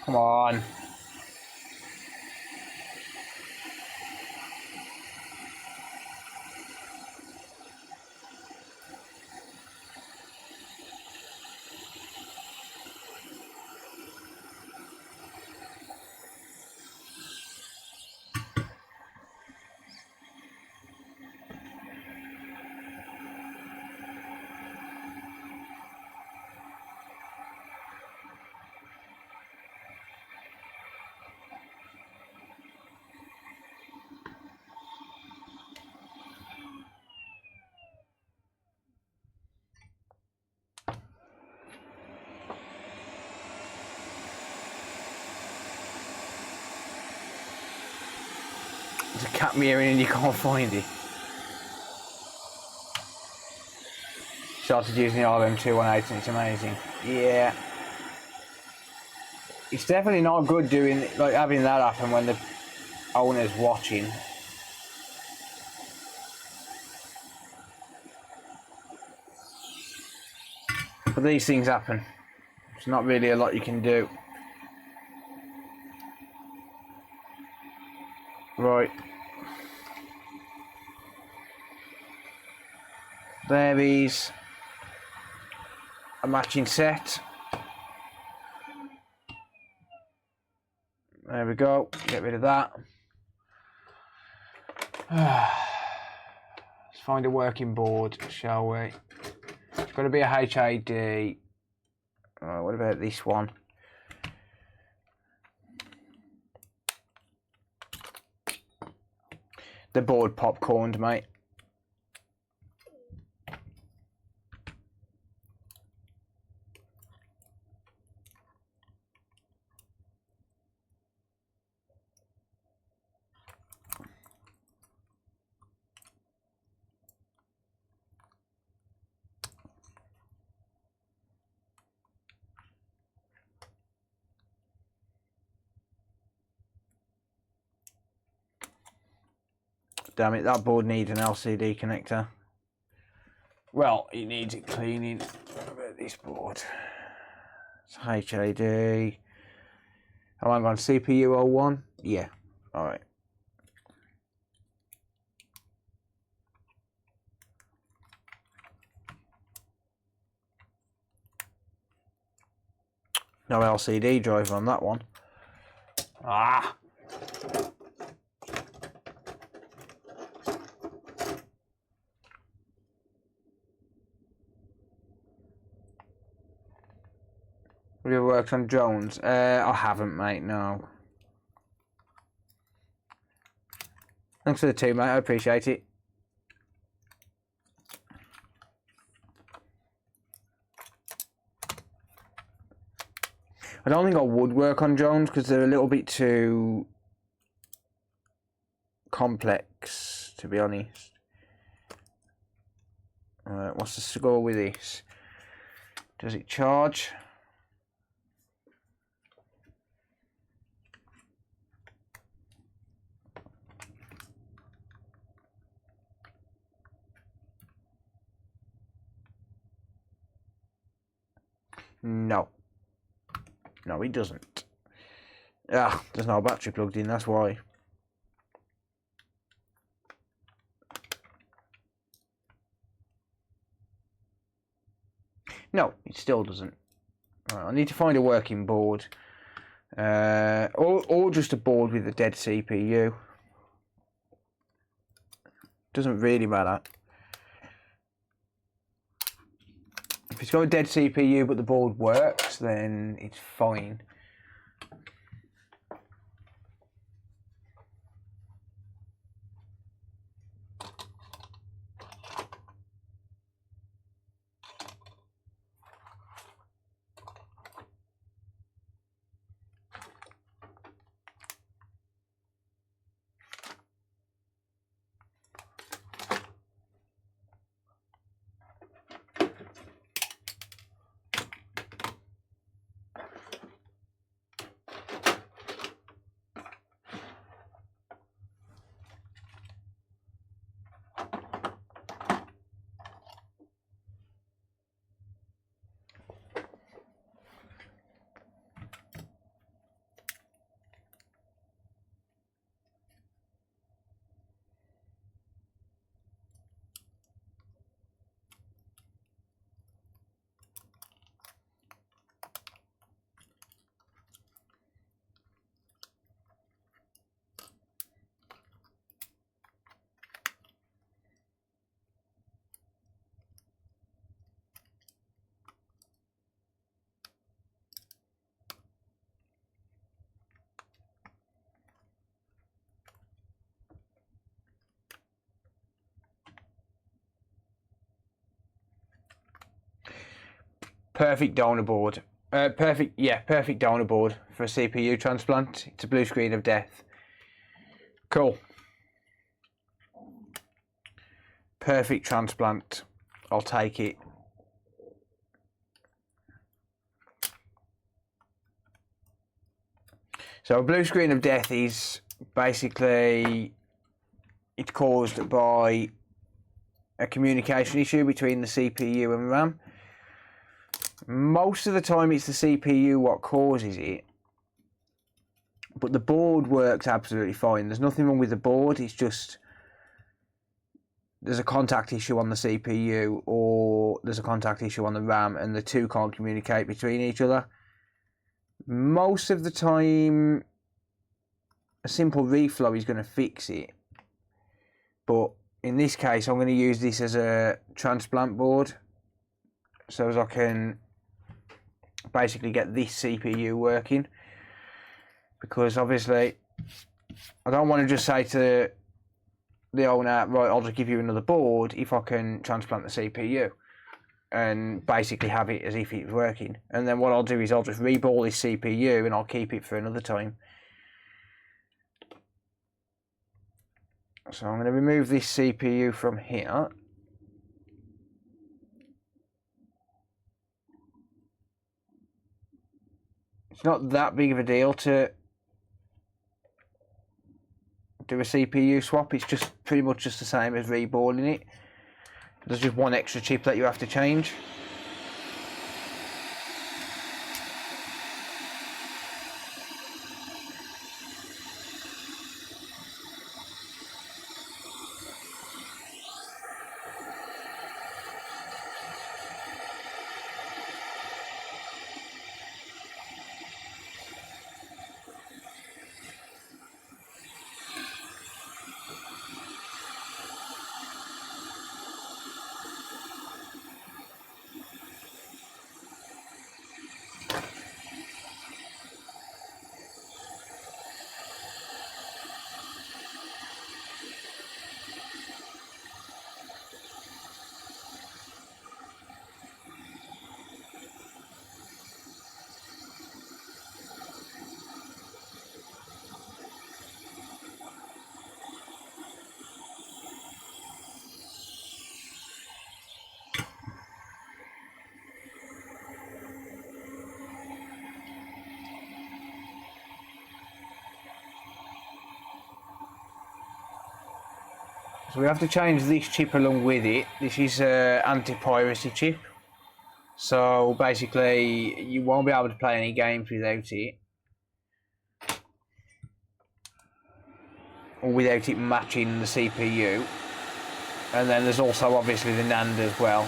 Come on. There's a cat meowing and you can't find it. Started using the RM218 and it's amazing. Yeah. It's definitely not good doing, like, having that happen when the owner's watching. But these things happen. There's not really a lot you can do. Right. There is a matching set. There we go. Get rid of that. Let's find a working board, shall we? It's got to be a HAD. What about this one? The board popcorned, mate. Damn it, that board needs an LCD connector. Well, it needs it cleaning. What about this board? It's HAD. Oh, hang on, CPU 01? Yeah, alright. No LCD driver on that one. Ah! Have you ever worked on drones? I haven't, mate, no. Thanks for the 2, mate, I appreciate it. I don't think I would work on drones because they're a little bit too complex, to be honest. Alright, what's the score with this? Does it charge? No. No, it doesn't. Ah, there's no battery plugged in, that's why. No, it still doesn't. Right, I need to find a working board. Or just a board with a dead CPU. Doesn't really matter. If it's got a dead CPU but the board works, then it's fine. Perfect donor board. Perfect donor board for a CPU transplant. It's a blue screen of death. Cool. Perfect transplant. I'll take it. So a blue screen of death is basically it's caused by a communication issue between the CPU and RAM. Most of the time it's the CPU what causes it, but the board works absolutely fine. There's nothing wrong with the board, it's just there's a contact issue on the CPU or there's a contact issue on the RAM and the two can't communicate between each other. Most of the time a simple reflow is going to fix it, but in this case I'm going to use this as a transplant board. so as I can basically get this CPU working, because obviously I don't want to just say to the owner, right, I'll just give you another board if I can transplant the CPU and basically have it as if it's working. And then what I'll do is I'll just reball this CPU and I'll keep it for another time. So I'm going to remove this CPU from here. It's not that big of a deal to do a CPU swap. It's just pretty much just the same as reballing it. There's just one extra chip that you have to change. So we have to change this chip along with it. This is an anti-piracy chip. So basically you won't be able to play any games without it. Or without it matching the CPU. And then there's also obviously the NAND as well.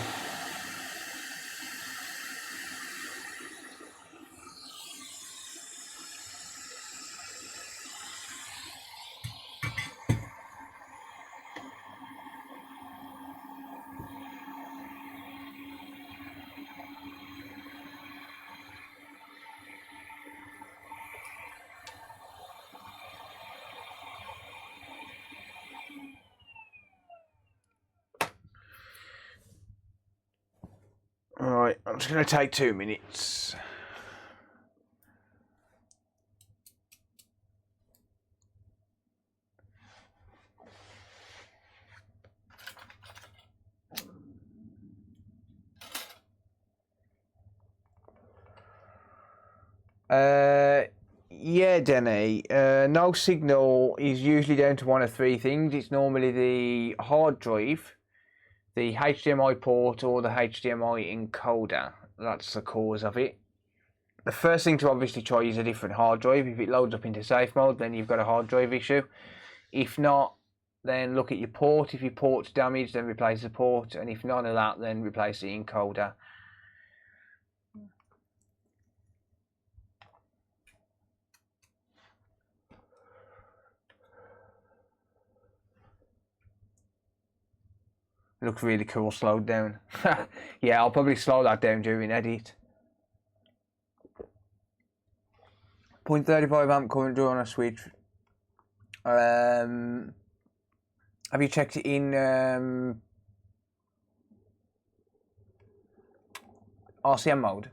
Alright, I'm just going to take 2 minutes. Yeah, Denny. No signal is usually down to one of 3 things. It's normally the hard drive, the HDMI port, or the HDMI encoder. That's the cause of it. The first thing to obviously try is a different hard drive. If it loads up into safe mode, then you've got a hard drive issue. If not, then look at your port. If your port's damaged, then replace the port. And if none of that, then replace the encoder. It looks really cool slowed down. Yeah, I'll probably slow that down during edit. 0.35 amp current draw on a switch. Have you checked it in RCM mode?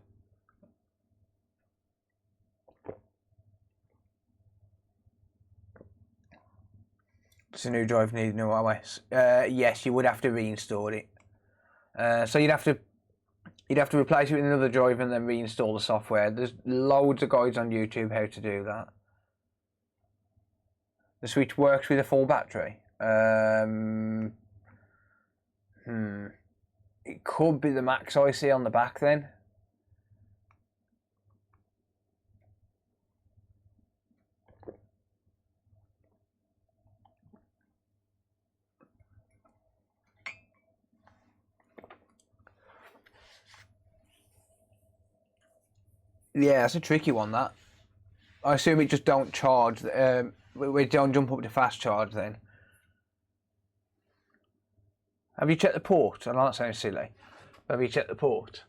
It's a new drive, needs new OS. Yes, you would have to reinstall it. So you'd have to replace it with another drive and then reinstall the software. There's loads of guides on YouTube how to do that. The switch works with a full battery. It could be the Max IC on the back then. Yeah, that's a tricky one, that. I assume it just don't charge. We don't jump up to fast charge then. Have you checked the port? I know that sounds silly. Have you checked the port?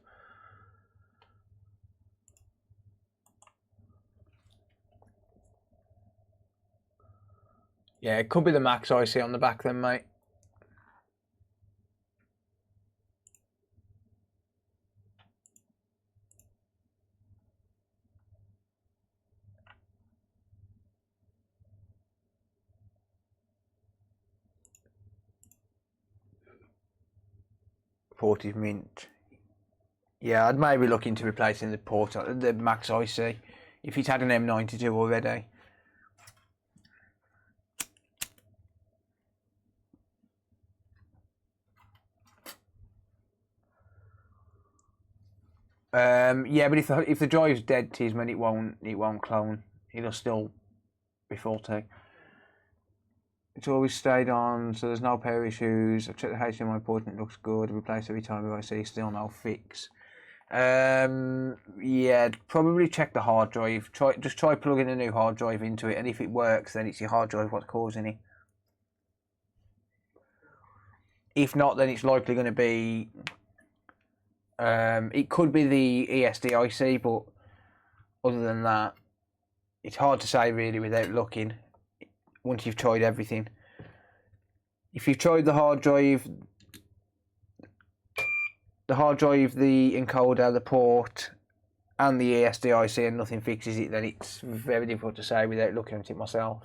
Yeah, it could be the max IC on the back then, mate. '40s mint. Yeah, I'd maybe look into replacing the max IC if he's had an M92 already. Yeah, but if the drive's dead, Tisman, it won't clone. It'll still be faulty. It's always stayed on, so there's no power issues. I've checked the HDMI port and it looks good. Replace every time I see, still no fix. Yeah, probably check the hard drive. Just try plugging a new hard drive into it, and if it works, then it's your hard drive what's causing it. If not, then it's likely going to be. It could be the ESDIC, but other than that, it's hard to say really without looking. Once you've tried everything, if you've tried the hard drive, the encoder, the port, and the ESDIC, and nothing fixes it, then it's very difficult to say without looking at it myself.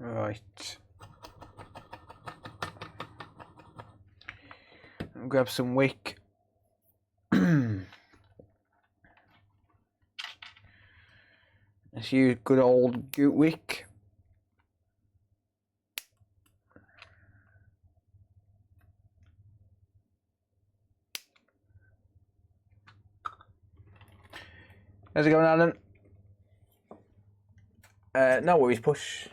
Right. Grab some wick. Let's use good old goot wick. How's it going, Alan? No worries, push.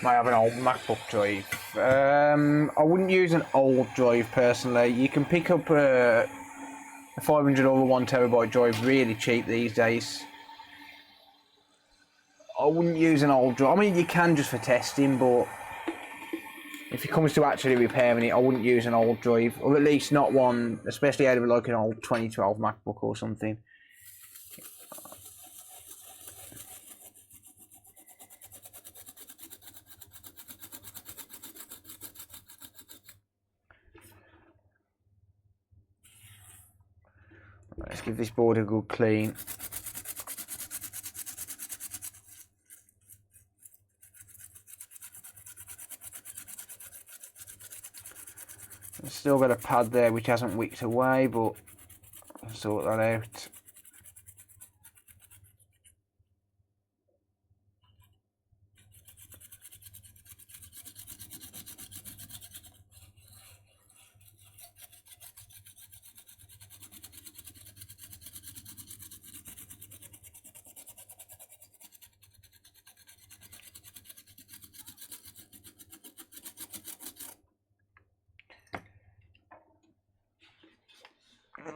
Might have an old MacBook drive. I wouldn't use an old drive personally. You can pick up a 500 over 1 terabyte drive really cheap these days. I wouldn't use an old drive. I mean, you can just for testing, but if it comes to actually repairing it, I wouldn't use an old drive, or at least not one, especially out of like an old 2012 MacBook or something. Let's give this board a good clean. I've still got a pad there which hasn't wicked away, but I'll sort that out.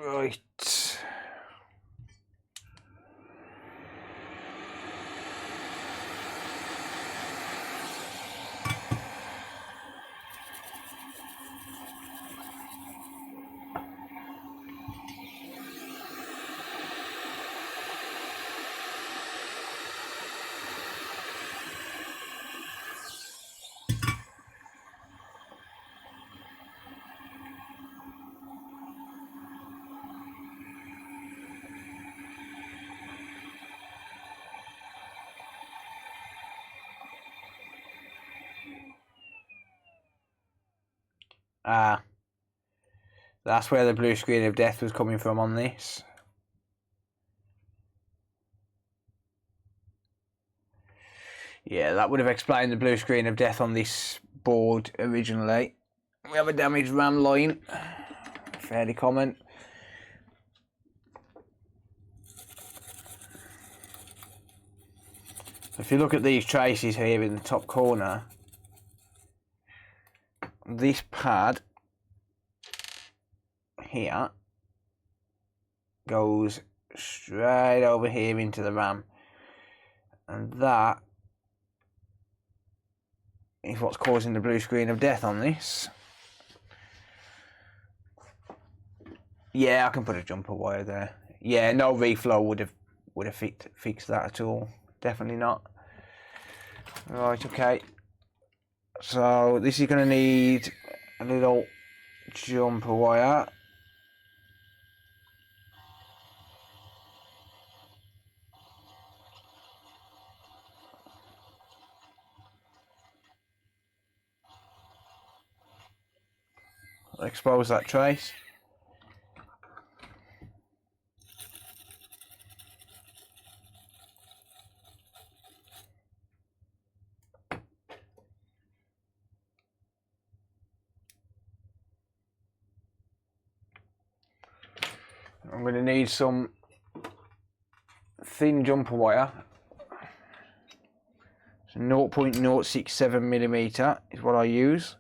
Right. Ah, that's where the blue screen of death was coming from on this. Yeah, that would have explained the blue screen of death on this board originally. We have a damaged RAM line, fairly common. If you look at these traces here in the top corner, this pad here goes straight over here into the RAM, and that is what's causing the blue screen of death on this. Yeah, I can put a jumper wire there. Yeah, no reflow would have fixed that at all. Definitely not. Right, okay. So this is going to need a little jumper wire. Expose that trace. I'm going to need some thin jumper wire. So 0.067mm is what I use.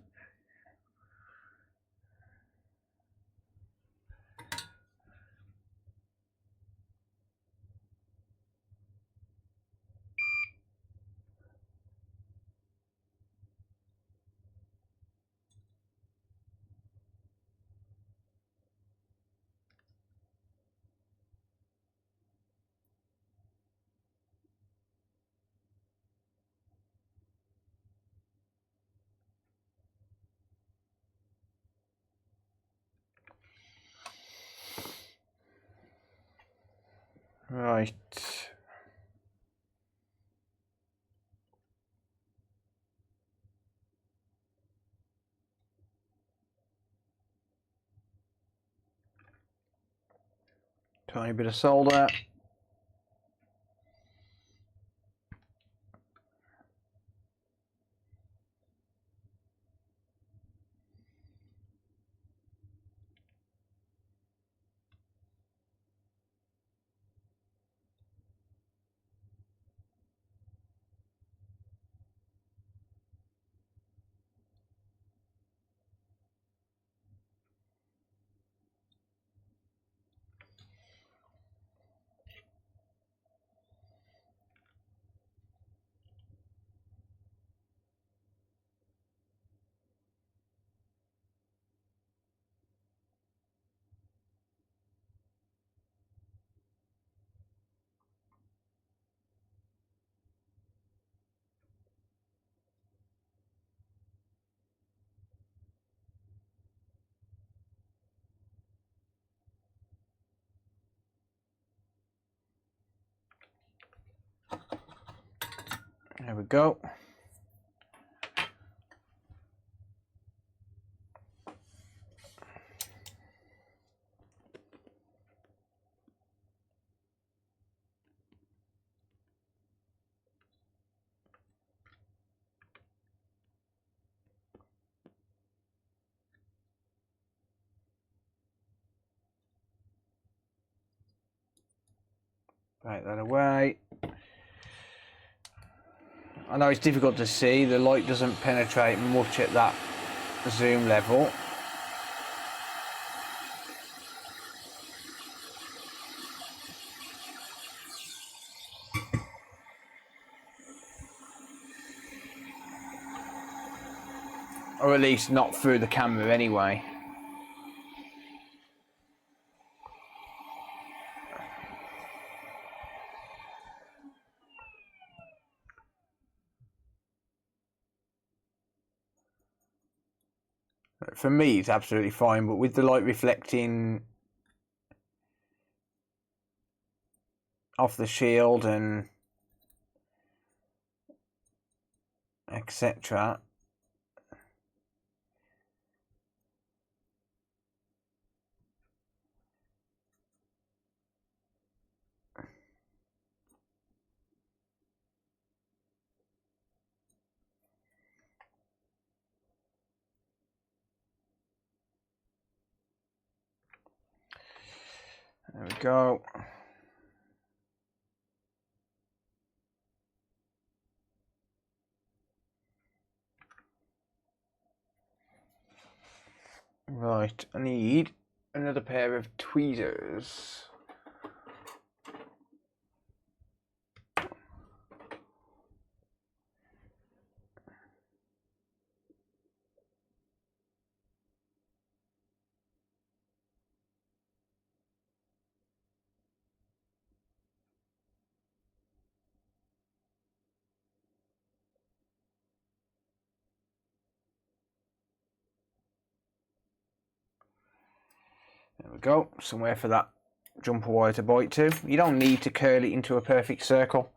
Right. Tiny bit of solder. There we go. Take that away. I know it's difficult to see, the light doesn't penetrate much at that zoom level. Or at least not through the camera anyway. For me, it's absolutely fine, but with the light reflecting off the shield and etc. There we go. Right, I need another pair of tweezers. There we go, somewhere for that jumper wire to bite to. You don't need to curl it into a perfect circle.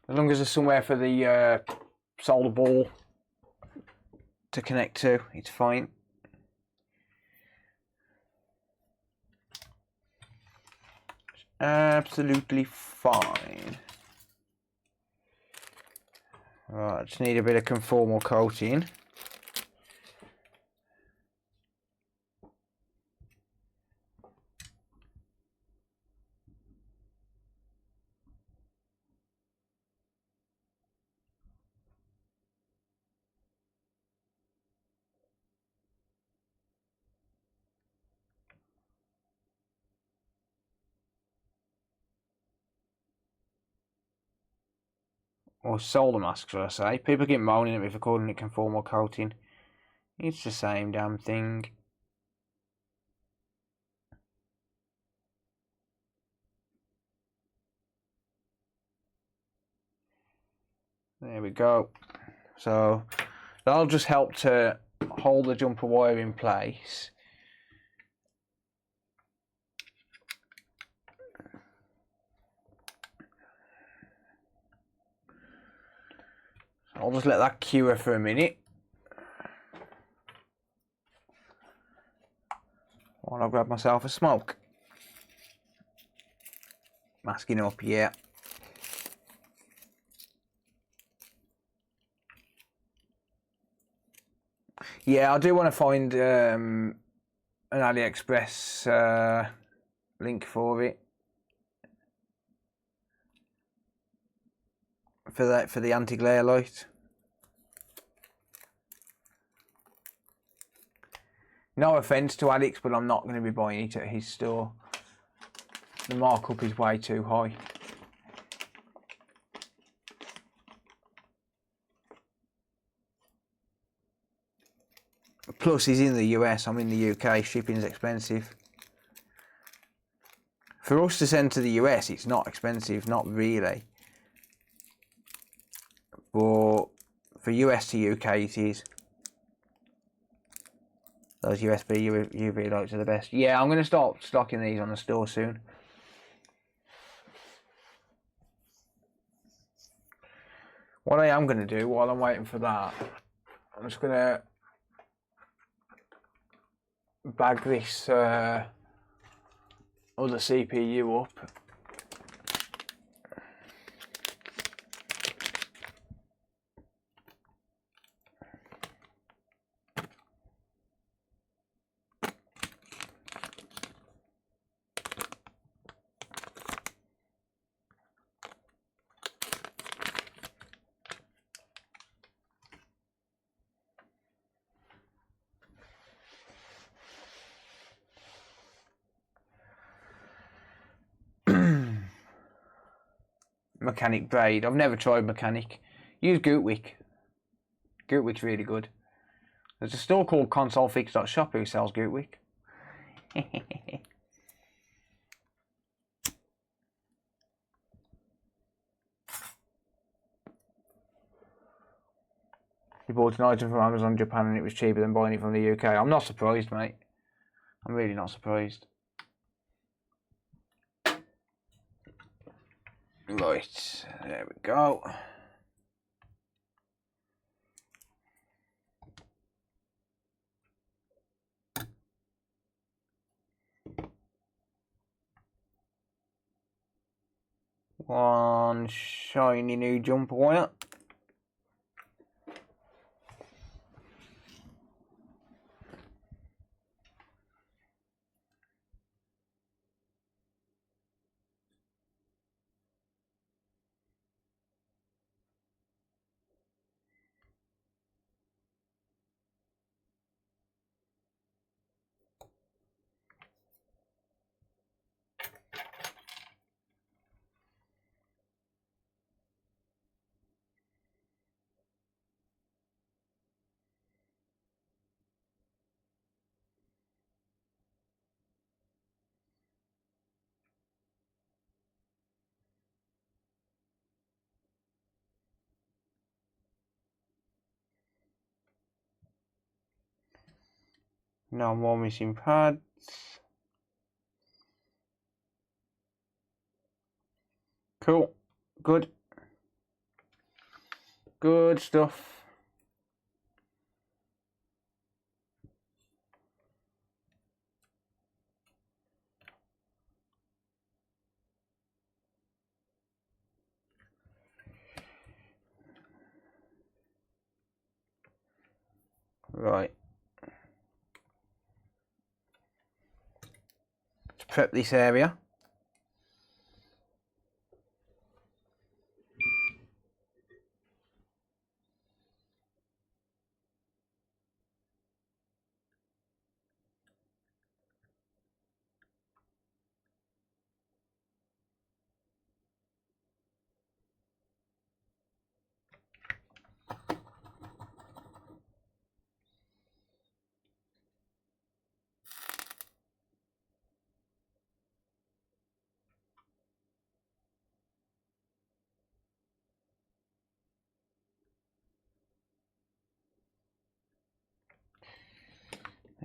As long as there's somewhere for the solder ball to connect to, it's fine. It's absolutely fine. Right, just need a bit of conformal coating. Or solder mask, should I say. People get moaning at me for calling it conformal coating. It's the same damn thing. There we go. So that'll just help to hold the jumper wire in place. I'll just let that cure for a minute. While I grab myself a smoke. Masking up, yeah. Yeah, I do want to find an AliExpress link for it. For the anti-glare light. No offence to Alex, but I'm not going to be buying it at his store. The markup is way too high. Plus, he's in the US, I'm in the UK, shipping's expensive. For us to send to the US, it's not expensive, not really. But for US to UK, it is. Those USB UV lights are the best. Yeah, I'm going to start stocking these on the store soon. What I am going to do while I'm waiting for that, I'm just going to bag this other CPU up. Mechanic braid. I've never tried mechanic. Use Gootwick. Gootwick's really good. There's a store called consolefix.shop who sells Gootwick. You bought an item from Amazon Japan and it was cheaper than buying it from the UK. I'm not surprised, mate. I'm really not surprised. Right, there we go. One shiny new jumper wire. No more missing pads. Cool. Good. Good stuff. Right. Let's prep this area.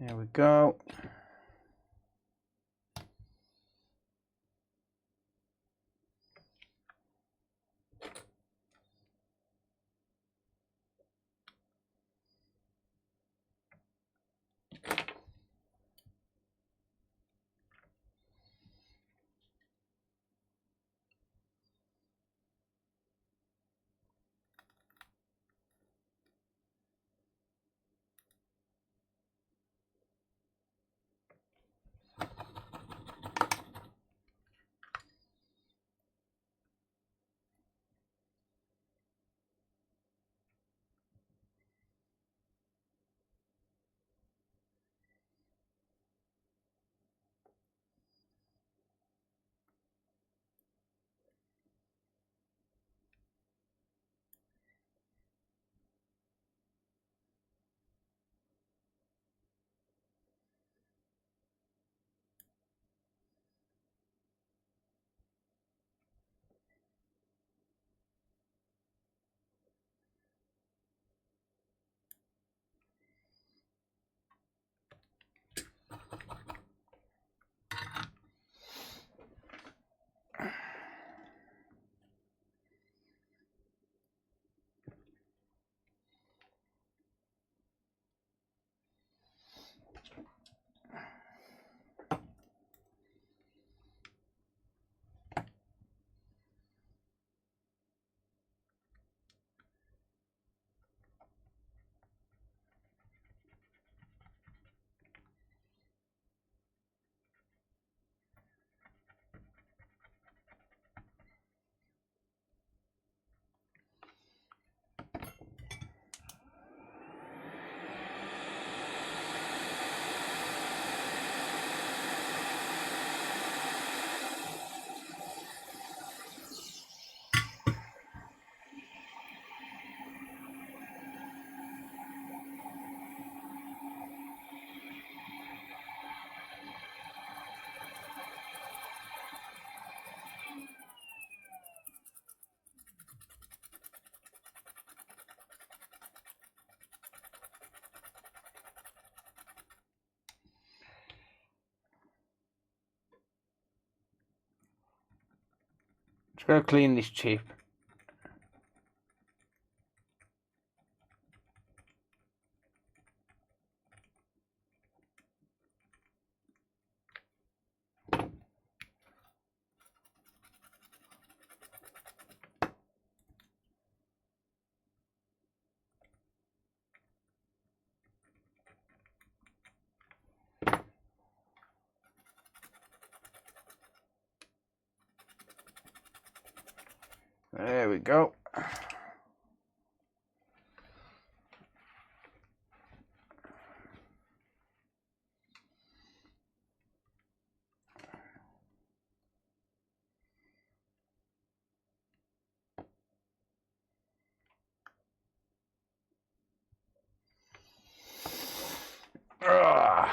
There we go. Let's go clean this chip. There we go. Ugh.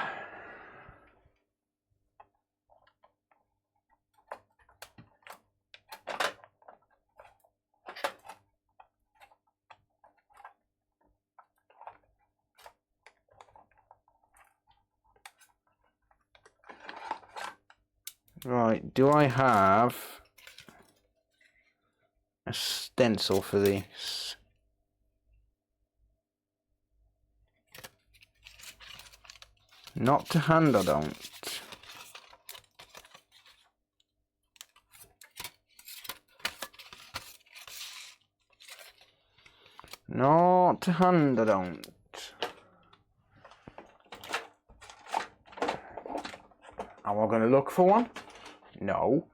Right, do I have a stencil for this? Not to hand, I don't. Not to hand, I don't. Am I going to look for one? No.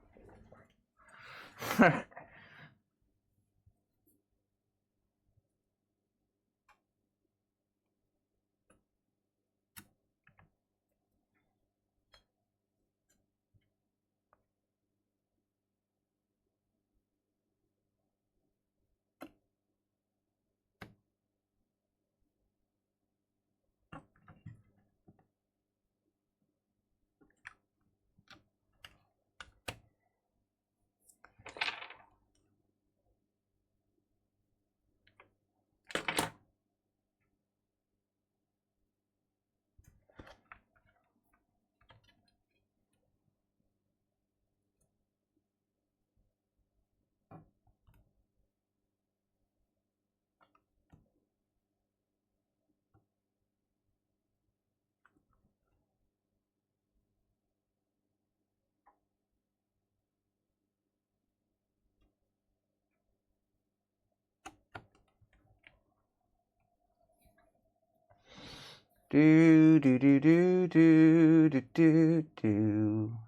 Do do do do do do do do.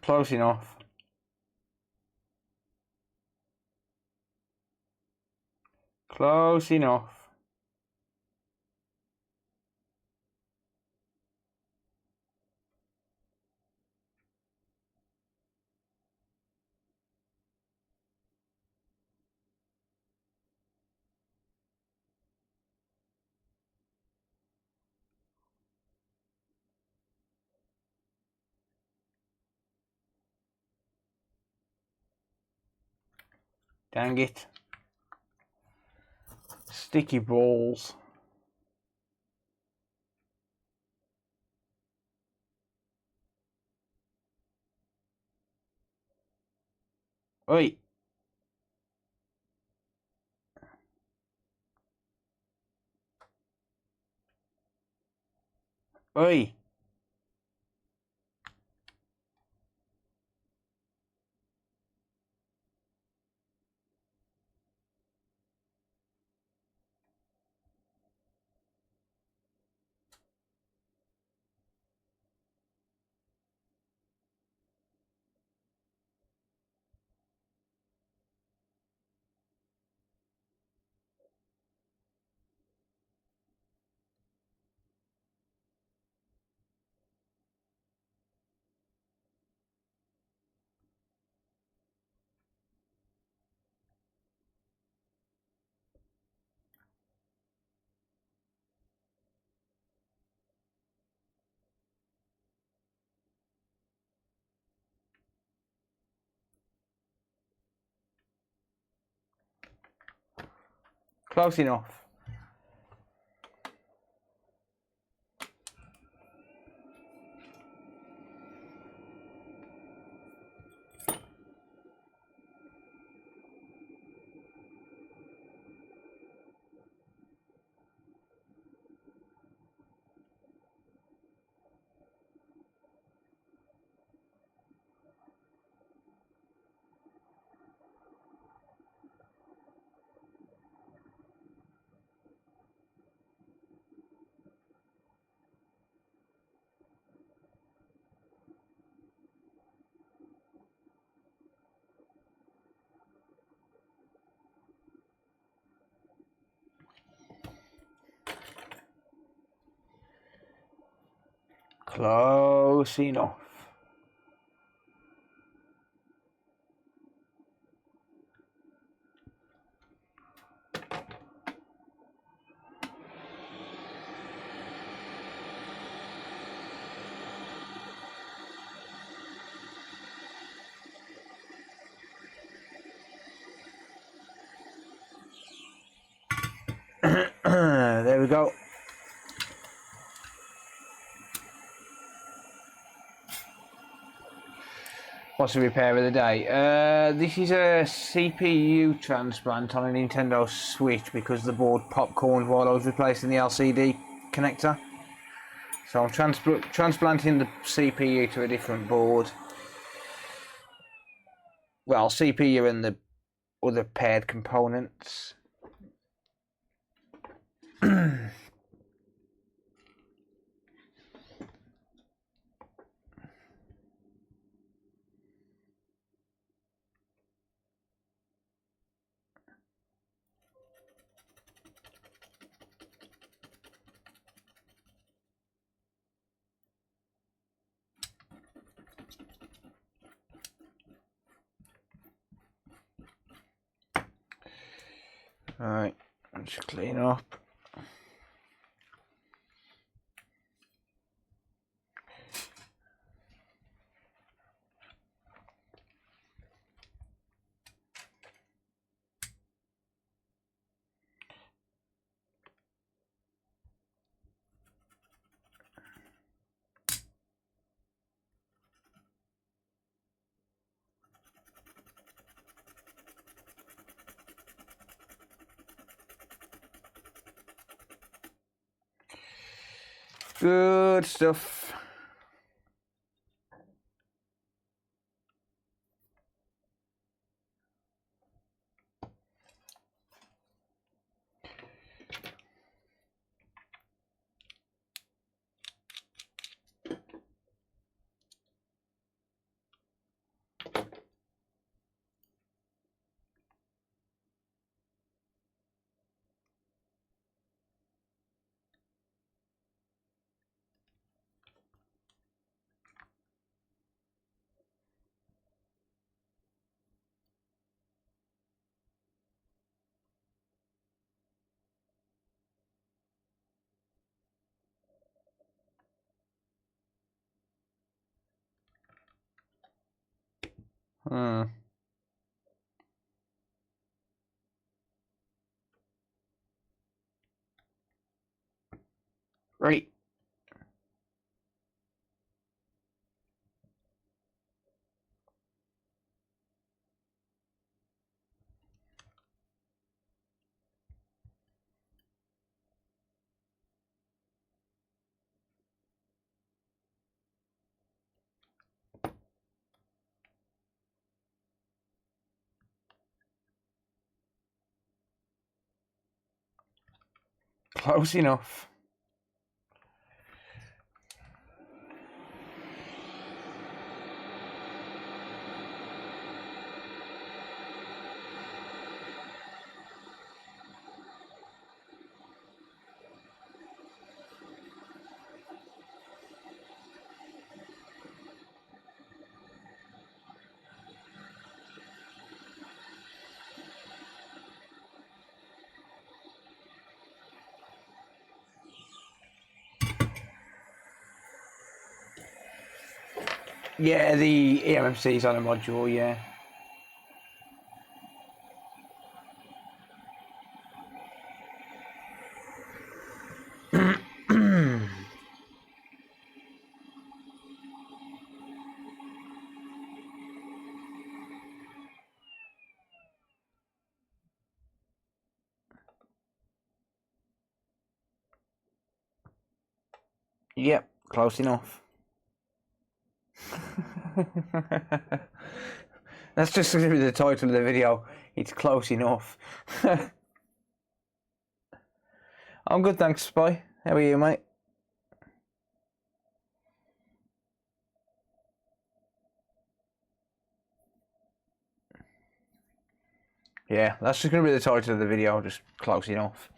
Close enough. Close enough. Dang it. Sticky balls. Oi. Oi. Close enough. Close enough. There we go. What's the repair of the day? This is a CPU transplant on a Nintendo Switch because the board popcorned while I was replacing the LCD connector. So I'm transplanting the CPU to a different board. Well, CPU and the other paired components. Alright, let's clean up. Good stuff. Hmm. Right. Close enough. Yeah, the EMMC's on a module, yeah. Yep, close enough. That's just going to be the title of the video. It's close enough. I'm good, thanks, Spy. How are you, mate? Yeah, that's just going to be the title of the video, just close enough.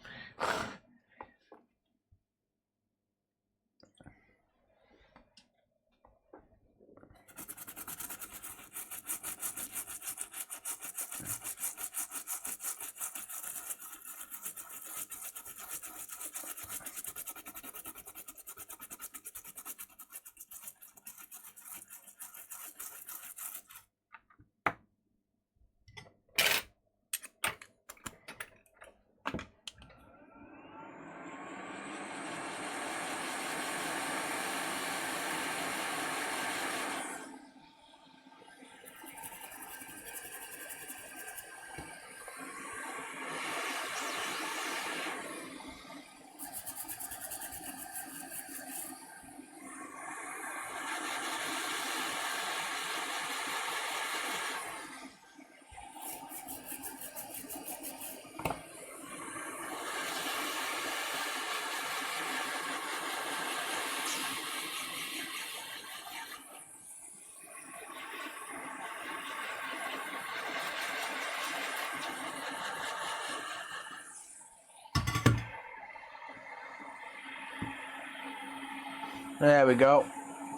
There we go.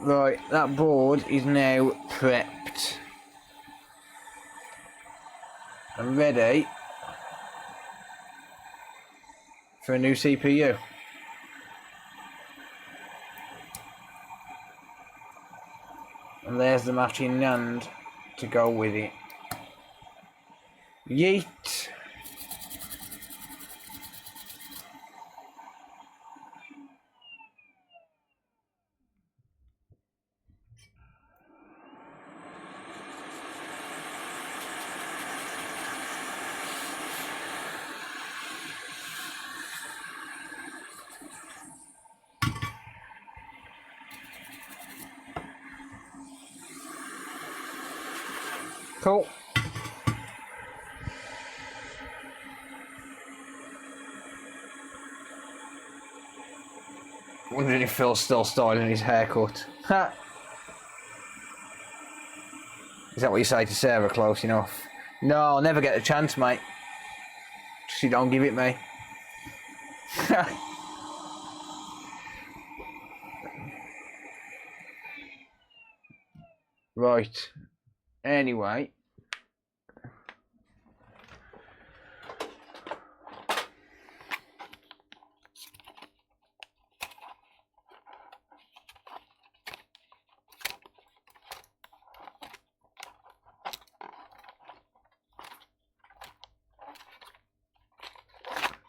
Right, that board is now prepped and ready for a new CPU. And there's the matching NAND to go with it. Yeet! Cool. Wondering if Phil's still styling his haircut. Ha! Is that what you say to Sarah? Close enough. No, I'll never get a chance, mate. She don't give it me. Right. Anyway.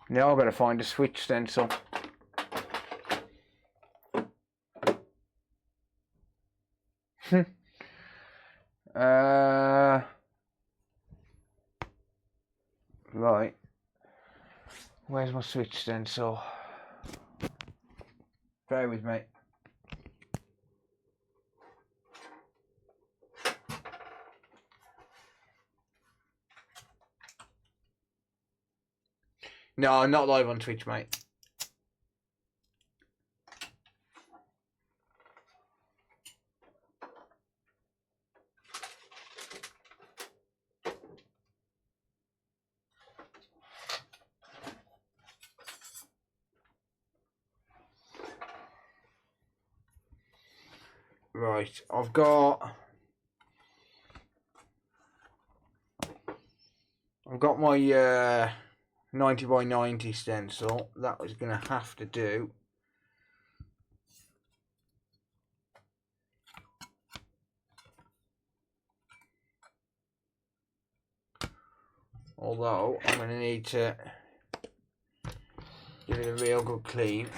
Now I've got to find a switch stencil. Right. Where's my switch stencil? Bear with me. No, I'm not live on Twitch, mate. Right, I've got my 90 by 90 stencil. That was going to have to do. Although I'm going to need to give it a real good clean.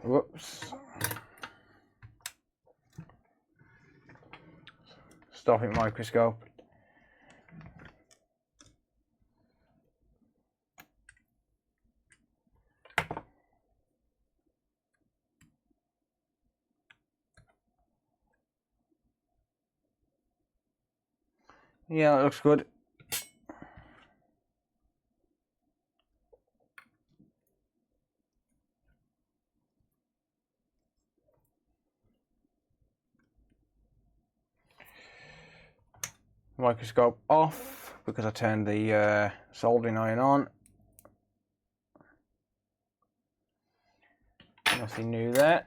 Whoops. Stopping microscope. Yeah, that looks good. Microscope off because I turned the soldering iron on. Nothing new there.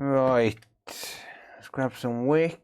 Right, let's grab some wick.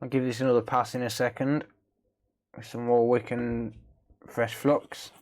I'll give this another pass in a second with some more wick and fresh flux.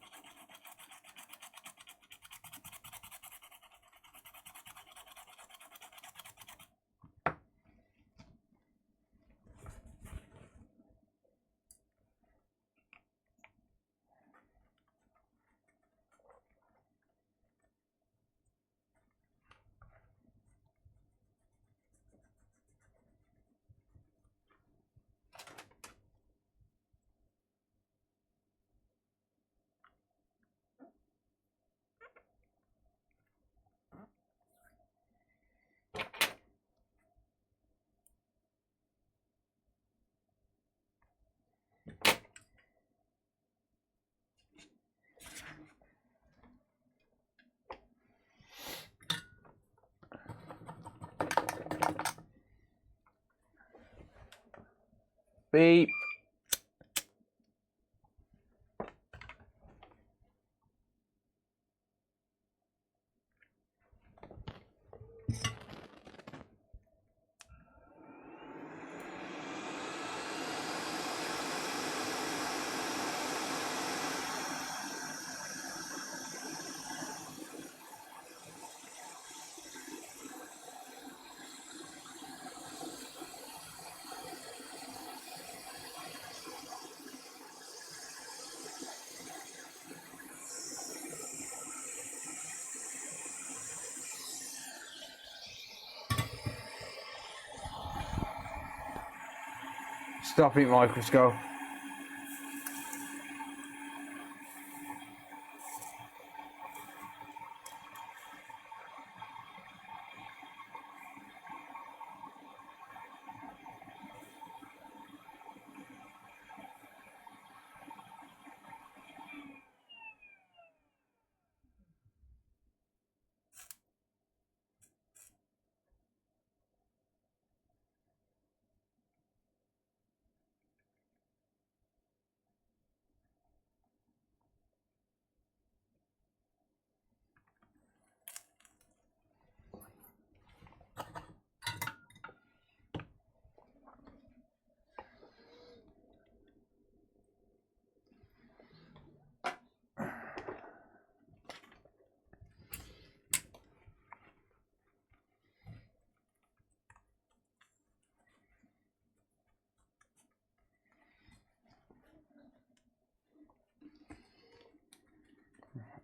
Beep. Stop it, microscope.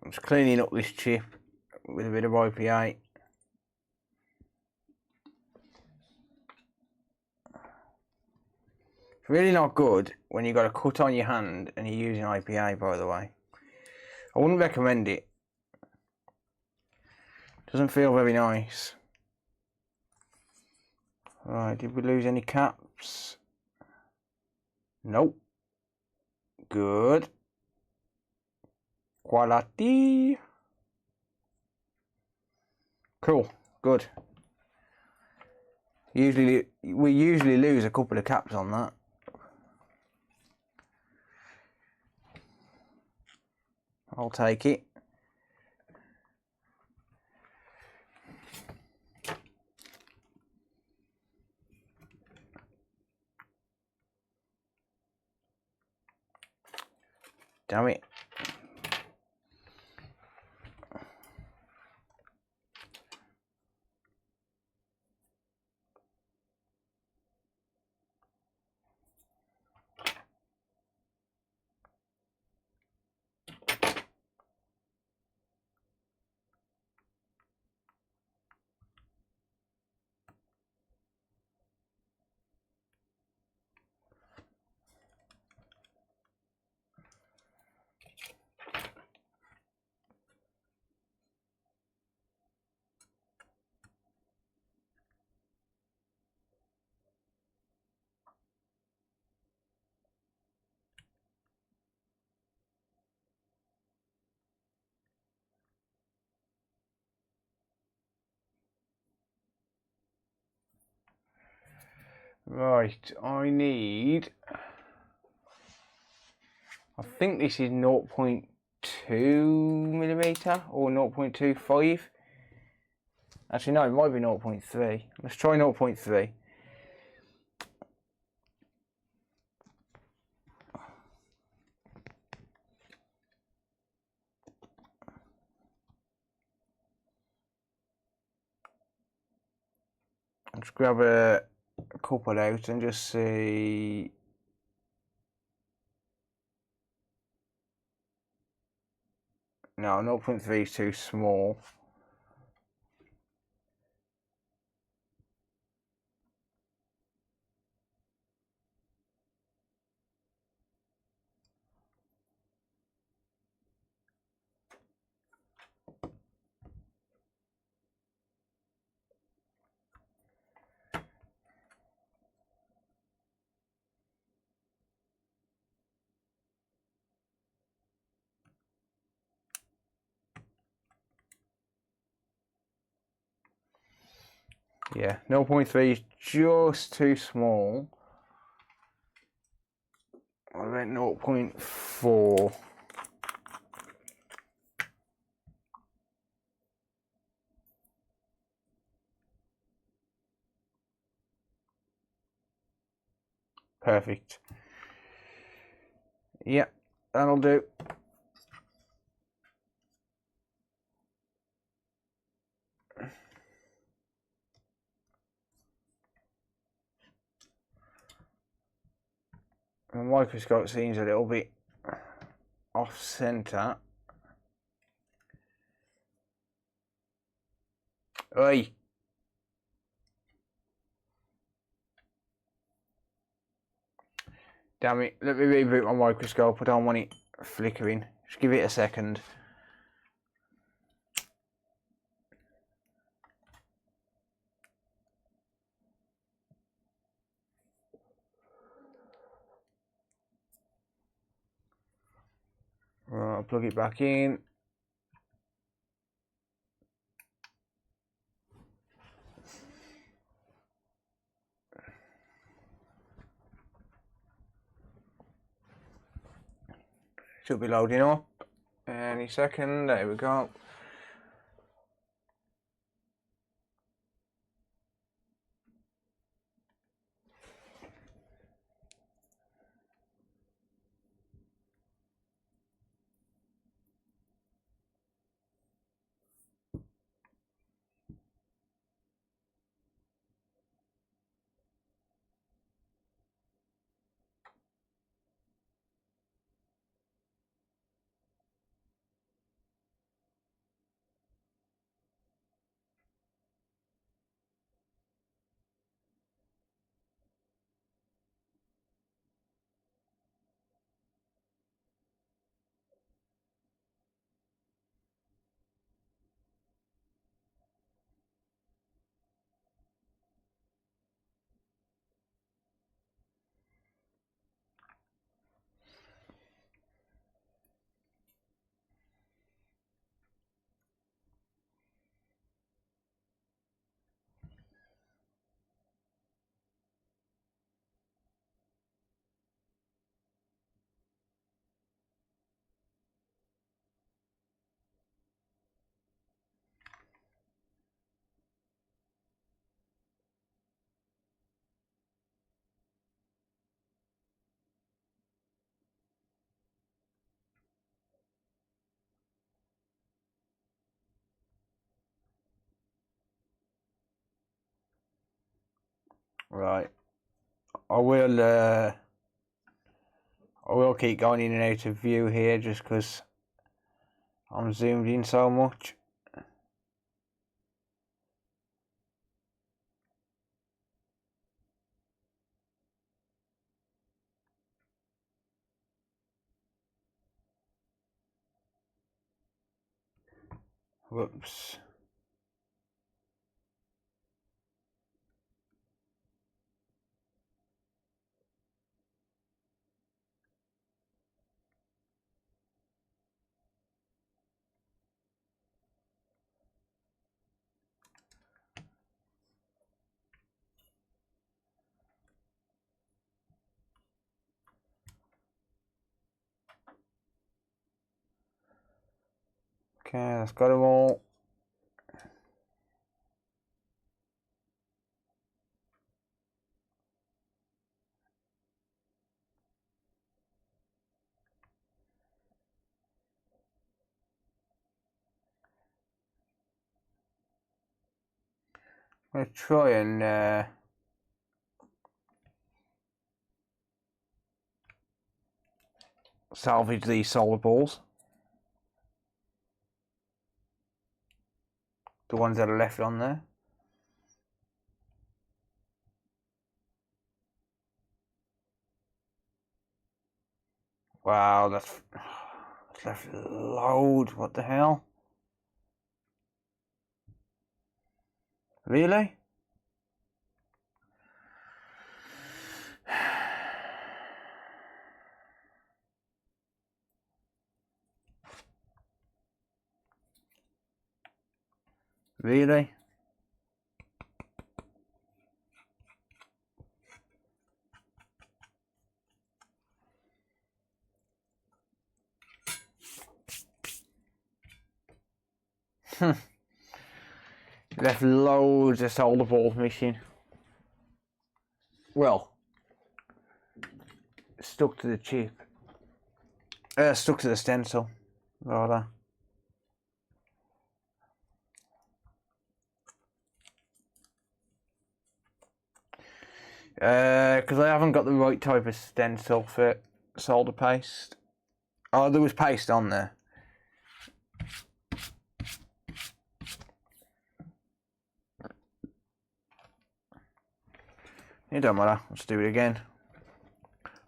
I'm just cleaning up this chip with a bit of IPA. It's really not good when you've got a cut on your hand and you're using IPA, by the way. I wouldn't recommend it. Doesn't feel very nice. Right, did we lose any caps? Nope. Good. Quality. Cool. Good. We usually lose a couple of caps on that. I'll take it. Damn it. Right, I think this is 0.2 millimeter or 0.25. Actually, no, it might be 0.3. Let's try 0.3. Let's grab a couple out and just see. No, 0.3 is too small. Yeah, 0.3 is just too small. I went 0.4. Perfect. Yeah, that'll do. The microscope seems a little bit off center. Oi! Damn it, let me reboot my microscope. I don't want it flickering. Just give it a second. Right, I'll plug it back in. Should be loading up any second. There we go. Right. I will keep going in and out of view here just because I'm zoomed in so much. Whoops. Okay, that's got them all. I'm going to try and salvage these solder balls. The ones that are left on there. Wow, that's left loads. What the hell? Really? Really? Left loads of solder balls missing. Well, stuck to the chip. Stuck to the stencil, rather. Because I haven't got the right type of stencil for solder paste. Oh, there was paste on there. It don't matter, let's do it again.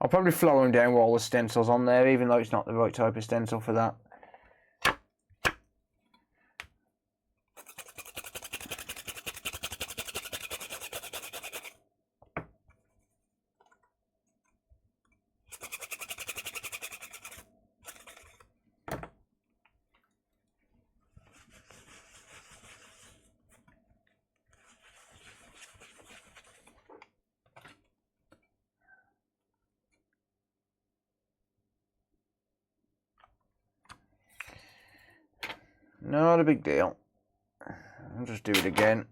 I'll probably flow them down with all the stencils on there, even though it's not the right type of stencil for that. Not a big deal. I'll just do it again.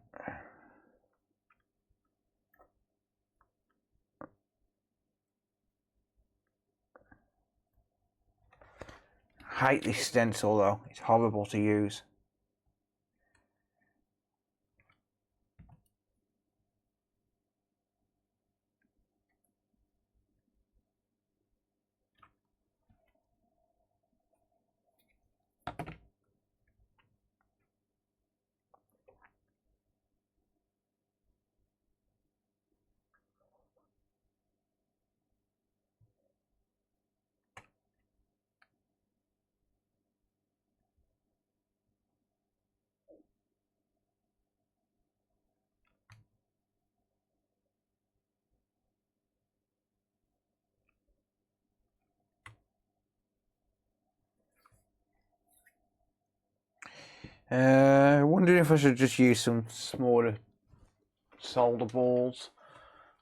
Hate this stencil though, it's horrible to use. Wondering if I should just use some smaller solder balls.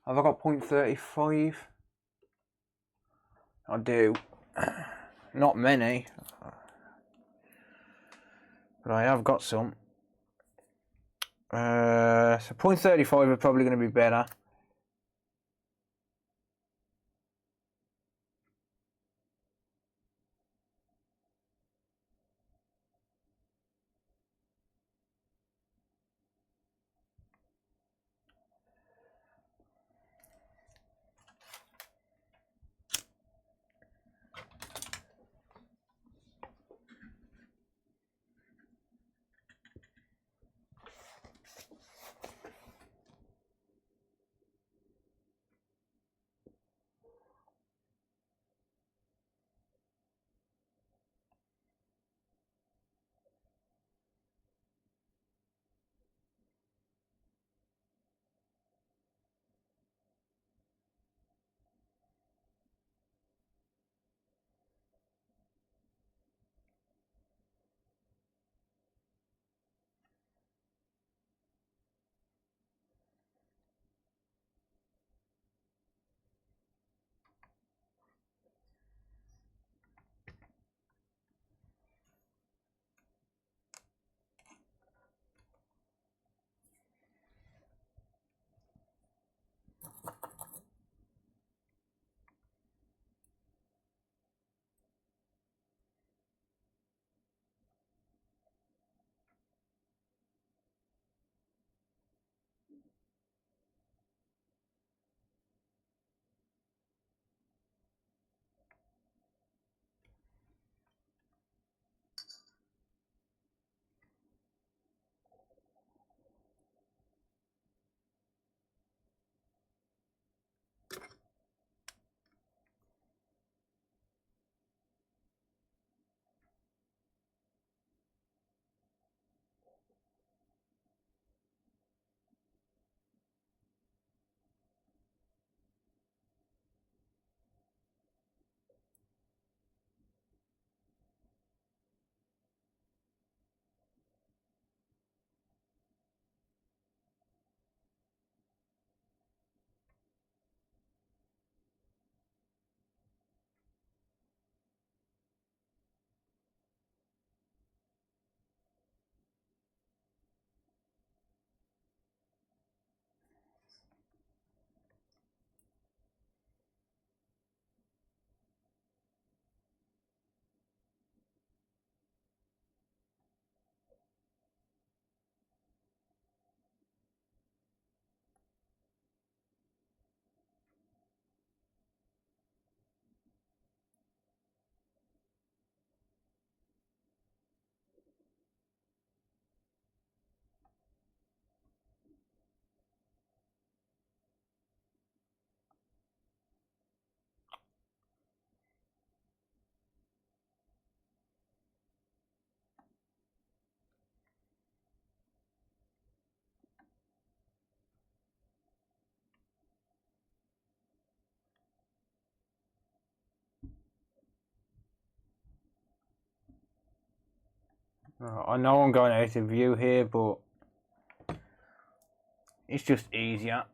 Have I got 0.35? I do. Not many, but I have got some. So 0.35 are probably going to be better. I know I'm going out of view here, but it's just easier.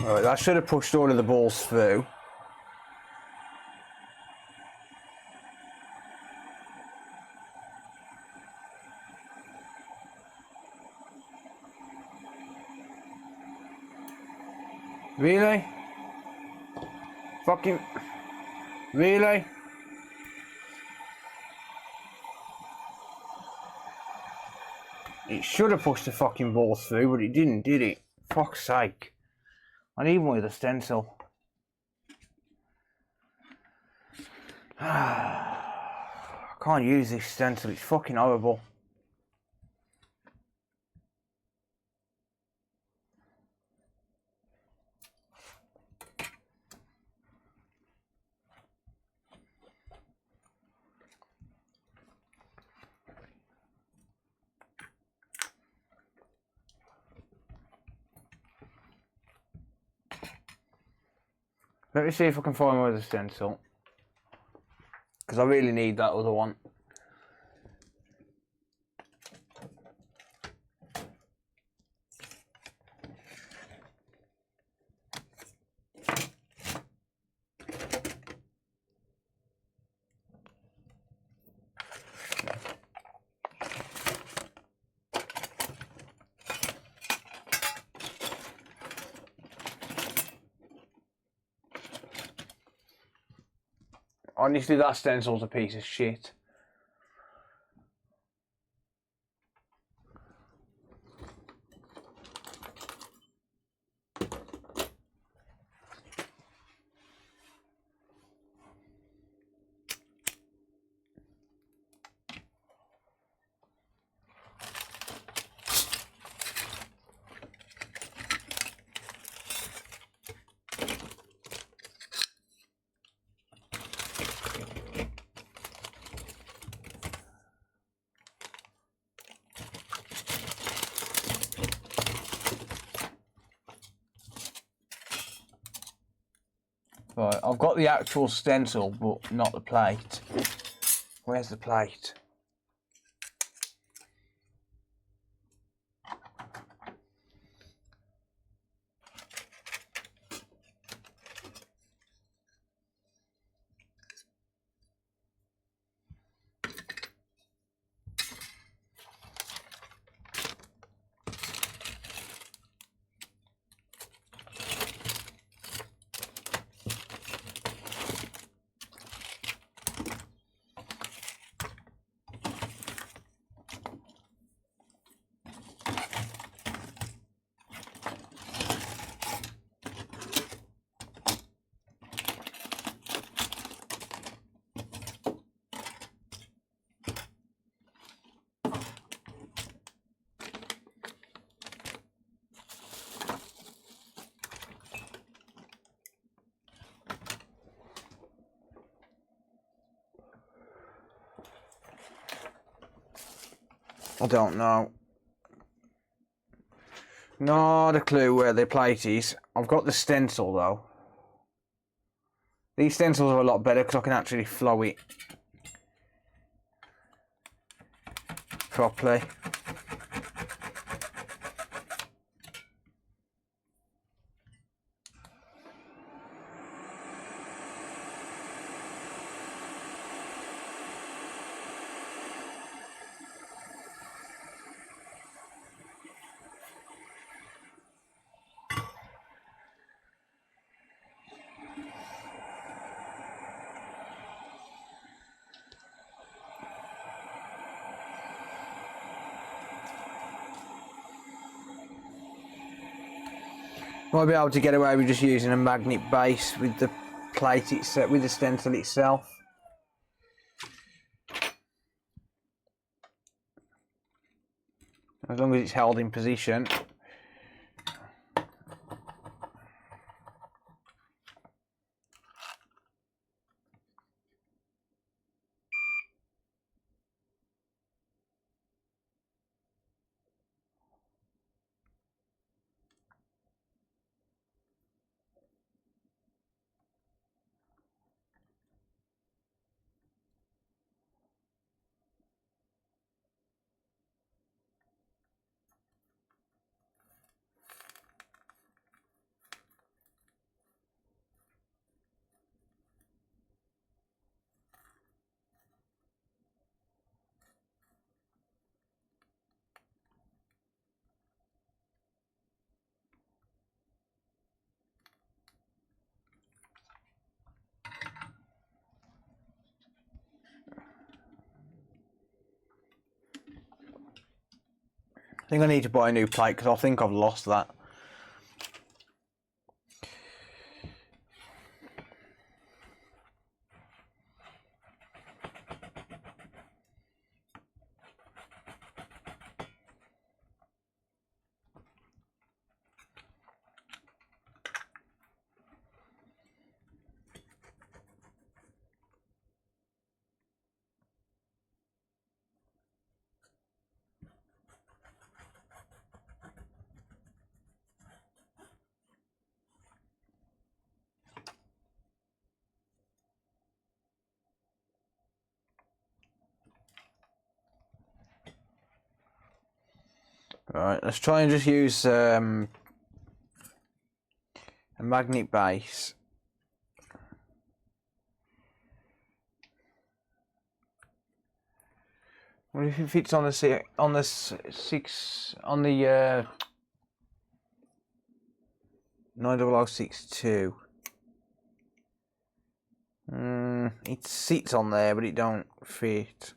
Right, that should have pushed all of the balls through. Really? Fucking... Really? It should have pushed the fucking balls through, but it didn't, did it? Fuck's sake. I need one with a stencil. I can't use this stencil, it's fucking horrible. Let me see if I can find one with a stencil. Because I really need that other one. Honestly, that stencil's a piece of shit. Right, I've got the actual stencil, but not the plate. Where's the plate? I don't know. Not a clue where the plate is. I've got the stencil though. These stencils are a lot better because I can actually flow it properly. Might be able to get away with just using a magnet base with the plate itself, with the stencil itself. As long as it's held in position. I think I need to buy a new plate because I think I've lost that. Alright, let's try and just use a magnet base. What if it fits on the 90062? It sits on there, but it don't fit.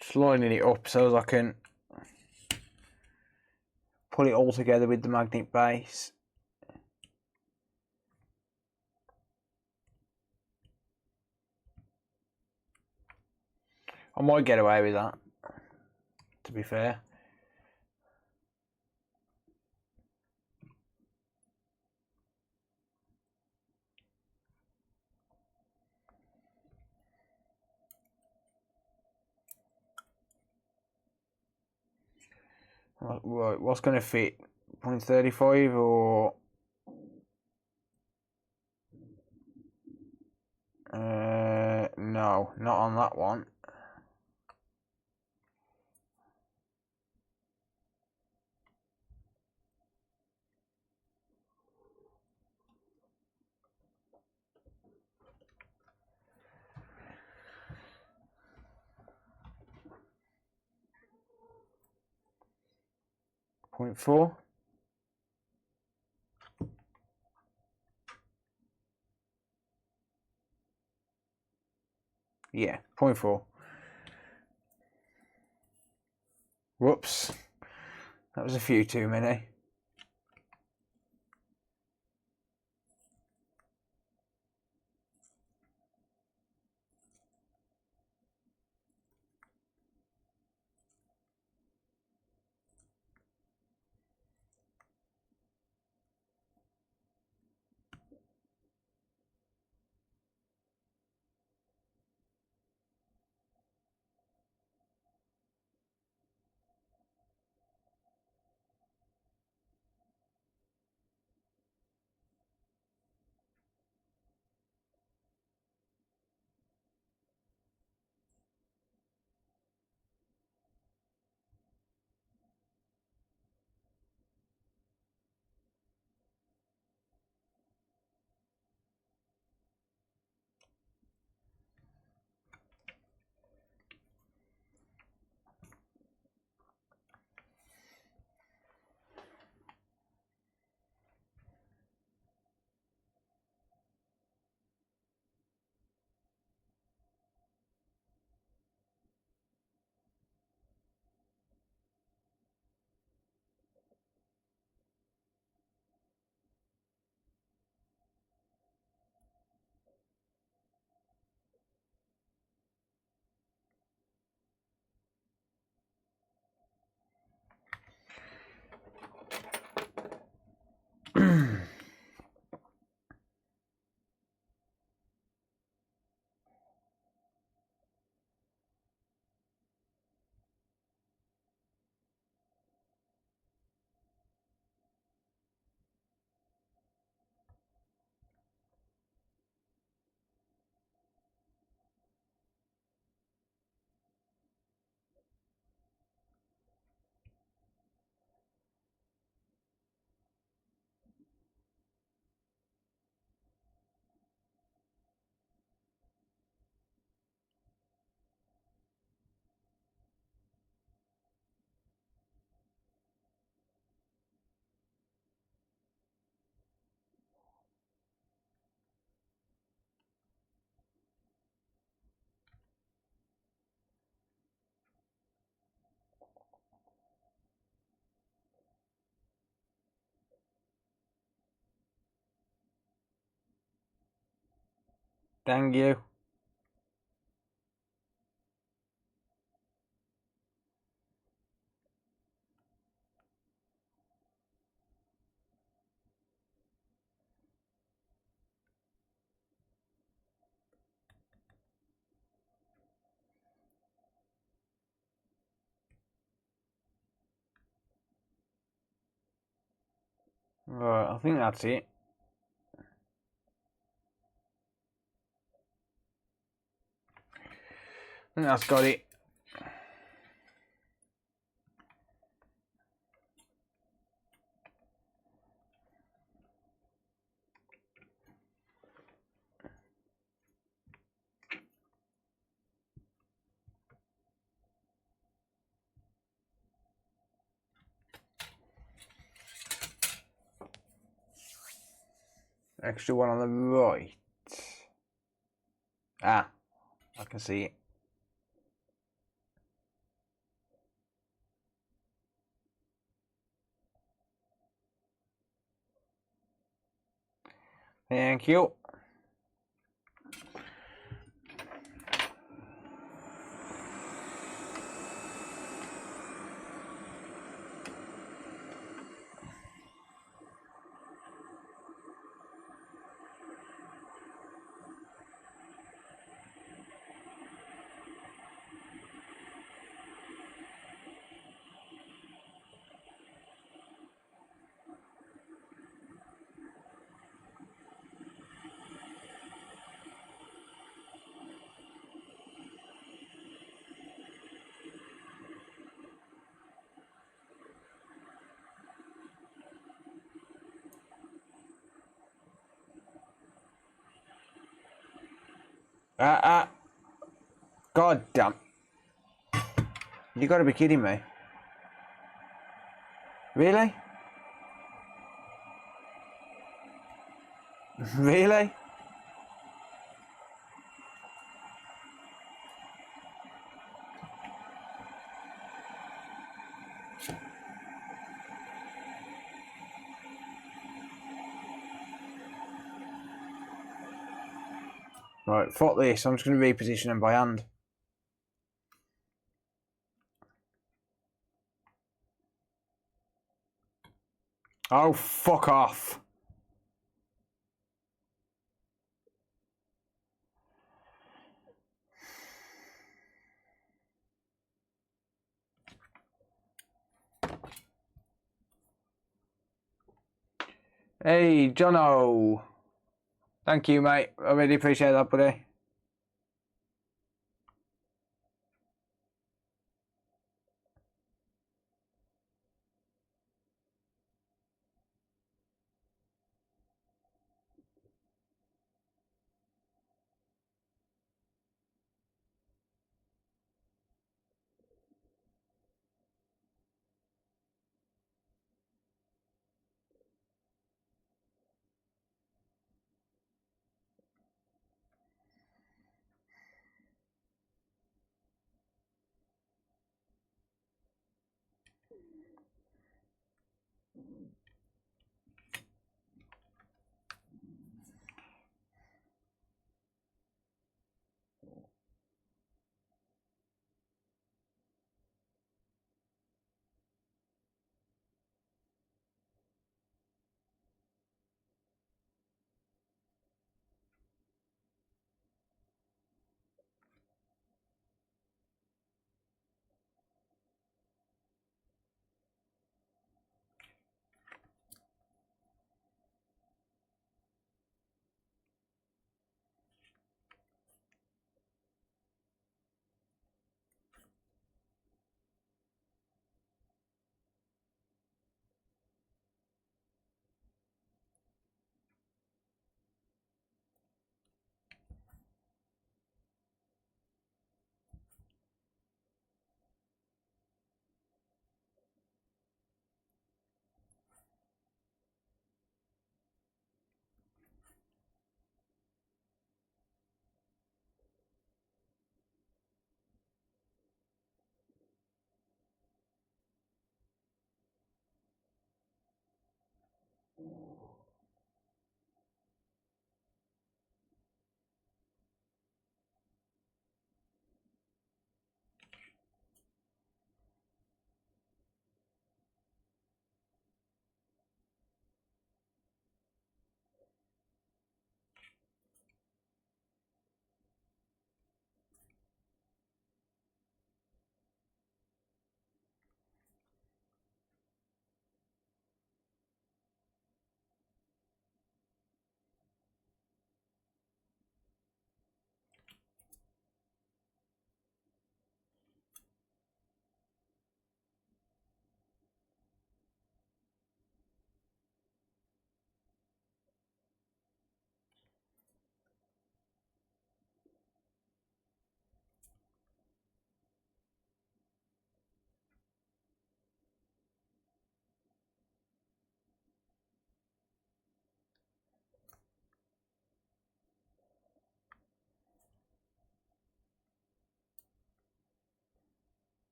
Just lining it up so I can put it all together with the magnet base. I might get away with that, to be fair. Right, what's going to fit? 0.35 or... no, not on that one. Point 4. Yeah, 0.4. Whoops. That was a few too many. Thank you. Right, I think that's it. I think that's got it. Extra one on the right. Ah, I can see it. Thank you. God damn. You gotta be kidding me. Really? Really? Right, fuck this. I'm just going to reposition them by hand. Oh, fuck off. Hey, Jono. Thank you, mate. I really appreciate that, buddy.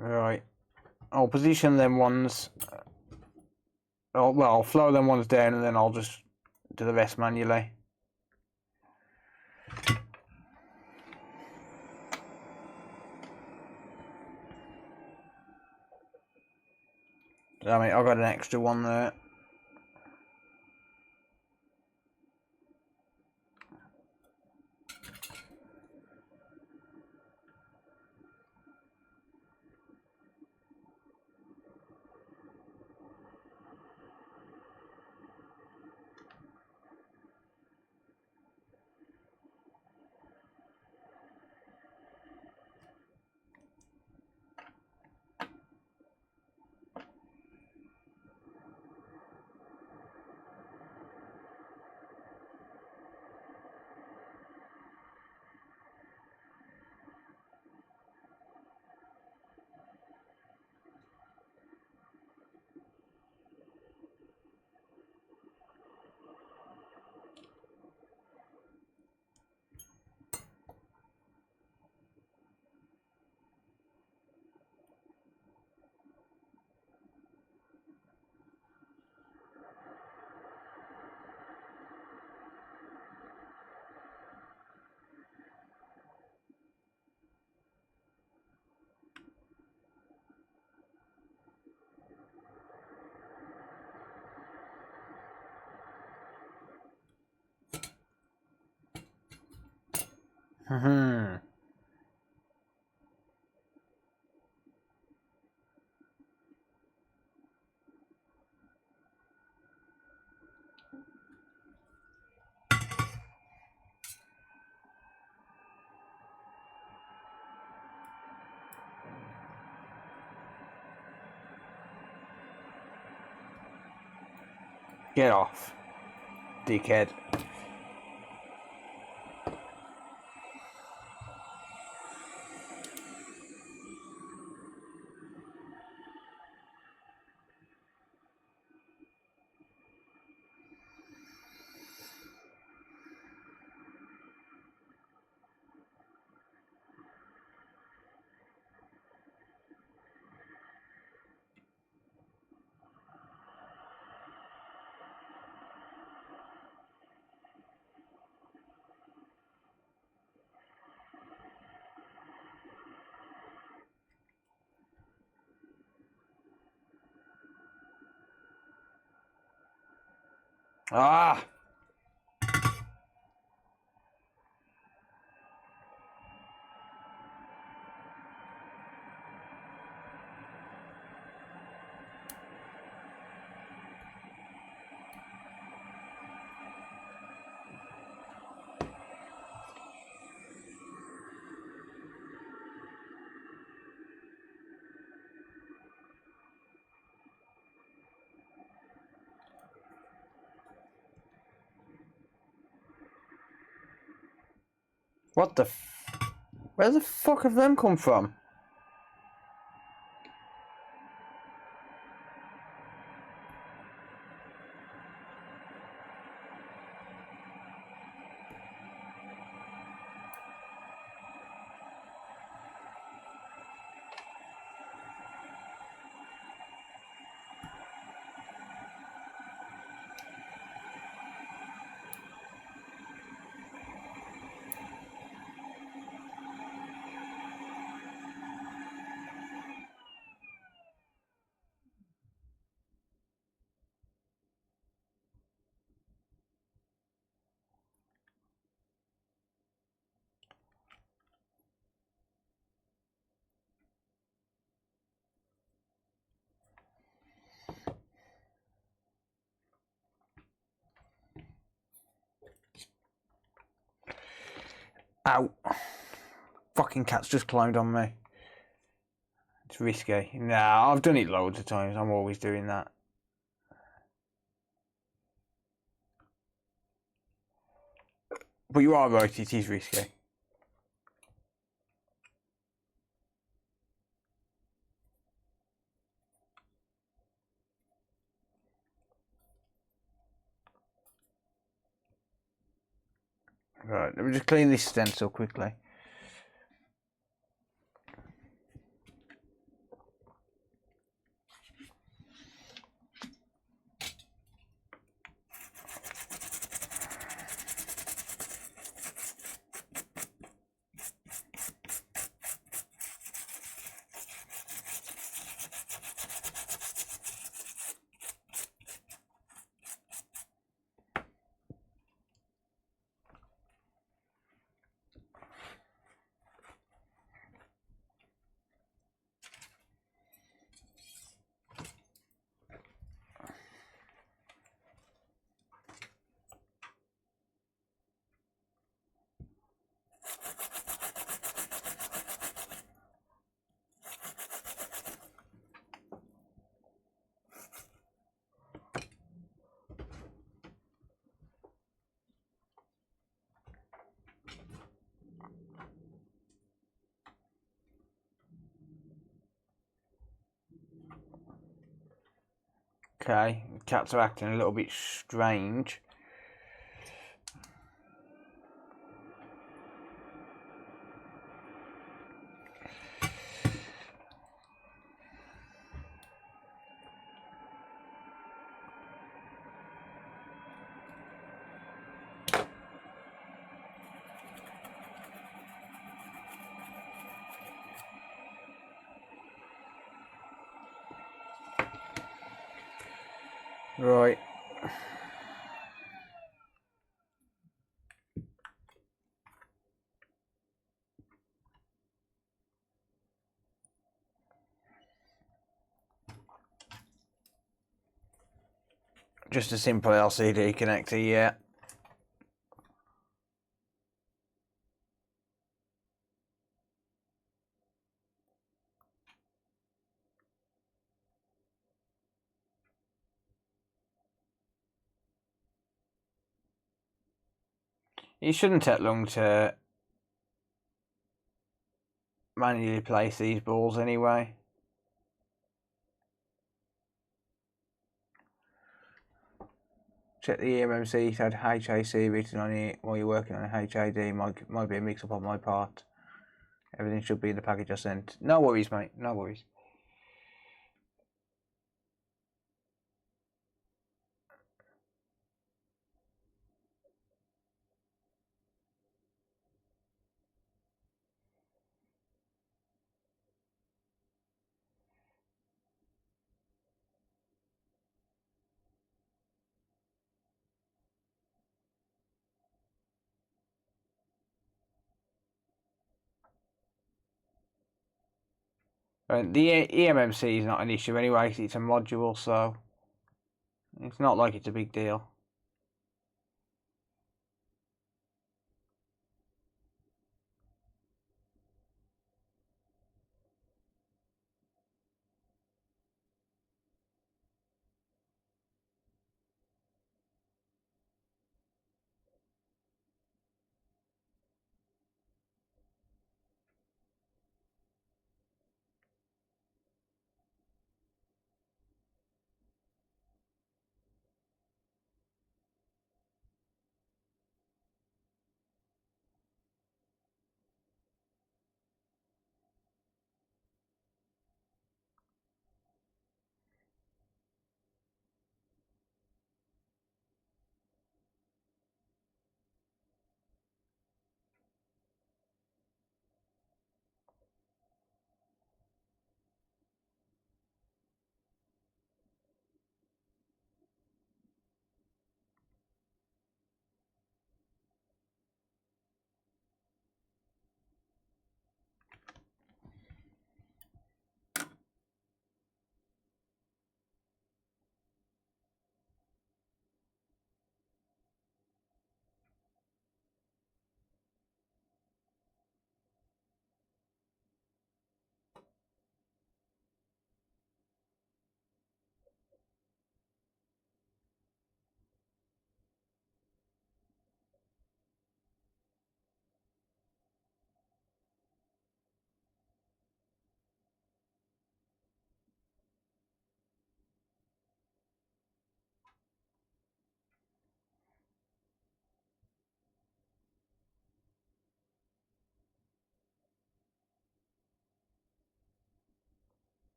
Right. I'll position them ones. I'll flow them ones down and then I'll just do the rest manually. I mean, I've got an extra one there. Get off, dickhead. Ah! What the Where the fuck have them come from? Ow. Fucking cat's just climbed on me. It's risky. Nah, I've done it loads of times. I'm always doing that. But you are right, it is risky. Right, let me just clean this stencil quickly. okay. Cats are acting a little bit strange. Right. Just a simple LCD connector, yeah. It shouldn't take long to manually place these balls anyway. Check the EMMC, it had HAC written on it while you're working on a HAD. Might be a mix up on my part. Everything should be in the package I sent. No worries, mate, no worries. The EMMC is not an issue anyway, 'cause it's a module, so it's not like it's a big deal.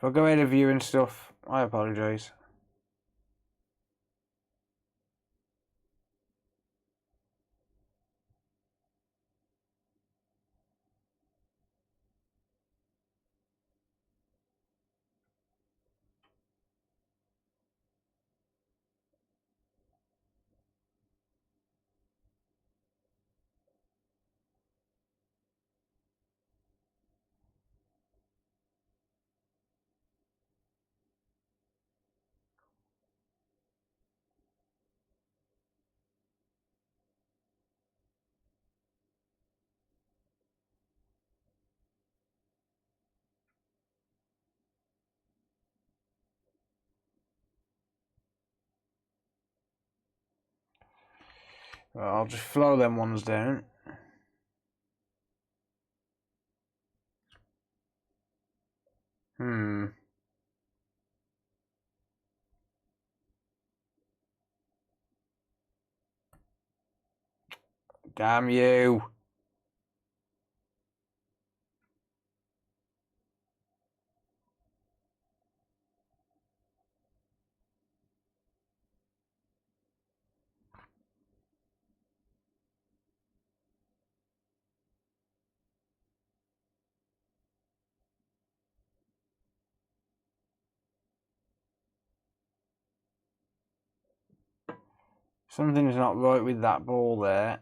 If I go out of view and stuff, I apologise. Well, I'll just flow them ones down. Damn you. Something's not right with that ball there.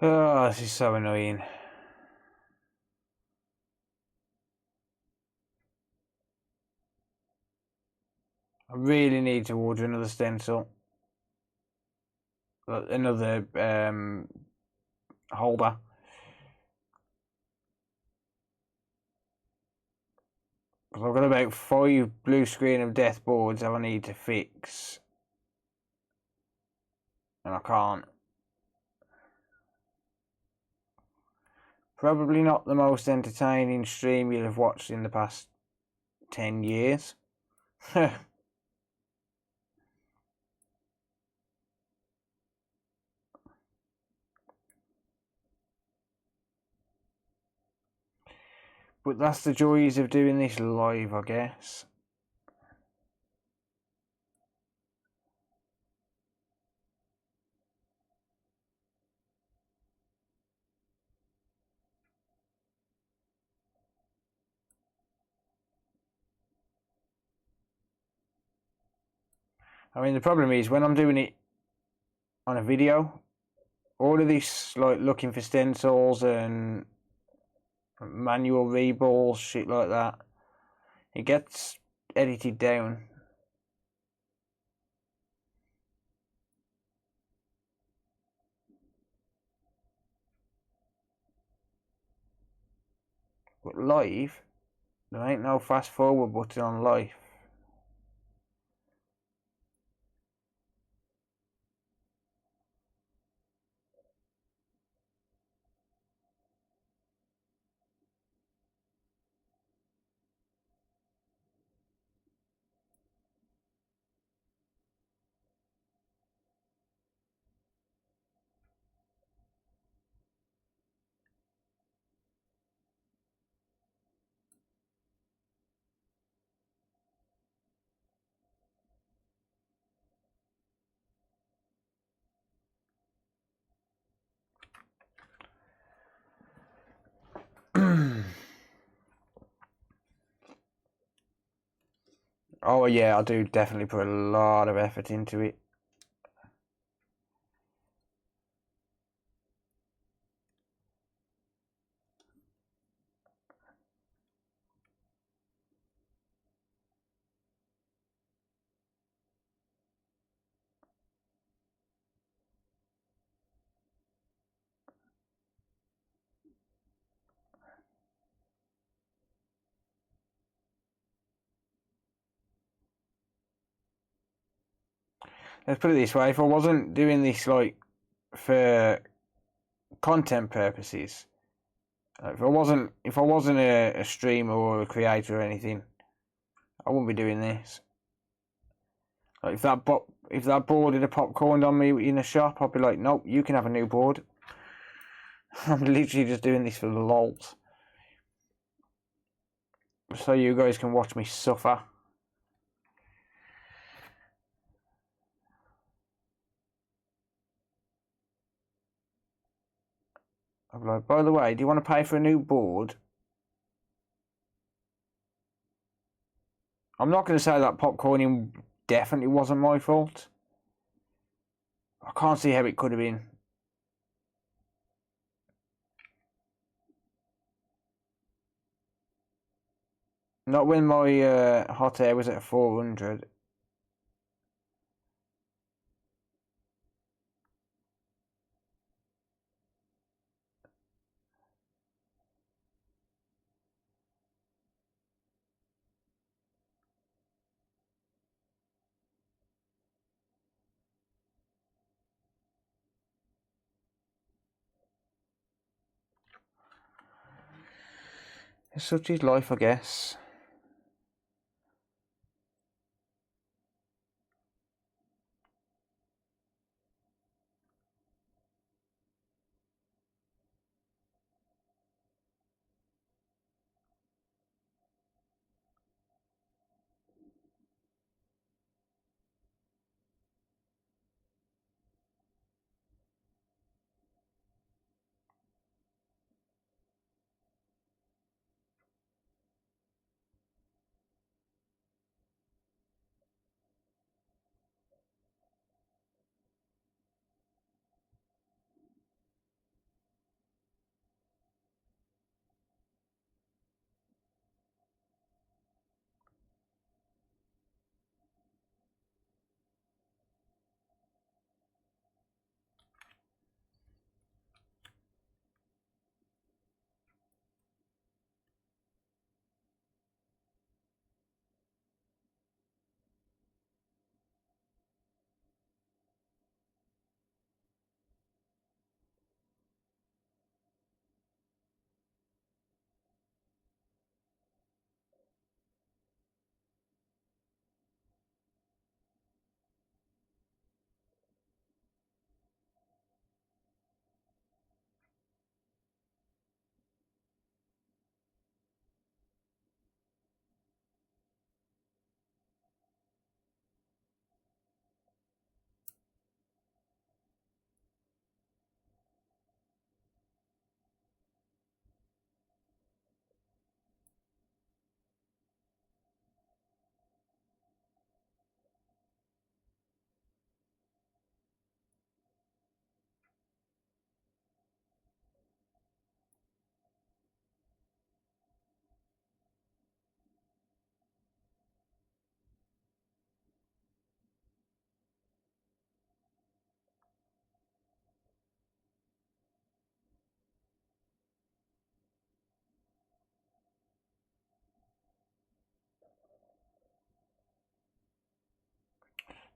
Oh, this is so annoying. I really need to order another stencil. Another holder. Because I've got about 5 blue screen of death boards that I need to fix. And I can't. Probably not the most entertaining stream you'll have watched in the past 10 years. But that's the joys of doing this live, I guess. I mean, the problem is when I'm doing it on a video, all of this, like looking for stencils and manual reballs, shit like that, it gets edited down. But live, there ain't no fast forward button on live. Oh yeah, I do definitely put a lot of effort into it. Let's put it this way, if I wasn't doing this like for content purposes, if I wasn't a streamer or a creator or anything, I wouldn't be doing this. Like if that board had popcorned on me in a shop, I'd be like, nope, you can have a new board. I'm literally just doing this for the lols, so you guys can watch me suffer. I'm like, by the way, do you want to pay for a new board? I'm not going to say that popcorning definitely wasn't my fault. I can't see how it could have been. Not when my hot air was at 400. Such is life, I guess.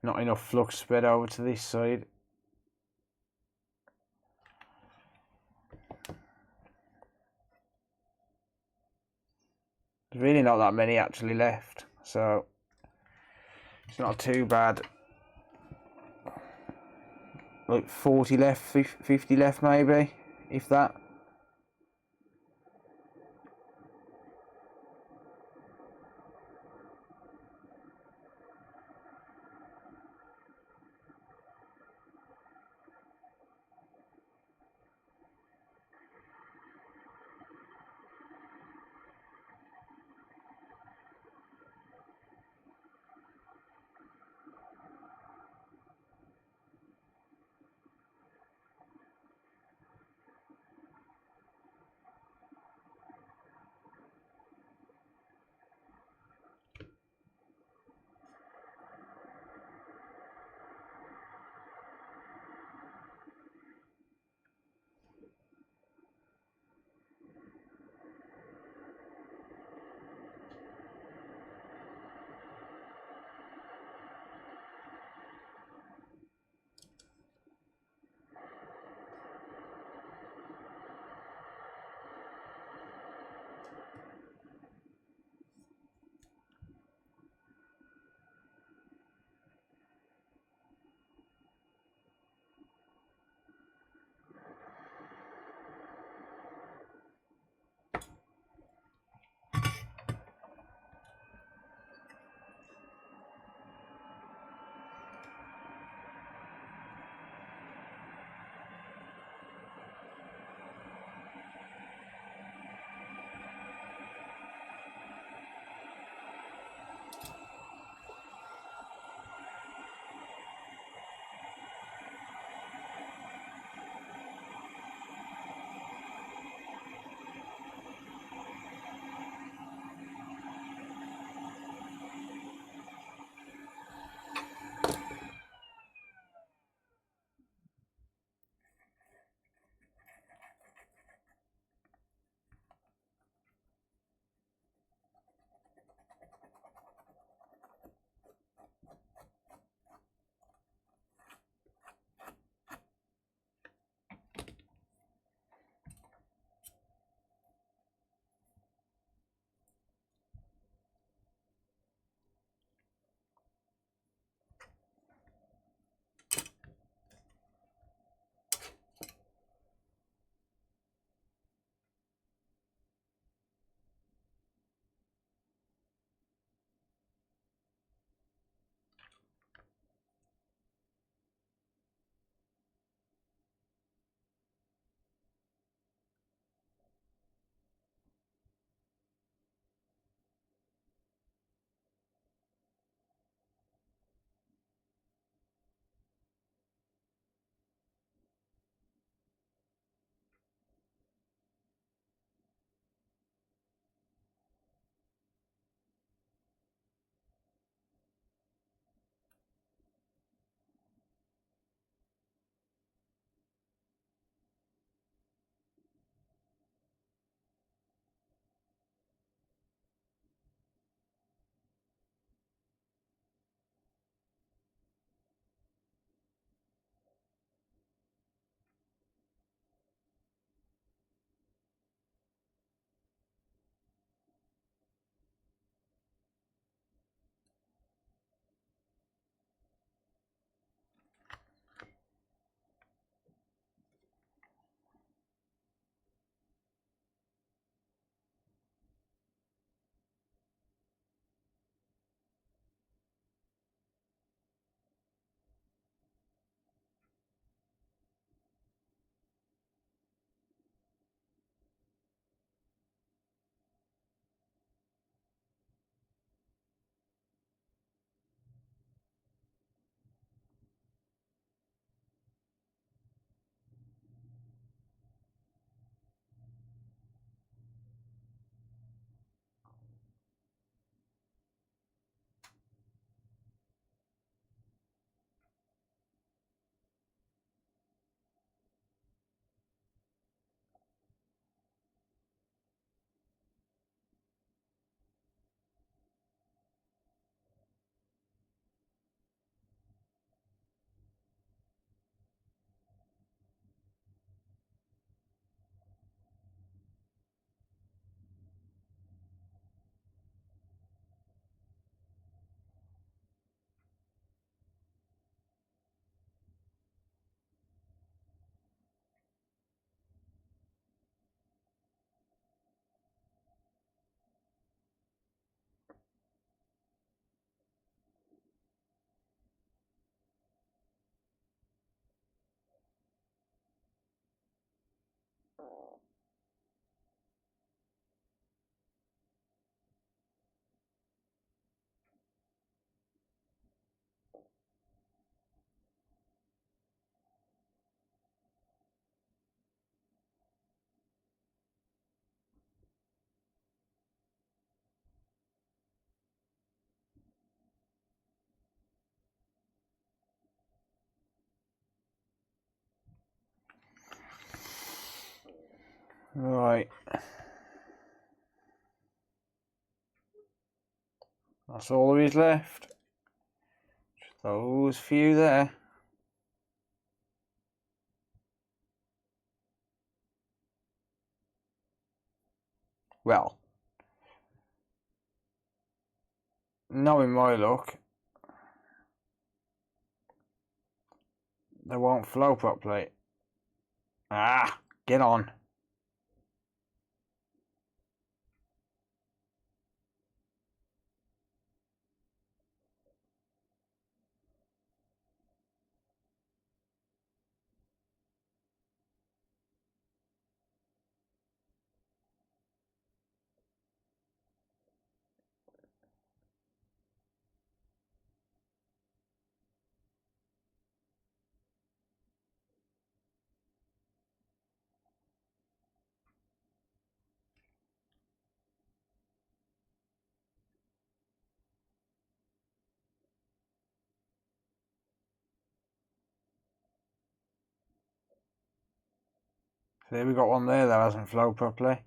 not enough flux spread over to this side. There's really not that many actually left, so it's not too bad. Like 40 left, 50 left maybe, if that. Right. That's all there is left. Just those few there. Well, knowing my luck, they won't flow properly. Ah, get on. So there we got one there that hasn't flowed properly.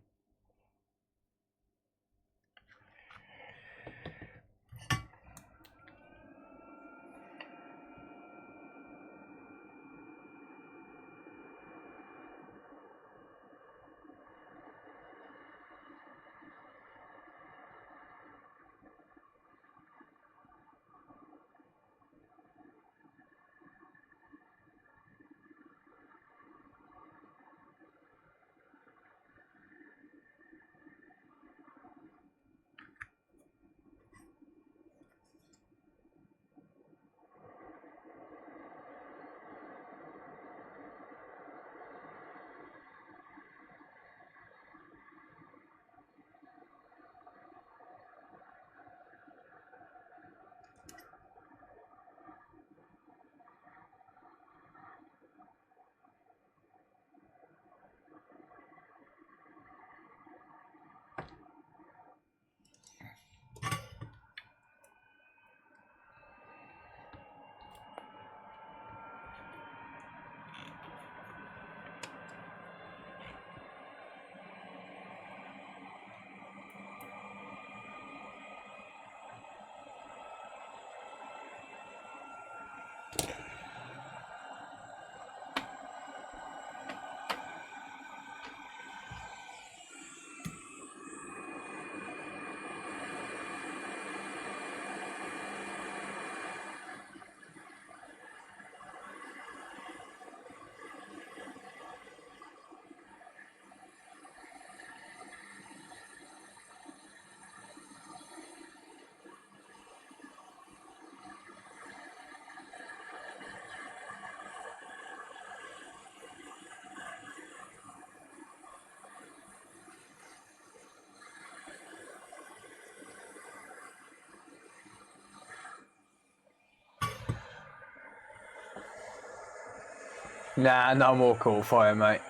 Nah, no more cool fire, mate.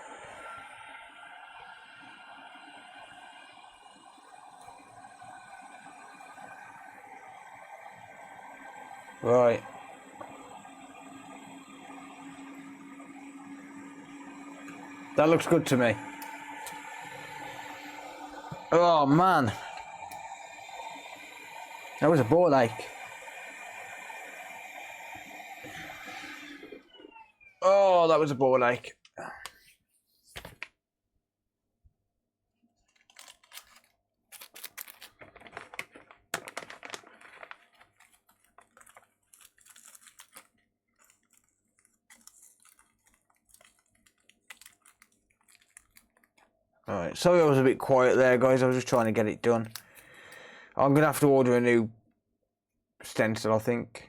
Right. That looks good to me. Oh man. That was a bore lake. Oh, that was a bore lake. Alright, sorry I was a bit quiet there, guys. I was just trying to get it done. I'm going to have to order a new stencil, I think.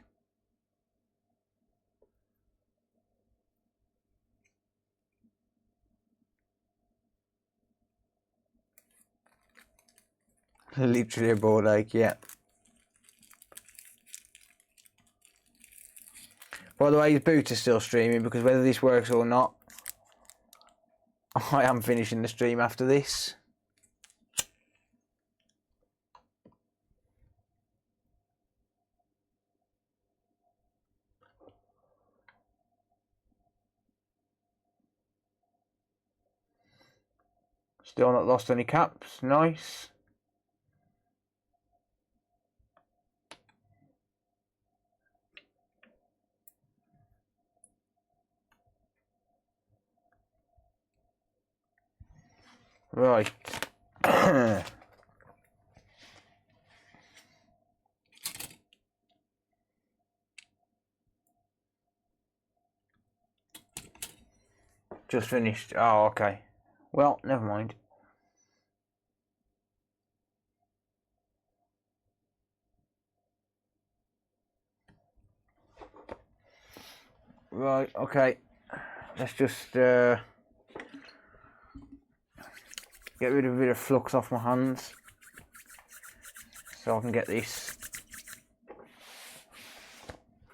Literally a bore lake, yeah. By the way, his boot is still streaming because whether this works or not, I am finishing the stream after this. Still not lost any caps. Nice. Right. Just finished. Oh, okay. Well, never mind. Right, okay. Let's just get rid of a bit of flux off my hands so I can get this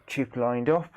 chip lined up.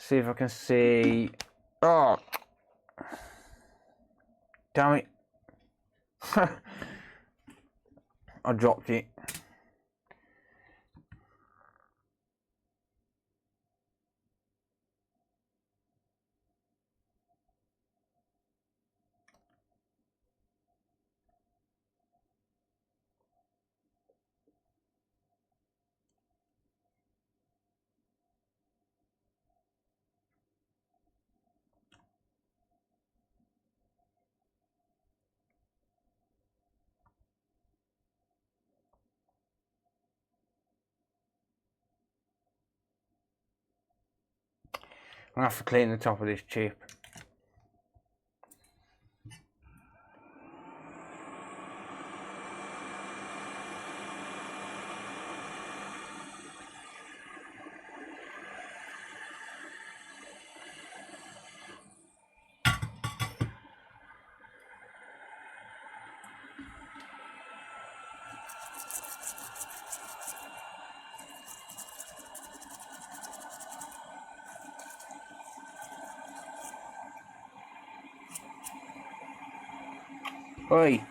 See if I can see. Oh, damn it. I dropped it. I'm gonna have to clean the top of this chip. Oi.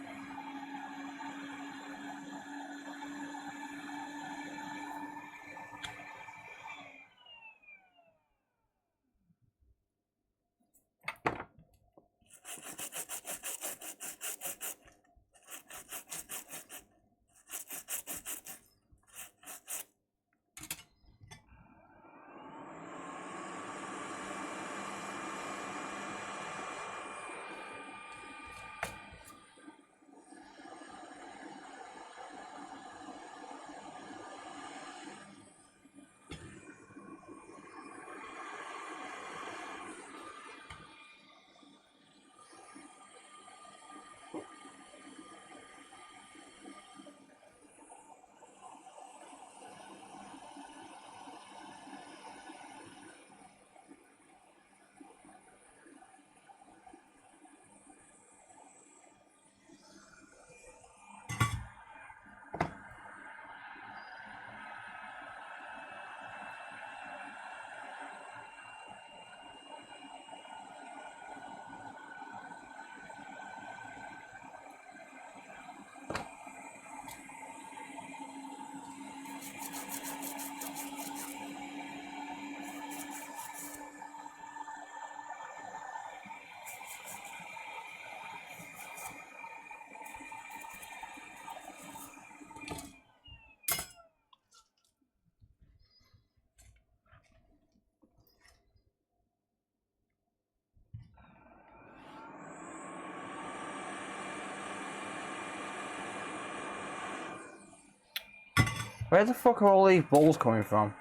Where the fuck are all these balls coming from?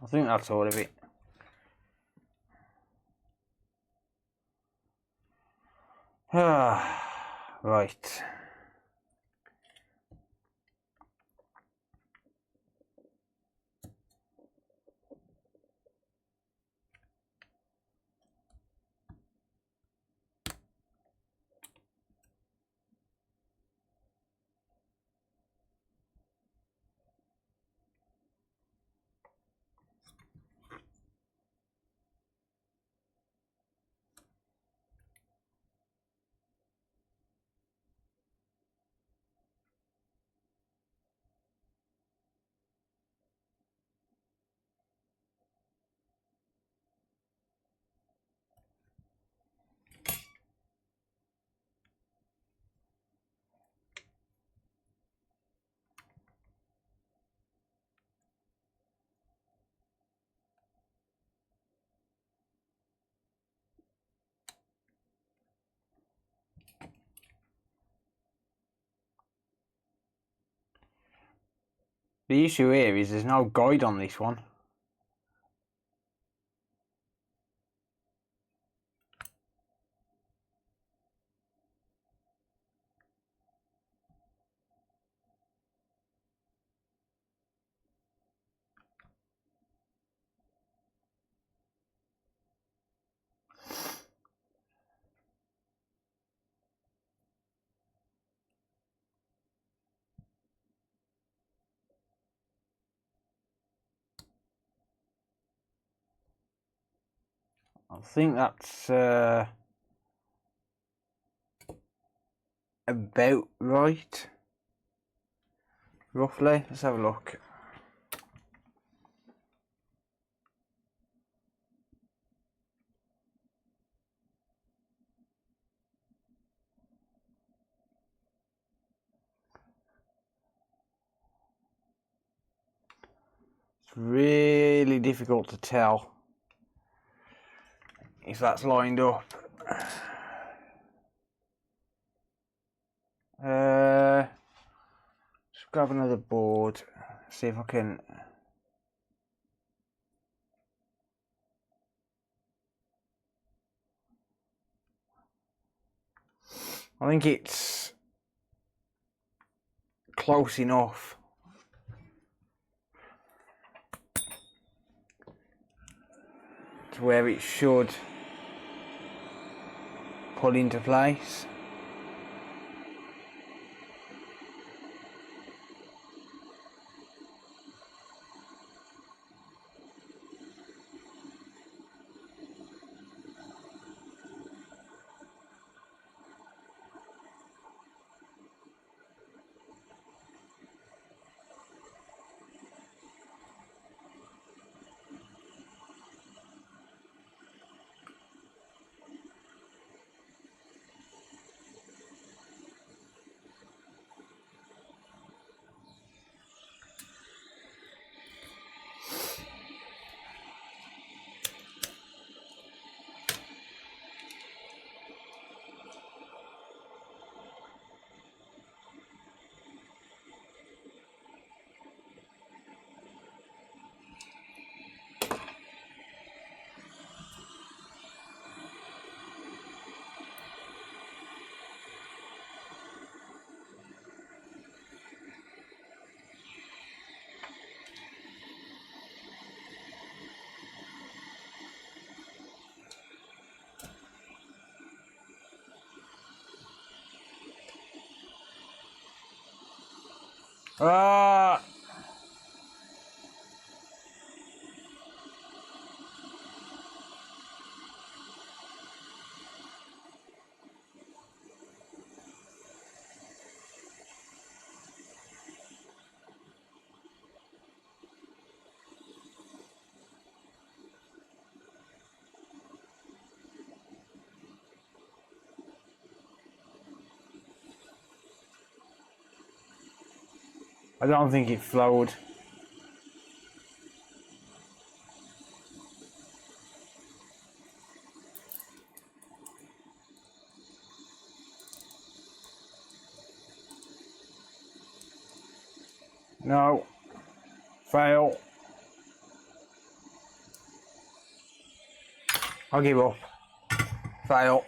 I think that's all of it. Right. The issue here is there's no guide on this one. I think that's about right. Roughly. Let's have a look. It's really difficult to tell if that's lined up. Just grab another board, see if I can. I think it's close enough. To where it should pull into place. I don't think it flowed. No. Fail. I'll give up. Fail.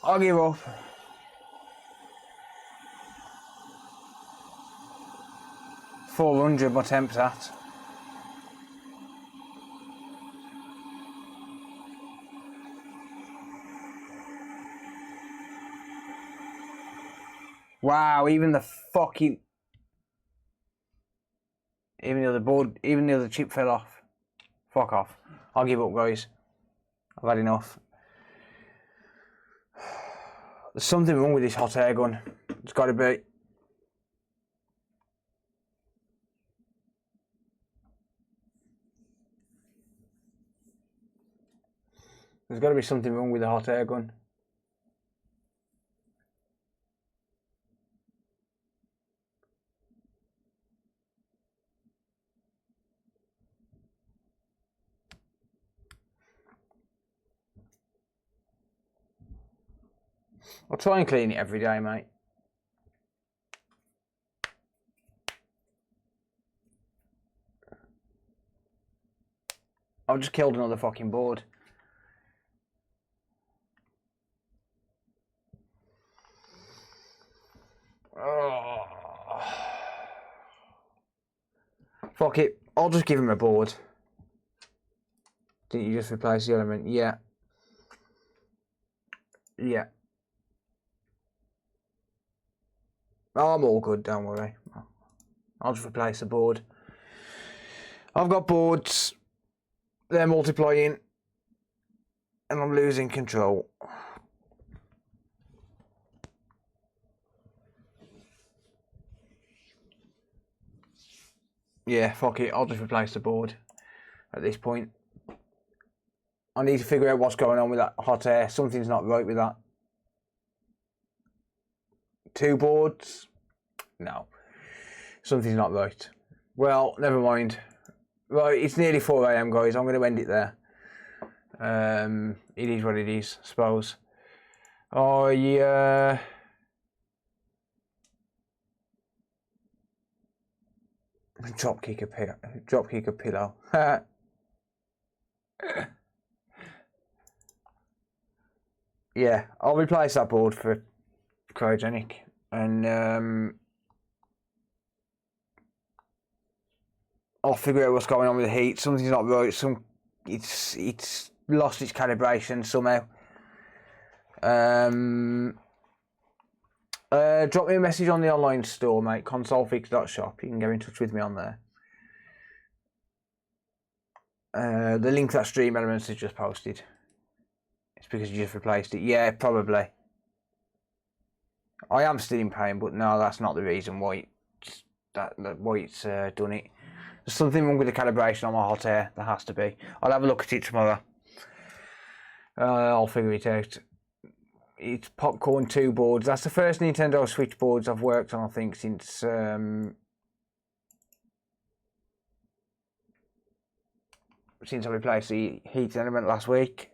I'll give up. $400 my temp's at. Wow, even the other board, even the other chip fell off. Fuck off. I'll give up, guys. I've had enough. There's something wrong with this hot air gun. It's got to be. There's got to be something wrong with the hot air gun. I'll try and clean it every day, mate. I've just killed another fucking board. Oh. Fuck it. I'll just give him a board. Didn't you just replace the element? Yeah. Yeah. Oh, I'm all good, don't worry. I'll just replace the board. I've got boards. They're multiplying. And I'm losing control. Yeah, fuck it. I'll just replace the board at this point. I need to figure out what's going on with that hot air. Something's not right with that. 2 boards? No. Something's not right. Well, never mind. Right, it's nearly 4 AM, guys. I'm going to end it there. It is what it is, I suppose. Oh, yeah. Drop kick a pillow. Yeah, I'll replace that board for cryogenic, and I'll figure out what's going on with the heat. Something's not right. It's lost its calibration somehow. Drop me a message on the online store, mate. consolefix.shop. You can get in touch with me on there. The link that Stream Elements has just posted. It's because you just replaced it. Yeah, probably. I am still in pain, but no, that's not the reason why it's done it. There's something wrong with the calibration on my hot air. There has to be. I'll have a look at it tomorrow. I'll figure it out. It's Popcorn 2 boards. That's the first Nintendo Switch boards I've worked on, I think, since I replaced the heat element last week.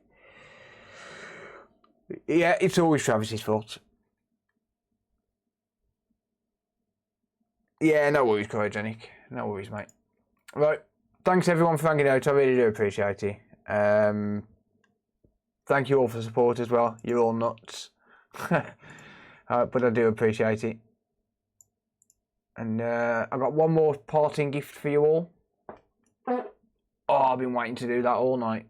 Yeah, it's always Travis's fault. Yeah, no worries, Cryogenic. No worries, mate. Right, thanks everyone for hanging out. I really do appreciate it. Thank you all for the support as well. You're all nuts. But I do appreciate it. And I've got one more parting gift for you all. Oh, I've been waiting to do that all night.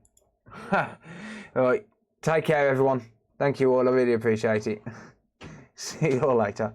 Right, take care everyone. Thank you all, I really appreciate it. See you all later.